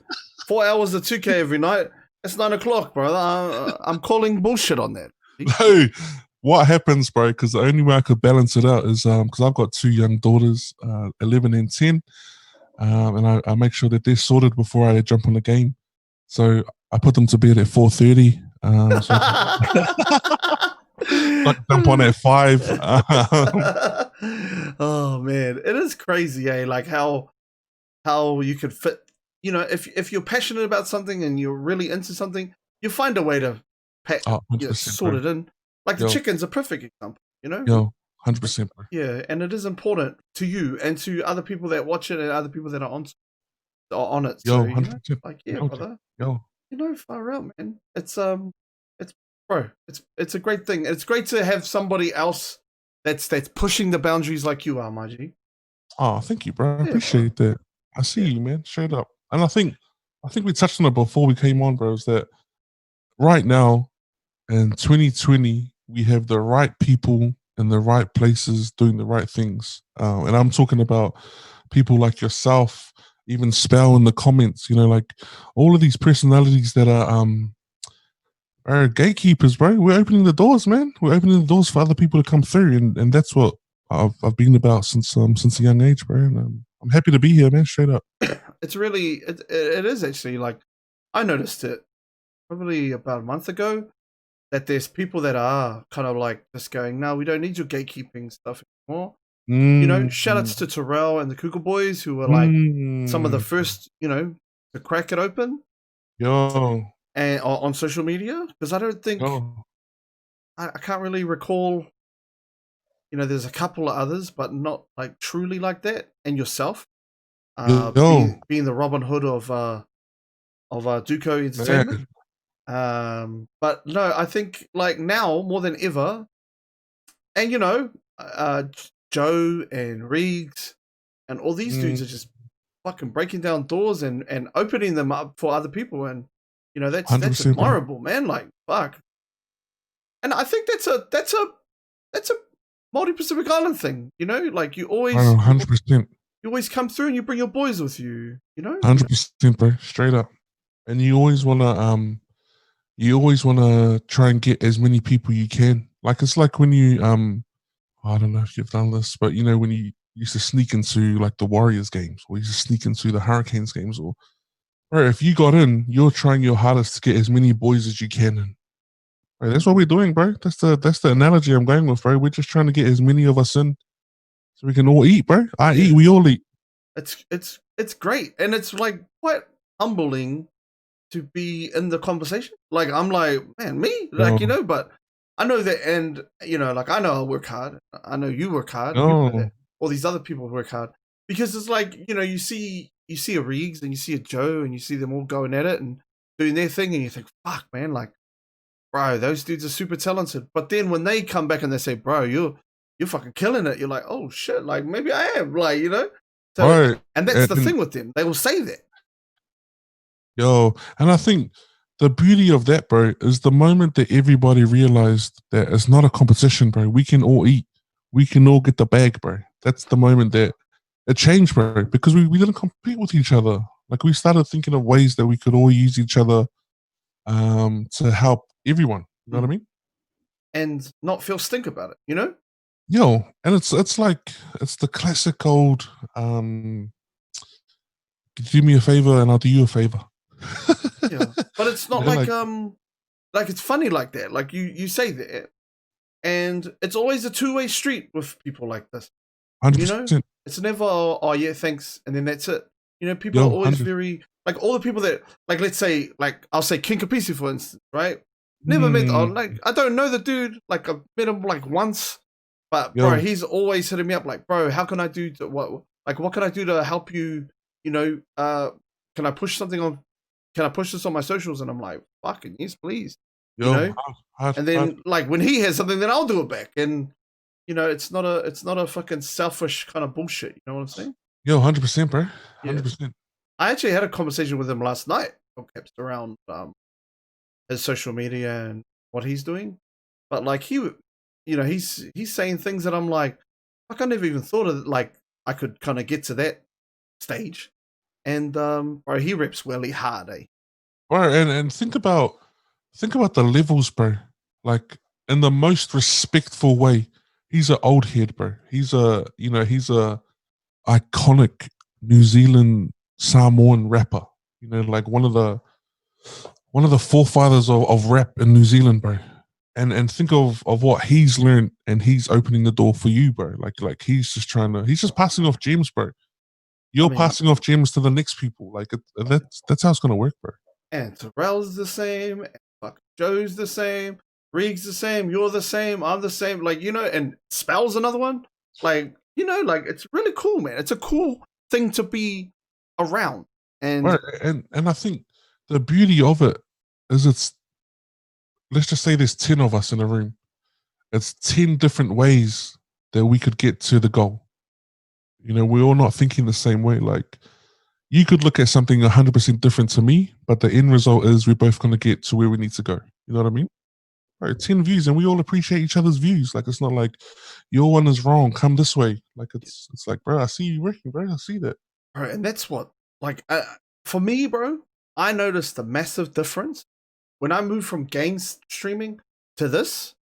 4 hours of 2K every night. It's 9 o'clock, brother. I'm calling bullshit on that. No, what happens, bro? Because the only way I could balance it out is because I've got 2 young daughters, 11 and 10, and I make sure that they're sorted before I jump on the game. So I put them to bed at 4:30. So I jump on at 5. Oh man, it is crazy, eh? Like how you could fit. You know, if you're passionate about something and you're really into something, you find a way to sort it in. Like the chicken's a perfect example, you know? Yo, 100%. Bro. Yeah, and it is important to you and to other people that watch it and other people that are on it. Yo, so, 100%. You know, like, yeah, brother. Yo. You know, far out, man. It's a great thing. It's great to have somebody else that's pushing the boundaries like you are, Margie. Oh, thank you, bro. I appreciate that. I see you, man. Straight up. And I think we touched on it before we came on, bro, is that right now in 2020, we have the right people in the right places doing the right things. And I'm talking about people like yourself, even Spell in the comments, you know, like all of these personalities that are gatekeepers, bro. We're opening the doors, man. We're opening the doors for other people to come through. And that's what I've been about since a young age, bro. And I'm happy to be here, man. Straight up. It's really, it is actually like, I noticed it probably about a month ago that there's people that are kind of like just going, no, we don't need your gatekeeping stuff anymore. You know, shout outs to Terrell and the Cougar Boys who were like some of the first, you know, to crack it open. Yo. and on social media, because I don't think Yo, I can't really recall. There's a couple of others, but not like truly like that. And yourself, yo, being the Robin Hood of Duco Entertainment. But no, I think like now more than ever, and Joe and Riggs and all these dudes are just fucking breaking down doors and opening them up for other people, and that's 100%, bro. admirable, man. Like fuck, and I think that's a multi-Pacific Island thing. Like you always 100%. you always come through and you bring your boys with you. 100%, bro. Straight up. And you always wanna try and get as many people you can. Like it's like when you I don't know if you've done this, but when you used to sneak into like the Warriors games, or you used to sneak into the Hurricanes games, or bro, if you got in, you're trying your hardest to get as many boys as you can in. Bro, that's what we're doing, bro. That's the analogy I'm going with, bro. We're just trying to get as many of us in so we can all eat, bro. I eat, we all eat. It's great, and it's like quite humbling to be in the conversation. Like I'm like, man, me, like but I know that, and like I know I work hard. I know you work hard. You know that. All these other people work hard, because it's like you see a Riggs and you see a Joe and you see them all going at it and doing their thing, and you think, fuck, man, like, bro, those dudes are super talented. But then when they come back and they say, bro, you're fucking killing it, you're like, oh shit, like maybe I am, like So, right. And that's the thing with them; they will say that. Yo, and I think the beauty of that, bro, is the moment that everybody realized that it's not a competition, bro. We can all eat. We can all get the bag, bro. That's the moment that it changed, bro, because we didn't compete with each other. Like we started thinking of ways that we could all use each other to help everyone. You know what I mean? And not feel stink about it, Yo, and it's like it's the classic old do me a favor and I'll do you a favor. Yeah, but it's not like it's funny like that. Like you say that, and it's always a two-way street with people like this. 100%. It's never oh yeah, thanks, and then that's it. People are always very like all the people that like, let's say, like I'll say King Capisi, for instance, right? Never met like I don't know the dude. Like I've met him like once, but bro, he's always hitting me up like, bro, how can I do what can I do to help you? Can I push something on? Can I push this on my socials? And I'm like, fucking yes, please. And then like when he has something, then I'll do it back. And it's not a fucking selfish kind of bullshit. You know what I'm saying? Yo, 100%, bro. 100%. Yeah. I actually had a conversation with him last night, around his social media and what he's doing. But like he's saying things that I'm like, fuck, I never even thought of like I could kind of get to that stage. And bro, he rips really hard, eh? Bro, and think about the levels, bro. Like in the most respectful way. He's an old head, bro. He's a iconic New Zealand Samoan rapper. Like one of the forefathers of rap in New Zealand, bro. And think of what he's learned, and he's opening the door for you, bro. Like he's just passing off gems, bro. You're passing off gems to the next people. Like that's how it's gonna work, bro. And Terrell's the same. Fuck, Joe's the same. Riggs the same. You're the same. I'm the same. Like and Spell's another one. Like like it's really cool, man. It's a cool thing to be around. And right. And I think the beauty of it is let's just say there's 10 of us in a room. It's 10 different ways that we could get to the goal. We're all not thinking the same way. Like you could look at something 100% different to me, but the end result is we're both going to get to where we need to go. You know what I mean? Right, 10 views, and we all appreciate each other's views. Like it's not like your one is wrong, come this way. Like it's like, bro, I see you working, bro. I see that. Right, and that's what like for me, bro. I noticed a massive difference when I moved from game streaming to this.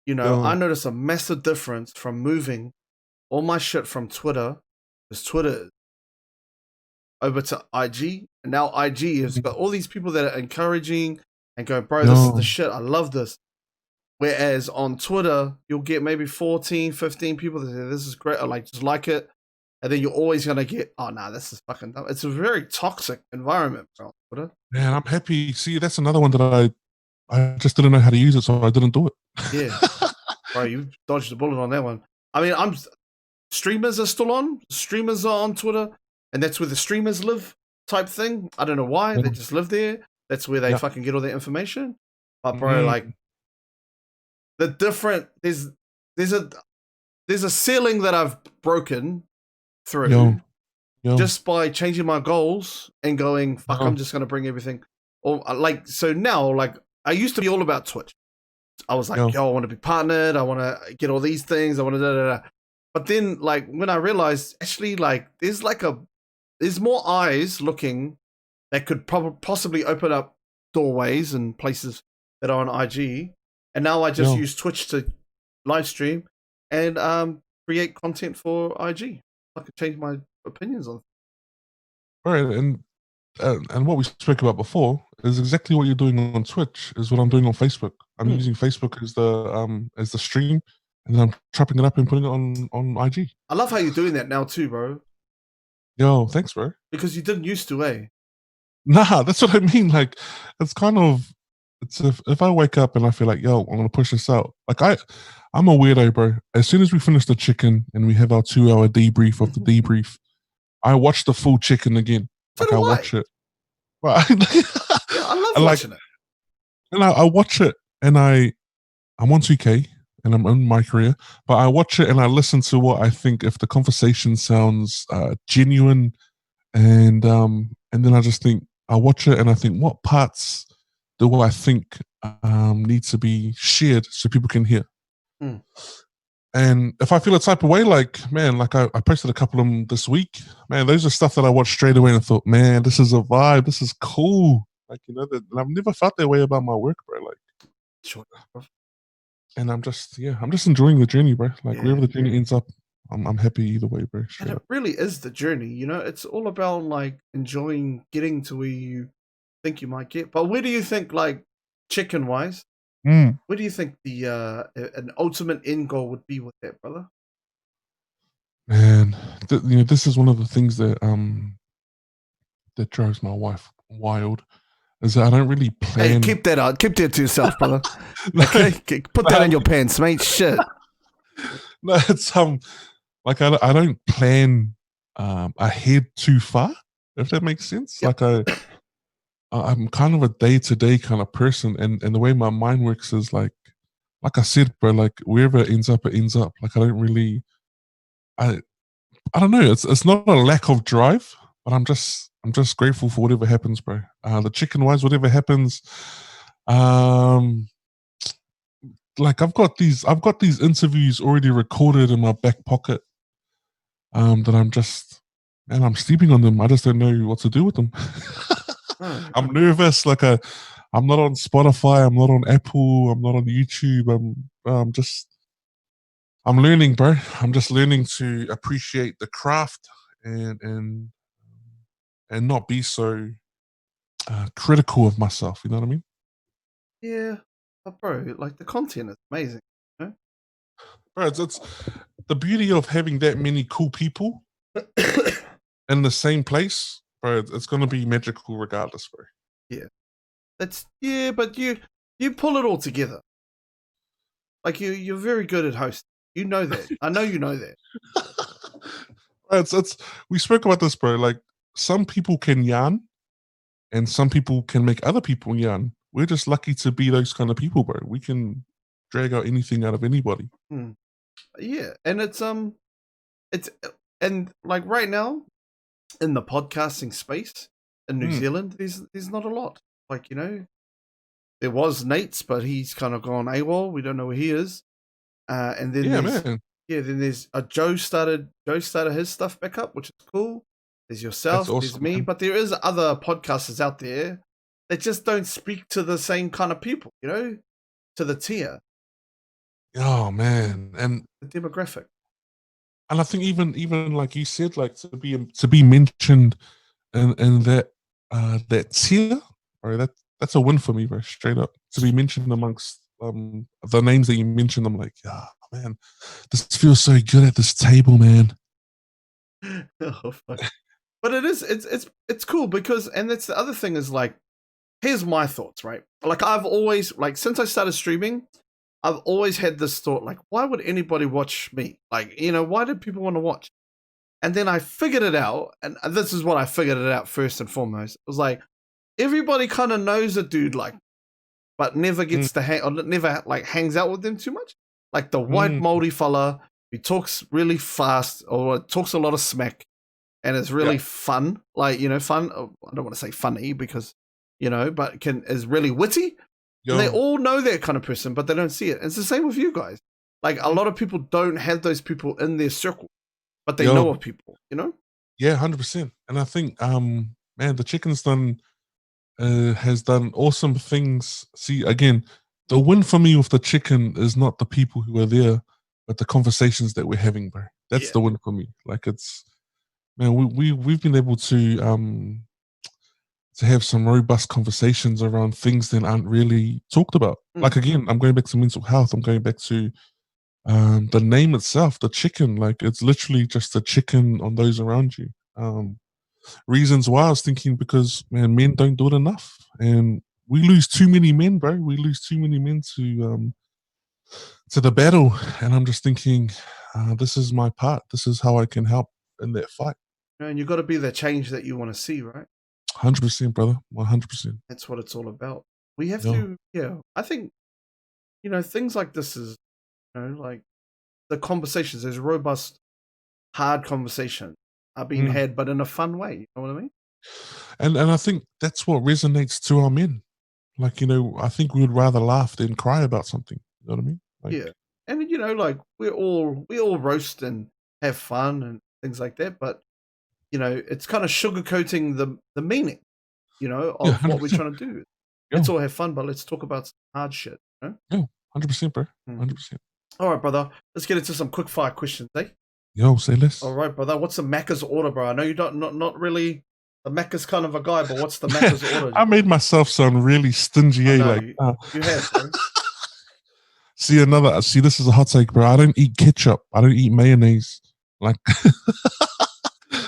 I noticed a massive difference from moving all my shit from Twitter, because Twitter, over to IG, and now IG has got all these people that are encouraging and going, bro, this is the shit. I love this. Whereas on Twitter, you'll get maybe 14, 15 people that say, this is great. I just like it. and then you're always gonna get, oh nah, this is fucking dumb. It's a very toxic environment, bro. Man, I'm happy. See, that's another one that I just didn't know how to use it, so I didn't do it. Yeah, bro, you dodged the bullet on that one. I mean, streamers are still on. Streamers are on Twitter, and that's where the streamers live, type thing. I don't know why they just live there. That's where they fucking get all their information. But bro, like the different there's a ceiling that I've broken through just by changing my goals and going, fuck, I'm just gonna bring everything. Or like, so now, like, I used to be all about Twitch. I was like, yo, I want to be partnered. I want to get all these things. I want to da da da. But then, like, when I realized, actually, like, there's more eyes looking that could possibly open up doorways and places that are on IG. And now I just use Twitch to live stream and create content for IG. I could change my opinions on it. All right, and what we spoke about before is exactly what you're doing on Twitch is what I'm doing on Facebook. I'm using Facebook as the stream, and then I'm chopping it up and putting it on IG. I love how you're doing that now too, bro. Yo, thanks, bro. Because you didn't used to, eh? Nah, that's what I mean. Like, it's kind of, it's if I wake up and I feel like, yo, I'm gonna push this out. Like I'm a weirdo, bro. As soon as we finish the chicken and we have our 2-hour debrief of the debrief, I watch the full chicken again. Like, I watch it. Right. Yeah, I love watching it. And I watch it, and I'm on 2K, and I'm in my career, but I watch it and I listen to what I think if the conversation sounds genuine, and then I just think, I watch it and I think, what parts do I think need to be shared so people can hear? And if I feel a type of way, like, man, like I posted a couple of them this week, man, those are stuff that I watched straight away and thought, man, this is a vibe, this is cool. Like, you know, I've never felt that way about my work, bro. Like, sure. And I'm just enjoying the journey, bro. Like, wherever the journey ends up, I'm happy either way, bro. And it really is the journey, you know. It's all about like enjoying getting to where you think you might get. But where do you think, like, chicken wise, where do you think the an ultimate end goal would be with that, brother? Man, you know, this is one of the things that that drives my wife wild. Is that I don't really plan. Hey, keep that to yourself, brother. Okay, put that in your pants, mate. Shit. No, it's like I don't plan ahead too far, if that makes sense. Yep. Like I'm kind of a day-to-day kind of person, and the way my mind works is like I said, bro, like wherever it ends up, it ends up. Like I don't really, I don't know. It's not a lack of drive, but I'm just grateful for whatever happens, bro. The chicken wise, whatever happens, like I've got these interviews already recorded in my back pocket, that I'm sleeping on them. I just don't know what to do with them. I'm nervous. Like I'm not on Spotify. I'm not on Apple. I'm not on YouTube. I'm learning, bro. I'm just learning to appreciate the craft and not be so critical of myself. You know what I mean? Yeah, but bro, like the content is amazing. You know? Bro, it's the beauty of having that many cool people in the same place, bro. It's gonna be magical regardless, bro. Yeah, but you pull it all together. Like you're very good at hosting. You know that. I know you know that. It's we spoke about this, bro. Like some people can yarn, and some people can make other people yarn. We're just lucky to be those kind of people, bro. We can drag out anything out of anybody. Yeah, and it's and like right now in the podcasting space in New Zealand, there's not a lot. Like, you know, there was Nate's, but he's kind of gone AWOL. We don't know where he is. And then then there's Joe started his stuff back up, which is cool. There's yourself, awesome, there's me, man. But there is other podcasters out there that just don't speak to the same kind of people, you know, to the tier. Oh man, and the demographic. And I think even like you said, like to be mentioned in that tier, or that's a win for me, bro. Straight up, to be mentioned amongst the names that you mentioned. I'm like, man, this feels so good at this table, man. Oh, fuck. But it's cool because, and that's the other thing is like, here's my thoughts, right? Like I've always, like since I started streaming, I've always had this thought, like, why would anybody watch me? Like, why do people want to watch? And then I figured it out, and this is what I figured it out first and foremost. It was like, everybody kind of knows a dude like, but never gets to hang, or never like hangs out with them too much. Like the white moldy fella who talks really fast or talks a lot of smack, and it's really fun. Like fun. I don't want to say funny because but is really witty. And they all know that kind of person, but they don't see it. And it's the same with you guys. Like a lot of people don't have those people in their circle, but they know of people. Yeah, 100%. And I think, man, the chicken's has done awesome things. See, again, the win for me with the chicken is not the people who are there, but the conversations that we're having, bro. That's the win for me. Like we've been able to have some robust conversations around things that aren't really talked about. Like again, I'm going back to mental health. I'm going back to the name itself, the chicken. Like it's literally just a chicken on those around you. Reasons why I was thinking because man, men don't do it enough, and we lose too many men, bro. We lose too many men to the battle, and I'm just thinking, this is my part. This is how I can help in that fight. And you got to be the change that you want to see, right? 100%, brother. 100%. That's what it's all about. We have to, I think, things like this is, like the conversations, there's robust, hard conversation are being had, but in a fun way. You know what I mean? And I think that's what resonates to our men. Like, I think we would rather laugh than cry about something. You know what I mean? Like, yeah. And, like we all roast and have fun and things like that, but, it's kind of sugarcoating the meaning, of what we're trying to do. Let's all have fun, but let's talk about some hard shit. Yeah, 100%, bro. 100%. All right, brother. Let's get into some quick fire questions, eh? Yo, say less. All right, brother. What's the Macca's order, bro? I know you don't not really the Macca's kind of a guy, but what's the Macca's order? I made myself sound really stingy. You have, bro. See, this is a hot take, bro. I don't eat ketchup. I don't eat mayonnaise. Like,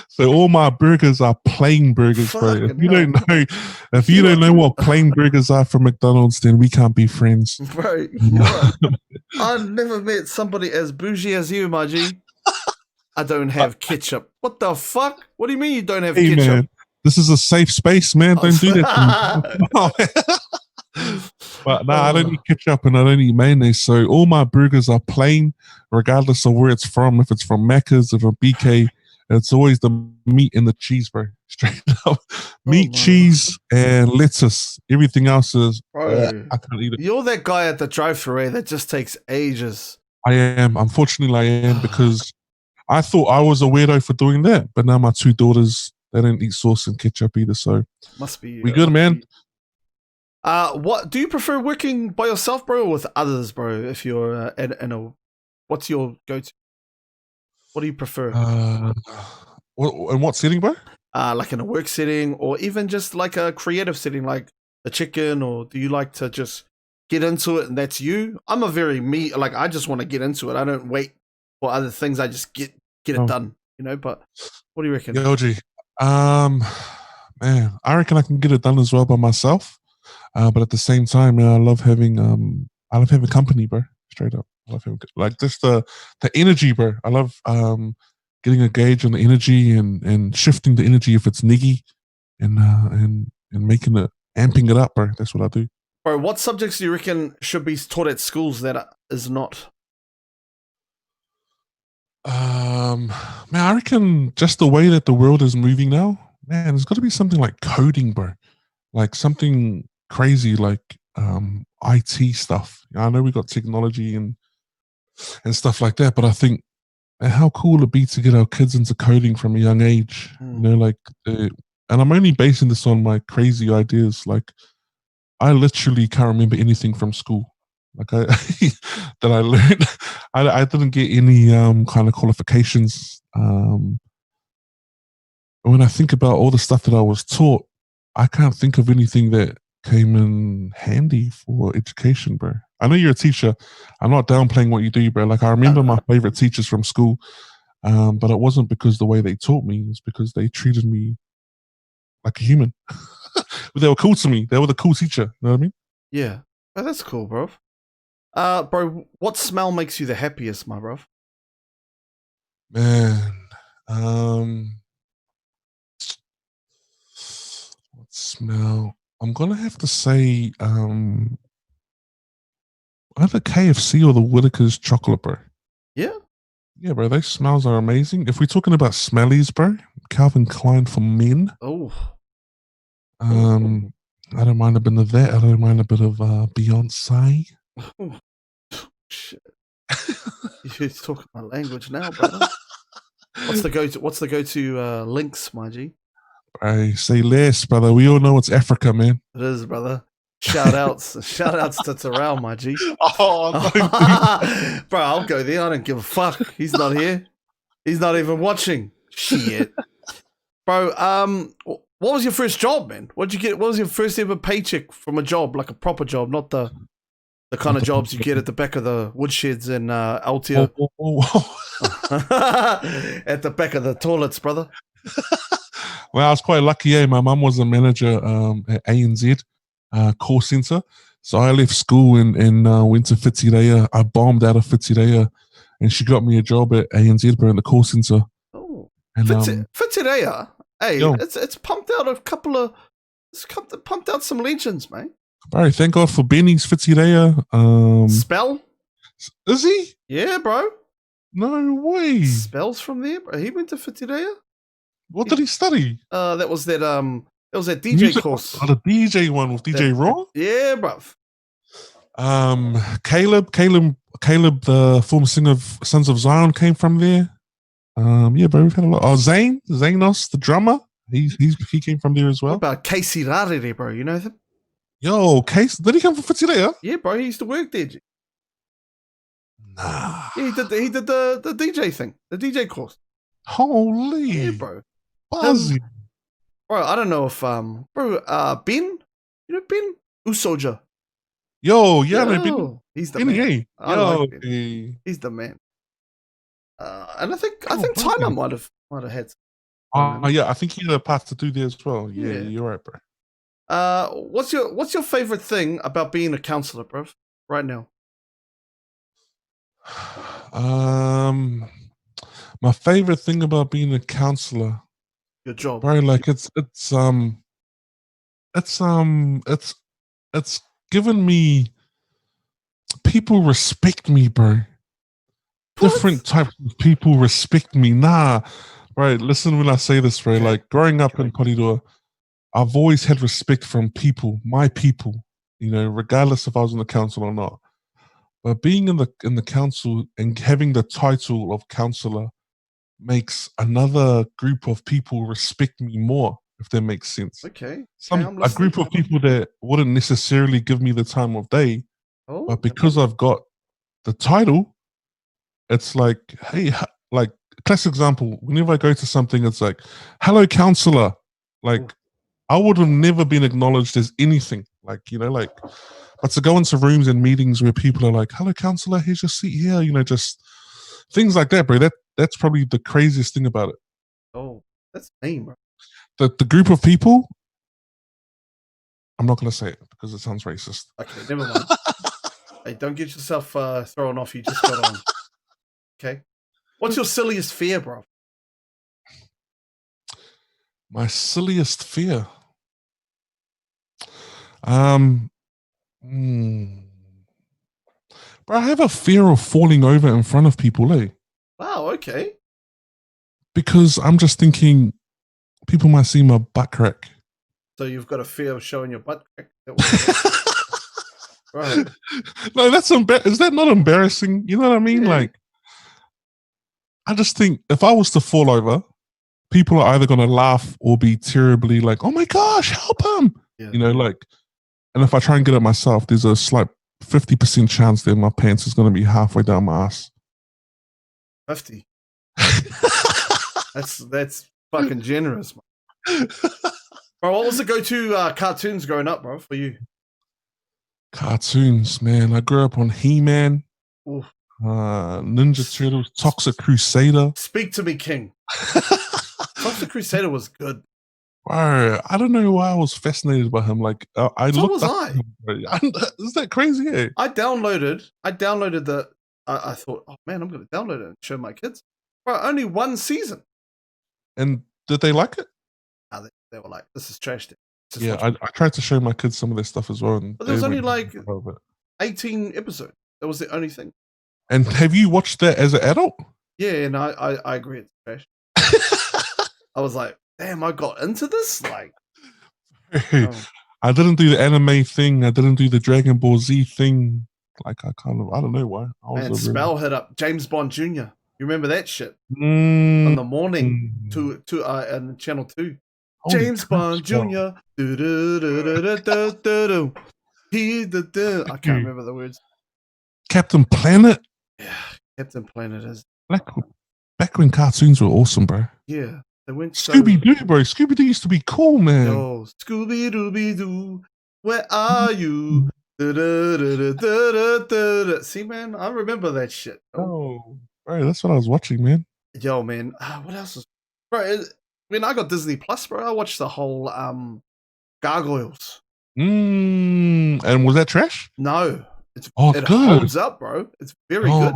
so all my burgers are plain burgers, bro. If you don't know what plain burgers are from McDonald's, then we can't be friends. Bro, I've never met somebody as bougie as you, my G. I don't have ketchup. What the fuck? What do you mean you don't have ketchup? Man, this is a safe space, man. Don't do that. But I don't eat ketchup and I don't eat mayonnaise. So all my burgers are plain, regardless of where it's from. If it's from Macca's or from BK, it's always the meat and the cheese, bro. Straight up. Meat, cheese, and lettuce. Everything else is, I can't eat it. You're that guy at the drive-thru that just takes ages. I am. Unfortunately, I am because I thought I was a weirdo for doing that. But now my two daughters, they don't eat sauce and ketchup either. So must be. We good, man. What do you prefer working by yourself, bro, or with others, bro? If you're in a, what's your go-to? What do you prefer? In what setting, bro? Like in a work setting, or even just like a creative setting, like the chicken, or do you like to just get into it and that's you? I'm a very like I just want to get into it. I don't wait for other things. I just get it done, But what do you reckon? Yo, G, man, I reckon I can get it done as well by myself. But at the same time, I love having company, bro. Straight up, I love having like just the energy, bro. I love getting a gauge on the energy and shifting the energy if it's niggy, and making it amping it up, bro. That's what I do. Bro, what subjects do you reckon should be taught at schools that is not? Man, I reckon just the way that the world is moving now, man, there's got to be something like coding, bro. Like something crazy like IT stuff. I know we got technology and stuff like that, but I think how cool it'd be to get our kids into coding from a young age. And I'm only basing this on my crazy ideas. Like I literally can't remember anything from school. Like that I learned. I didn't get any kind of qualifications. When I think about all the stuff that I was taught, I can't think of anything that came in handy for education, bro. I know you're a teacher. I'm not downplaying what you do, bro. Like I remember my favorite teachers from school. But it wasn't because the way they taught me. It's because they treated me like a human. They were cool to me. They were the cool teacher. You know what I mean? Yeah. Oh, that's cool, bro. Bro, what smell makes you the happiest, my bro? Man, what smell? I'm gonna have to say, either KFC or the Whittaker's chocolate, bro. Yeah. Yeah, bro, those smells are amazing. If we're talking about smellies, bro, Calvin Klein for men. Oh. I don't mind a bit of that. I don't mind a bit of Beyonce. Shit. You're talking my language now, brother. What's the go-to links, my G? Bro, say less, brother. We all know it's Africa, man. It is, brother. Shout outs to Terrell, my G. Oh, bro, I'll go there. I don't give a fuck. He's not here. He's not even watching. Shit. Bro, what was your first job, man? What'd you get? What was your first ever paycheck from a job, like a proper job, not the kind of jobs you get at the back of the woodsheds in Altia? At the back of the toilets, brother. Well, I was quite lucky, My mum was a manager at ANZ call centre. So I left school and went to Whitireia. I bombed out of Whitireia and she got me a job at ANZ, bro, in the call centre. Oh, and Whitireia. Hey, yo, it's pumped out a couple of... It's pumped out some legends, mate. Bro, thank God for Benny's Whitireia. Spell? Is he? Yeah, bro. No way. Spell's from there, bro. He went to Whitireia. What did he study? That was that DJ music course. Oh, the DJ one with DJ Raw? Yeah, bruv. Caleb, the former singer of Sons of Zion, came from there. Yeah, bro, we've had a lot. Oh, Zanos, the drummer, he came from there as well. What about Casey Rarere, bro? You know him? Yo, Case, did he come from Whitireia? Yeah, bro, he used to work there. Nah. Yeah, he did the DJ thing, the DJ course. Holy. Yeah, bro. Buzzy. Bro, I don't know if Ben, you know Ben Usoja. Yo, yeah, man. He's the man. I like Ben. Hey. He's the man. And I think Tyler might have had. Yeah, I think he had a path to do there as well. Yeah, you're right, bro. What's your favorite thing about being a counselor, bro? Right now. My favorite thing about being a counselor, your job, bro. Like it's given me, people respect me, bro. What? Different types of people respect me. Nah, right. Listen when I say this, bro. Okay. Like growing up in Porirua, I've always had respect from people, my people. You know, regardless if I was in the council or not. But being in the council and having the title of councillor makes another group of people respect me more, if that makes sense. Okay. A group of people that wouldn't necessarily give me the time of day, but because I've got the title, it's like, hey, like classic example, whenever I go to something, it's like, hello, councillor. Like, I would have never been acknowledged as anything. Like, you know, like, but to go into rooms and meetings where people are like, hello, councillor, here's your seat here, you know, just things like that, bro. That's probably the craziest thing about it. Oh, that's lame, bro. The group of people, I'm not going to say it because it sounds racist. Okay, never mind. Hey, don't get yourself thrown off. You just got on. Okay. What's your silliest fear, bro? My silliest fear? But I have a fear of falling over in front of people, eh? Wow, okay. Because I'm just thinking people might see my butt crack. So you've got a fear of showing your butt crack? Right. No, is that not embarrassing? You know what I mean? Yeah. Like, I just think if I was to fall over, people are either going to laugh or be terribly like, oh my gosh, help him. Yeah. You know, like, and if I try and get it myself, there's a slight 50% chance that my pants is going to be halfway down my ass. 50. That's fucking generous, man. Bro, what was the go-to cartoons growing up, bro, for you? Cartoons, man. I grew up on He-Man. Ninja Turtles, Toxic Crusader. Speak to me, King. Toxic Crusader was good. Bro, I don't know why I was fascinated by him. Like, I So looked was up I. to him, bro. Is that crazy? Eh? I downloaded the. I thought, oh man, I'm going to download it and show my kids. Bro, only one season. And did they like it? They were like, this is trash. Yeah, I tried to show my kids some of this stuff as well. And but there was only like 18 episodes. That was the only thing. And have you watched that as an adult? Yeah, and I agree it's trash. I was like, damn, I got into this? Like, I didn't do the anime thing. I didn't do the Dragon Ball Z thing. Like, I don't know why. And Spell hit up James Bond Jr. You remember that shit? Mm. On the morning and Channel 2. Holy James Bond Jr. I can't remember the words. Captain Planet? Yeah, Captain Planet is. Back when cartoons were awesome, bro. Yeah. They went Scooby-Doo, bro. Scooby-Doo used to be cool, man. Yo, Scooby-Dooby-Doo, where are you? See, man, I remember that shit. Oh, bro, that's what I was watching, man. Yo, man, what else was... Bro, when I got Disney Plus, bro, I watched the whole Gargoyles. And was that trash? No. It's good. Holds up, bro. It's very good.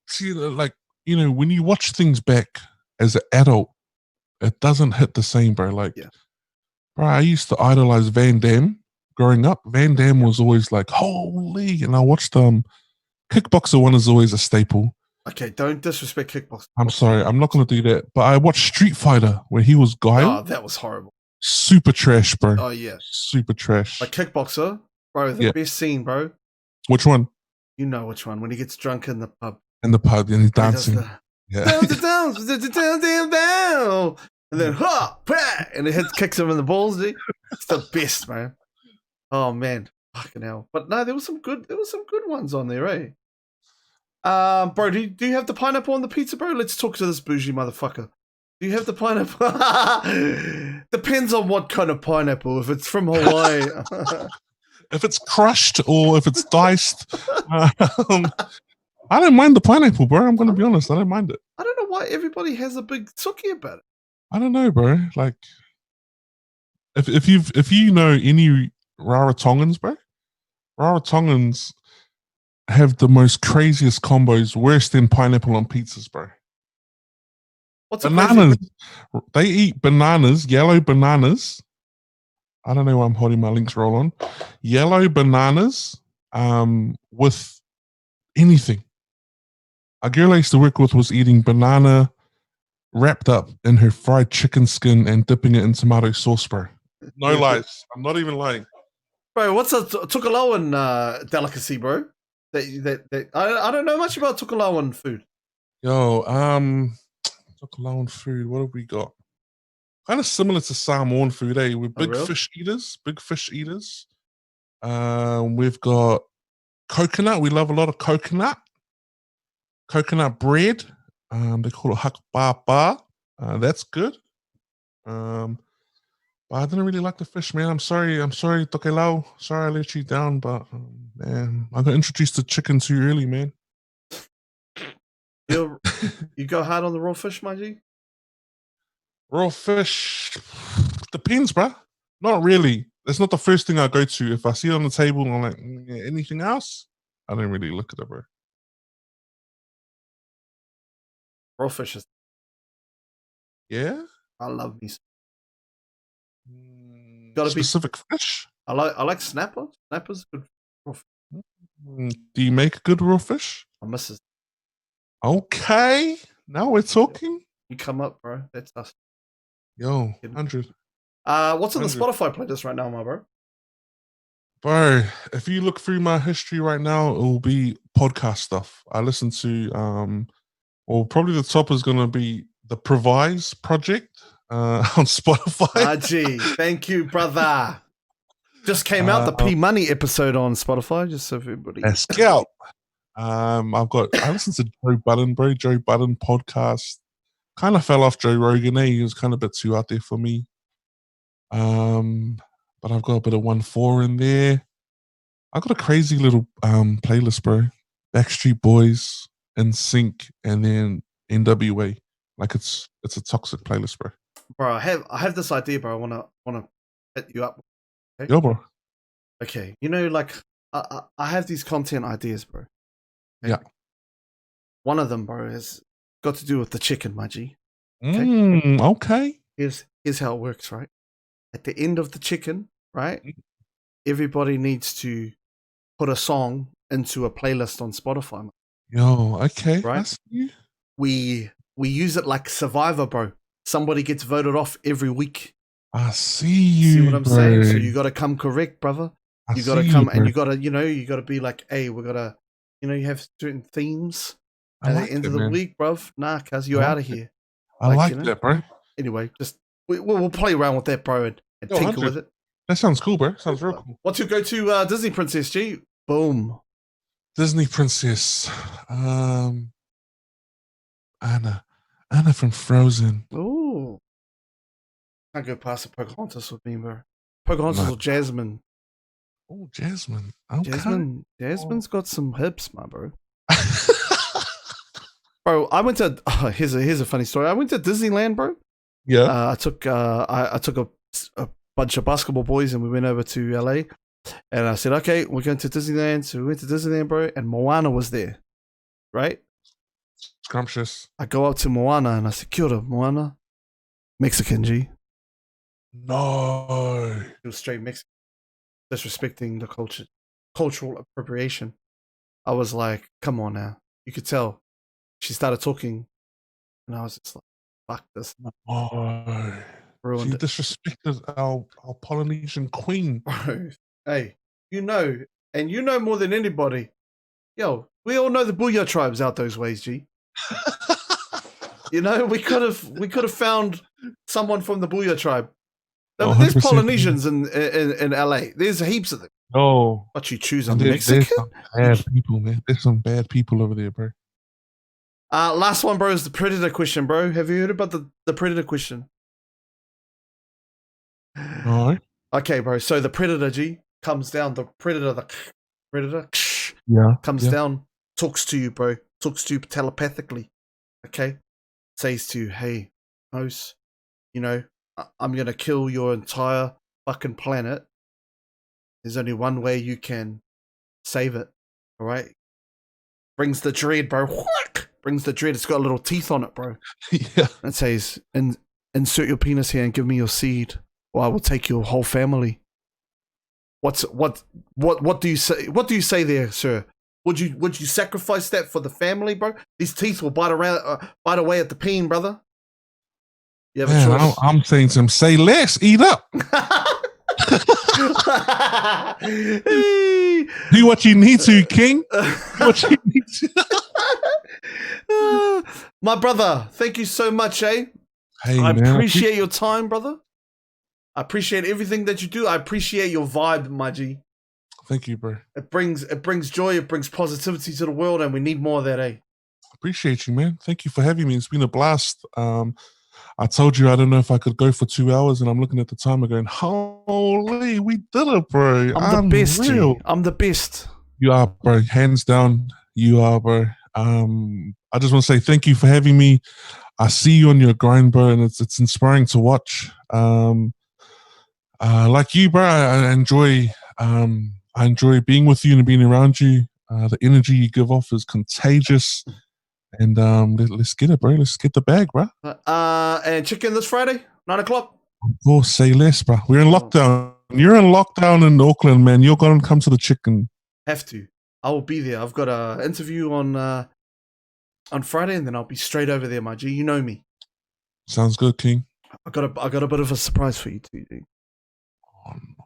See, like, you know, when you watch things back as an adult, it doesn't hit the same, bro. Like, bro, I used to idolize Van Damme growing up. Van Damme was always like, holy, and I watched Kickboxer one is always a staple. Okay, don't disrespect Kickboxer. I'm sorry, I'm not going to do that. But I watched Street Fighter where he was Guile. Oh, that was horrible. Super trash, bro. Oh, yeah. Super trash. Like Kickboxer, bro, the best scene, bro. Which one? You know which one. When he gets drunk in the pub. In the pub, and he's dancing. Down, and then and it kicks him in the balls. Dude. It's the best, man. Oh man, fucking hell! But no, there was some good ones on there, eh? Bro, do you have the pineapple on the pizza, bro? Let's talk to this bougie motherfucker. Do you have the pineapple? Depends on what kind of pineapple. If it's from Hawaii, if it's crushed or if it's diced. I don't mind the pineapple, bro. I'm going to be honest. I don't mind it. I don't know why everybody has a big suki about it. I don't know, bro. Like, if you know any Rarotongans, bro, Rarotongans have the most craziest combos, worse than pineapple on pizzas, bro. What's bananas? They eat bananas, yellow bananas. I don't know why I'm holding my links roll on. Yellow bananas, with anything. A girl I used to work with was eating banana wrapped up in her fried chicken skin and dipping it in tomato sauce, bro. No lies. I'm not even lying. Bro, what's a Tukalawan delicacy, bro? That I don't know much about Tukalawan food. Yo, Tukalawan food. What have we got? Kind of similar to Samoan food, eh? We're big fish eaters. Big fish eaters. We've got coconut. We love a lot of coconut. Coconut bread. They call it hakpapa. That's good. But I didn't really like the fish, man. I'm sorry, Tokelau. Sorry I let you down, but man, I got introduced to chicken too early, man. You go hard on the raw fish, my G? Raw fish depends, bro. Not really. That's not the first thing I go to. If I see it on the table and I'm like, anything else? I don't really look at it, bro. Raw fish is. Yeah, I love me. Got specific fish. I like snapper. Snapper's good. Raw fish. Do you make good raw fish? I miss it. Okay, now we're talking. You come up, bro. That's us. Yo, 100. What's on the Spotify playlist right now, my bro? Bro, if you look through my history right now, it will be podcast stuff. I listen to well, probably the top is going to be the Provise Project on Spotify. Gee, thank you, brother. Just came out the P Money episode on Spotify, just so everybody. Let's go. I listened to Joe Budden, bro. Joe Budden podcast. Kind of fell off Joe Rogan. He was kind of a bit too out there for me. But I've got a bit of 1-4 in there. I got a crazy little playlist, bro. Backstreet Boys, NSYNC, and then NWA. Like it's a toxic playlist, bro. Bro, I have this idea, bro. I wanna hit you up. Okay? Yo, bro. Okay, you know, like I have these content ideas, bro. Okay? Yeah. One of them, bro, has got to do with the chicken, my G. Okay. Here's how it works, right? At the end of the chicken, right? Everybody needs to put a song into a playlist on Spotify. Yo, okay. Right? I see you. We use it like Survivor, bro. Somebody gets voted off every week. I see you. See what I'm bro. saying? So you got to come correct, brother. You got to come and you got to, you got to be like, hey, we're gonna, you have certain themes at the end of the week, bruv. Nah, cuz you're out of here. I like that, bro. Anyway, just we'll play around with that, bro, and tinker with it. That sounds cool, bro. Sounds real cool. What's your go-to Disney princess, G? Boom. Disney princess. Anna from Frozen. Ooh. Can't go past the Pocahontas with me, bro. Pocahontas or Jasmine. Oh, Jasmine. Okay. Jasmine's got some hips, my bro. Bro, I went to here's a funny story. I went to Disneyland, bro. Yeah. I took a bunch of basketball boys and we went over to LA. And I said, okay, we're going to Disneyland. So we went to Disneyland, bro, and Moana was there, right? Scrumptious. I go up to Moana and I said, kia ora, Moana. Mexican, G. No. It was straight Mexican. Disrespecting the cultural appropriation. I was like, come on now. You could tell. She started talking and I was just like, fuck this. Oh. Ruined she disrespected our Polynesian queen. Bro, hey, and you know more than anybody. Yo, we all know the Booyah tribes out those ways, G. We could have found someone from the Booyah tribe. Oh, there's Polynesians in LA. There's heaps of them. Oh, but you choose a Mexican? There's some bad people, man. There's some bad people over there, bro. Last one, bro, is the Predator question, bro. Have you heard about the Predator question? No. Okay, bro. So the Predator, G, comes down. The Predator comes down, talks to you, bro. Talks to you telepathically. Okay? Says to you, hey, Moze, I'm going to kill your entire fucking planet. There's only one way you can save it. All right? Brings the dread, bro. Brings the dread. It's got little teeth on it, bro. Yeah. And says, insert your penis here and give me your seed, or I will take your whole family. What do you say? What do you say there, sir? Would you sacrifice that for the family, bro? These teeth will bite away at the peen, brother. You have a choice. I'm saying to him, say less, eat up. Do what you need to, King. Do what you need to. My brother, thank you so much, eh? Hey, I man, appreciate your time, brother. I appreciate everything that you do. I appreciate your vibe, my G. Thank you, bro. It brings joy. It brings positivity to the world, and we need more of that, eh? Appreciate you, man. Thank you for having me. It's been a blast. I told you I don't know if I could go for 2 hours, and I'm looking at the timer going, holy, we did it, bro. I'm the best, G. I'm the best. You are, bro. Hands down, you are, bro. I just want to say thank you for having me. I see you on your grind, bro, and it's inspiring to watch. Like you, bro, I enjoy being with you and being around you. The energy you give off is contagious. And let's get it, bro. Let's get the bag, bro. And chicken this Friday, 9 o'clock. Of course, say less, bro. We're in lockdown. You're in lockdown in Auckland, man. You're going to come to the chicken. Have to. I will be there. I've got an interview on Friday, and then I'll be straight over there, my G. You know me. Sounds good, King. I got a bit of a surprise for you too, G.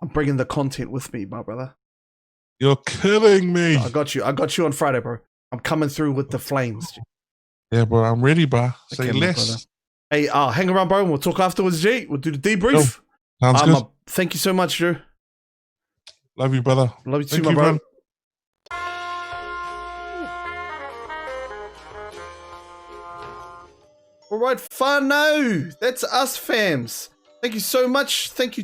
I'm bringing the content with me, my brother. You're kidding me. I got you on Friday, bro. I'm coming through with the flames, G. Yeah, bro. I'm ready, bro. Say okay, less. Hey, hang around, bro. We'll talk afterwards, G. We'll do the debrief. Sounds good. Thank you so much, Drew. Love you, brother. Love you too, my bro. All right, fun now. That's us, fams. Thank you so much. Thank you.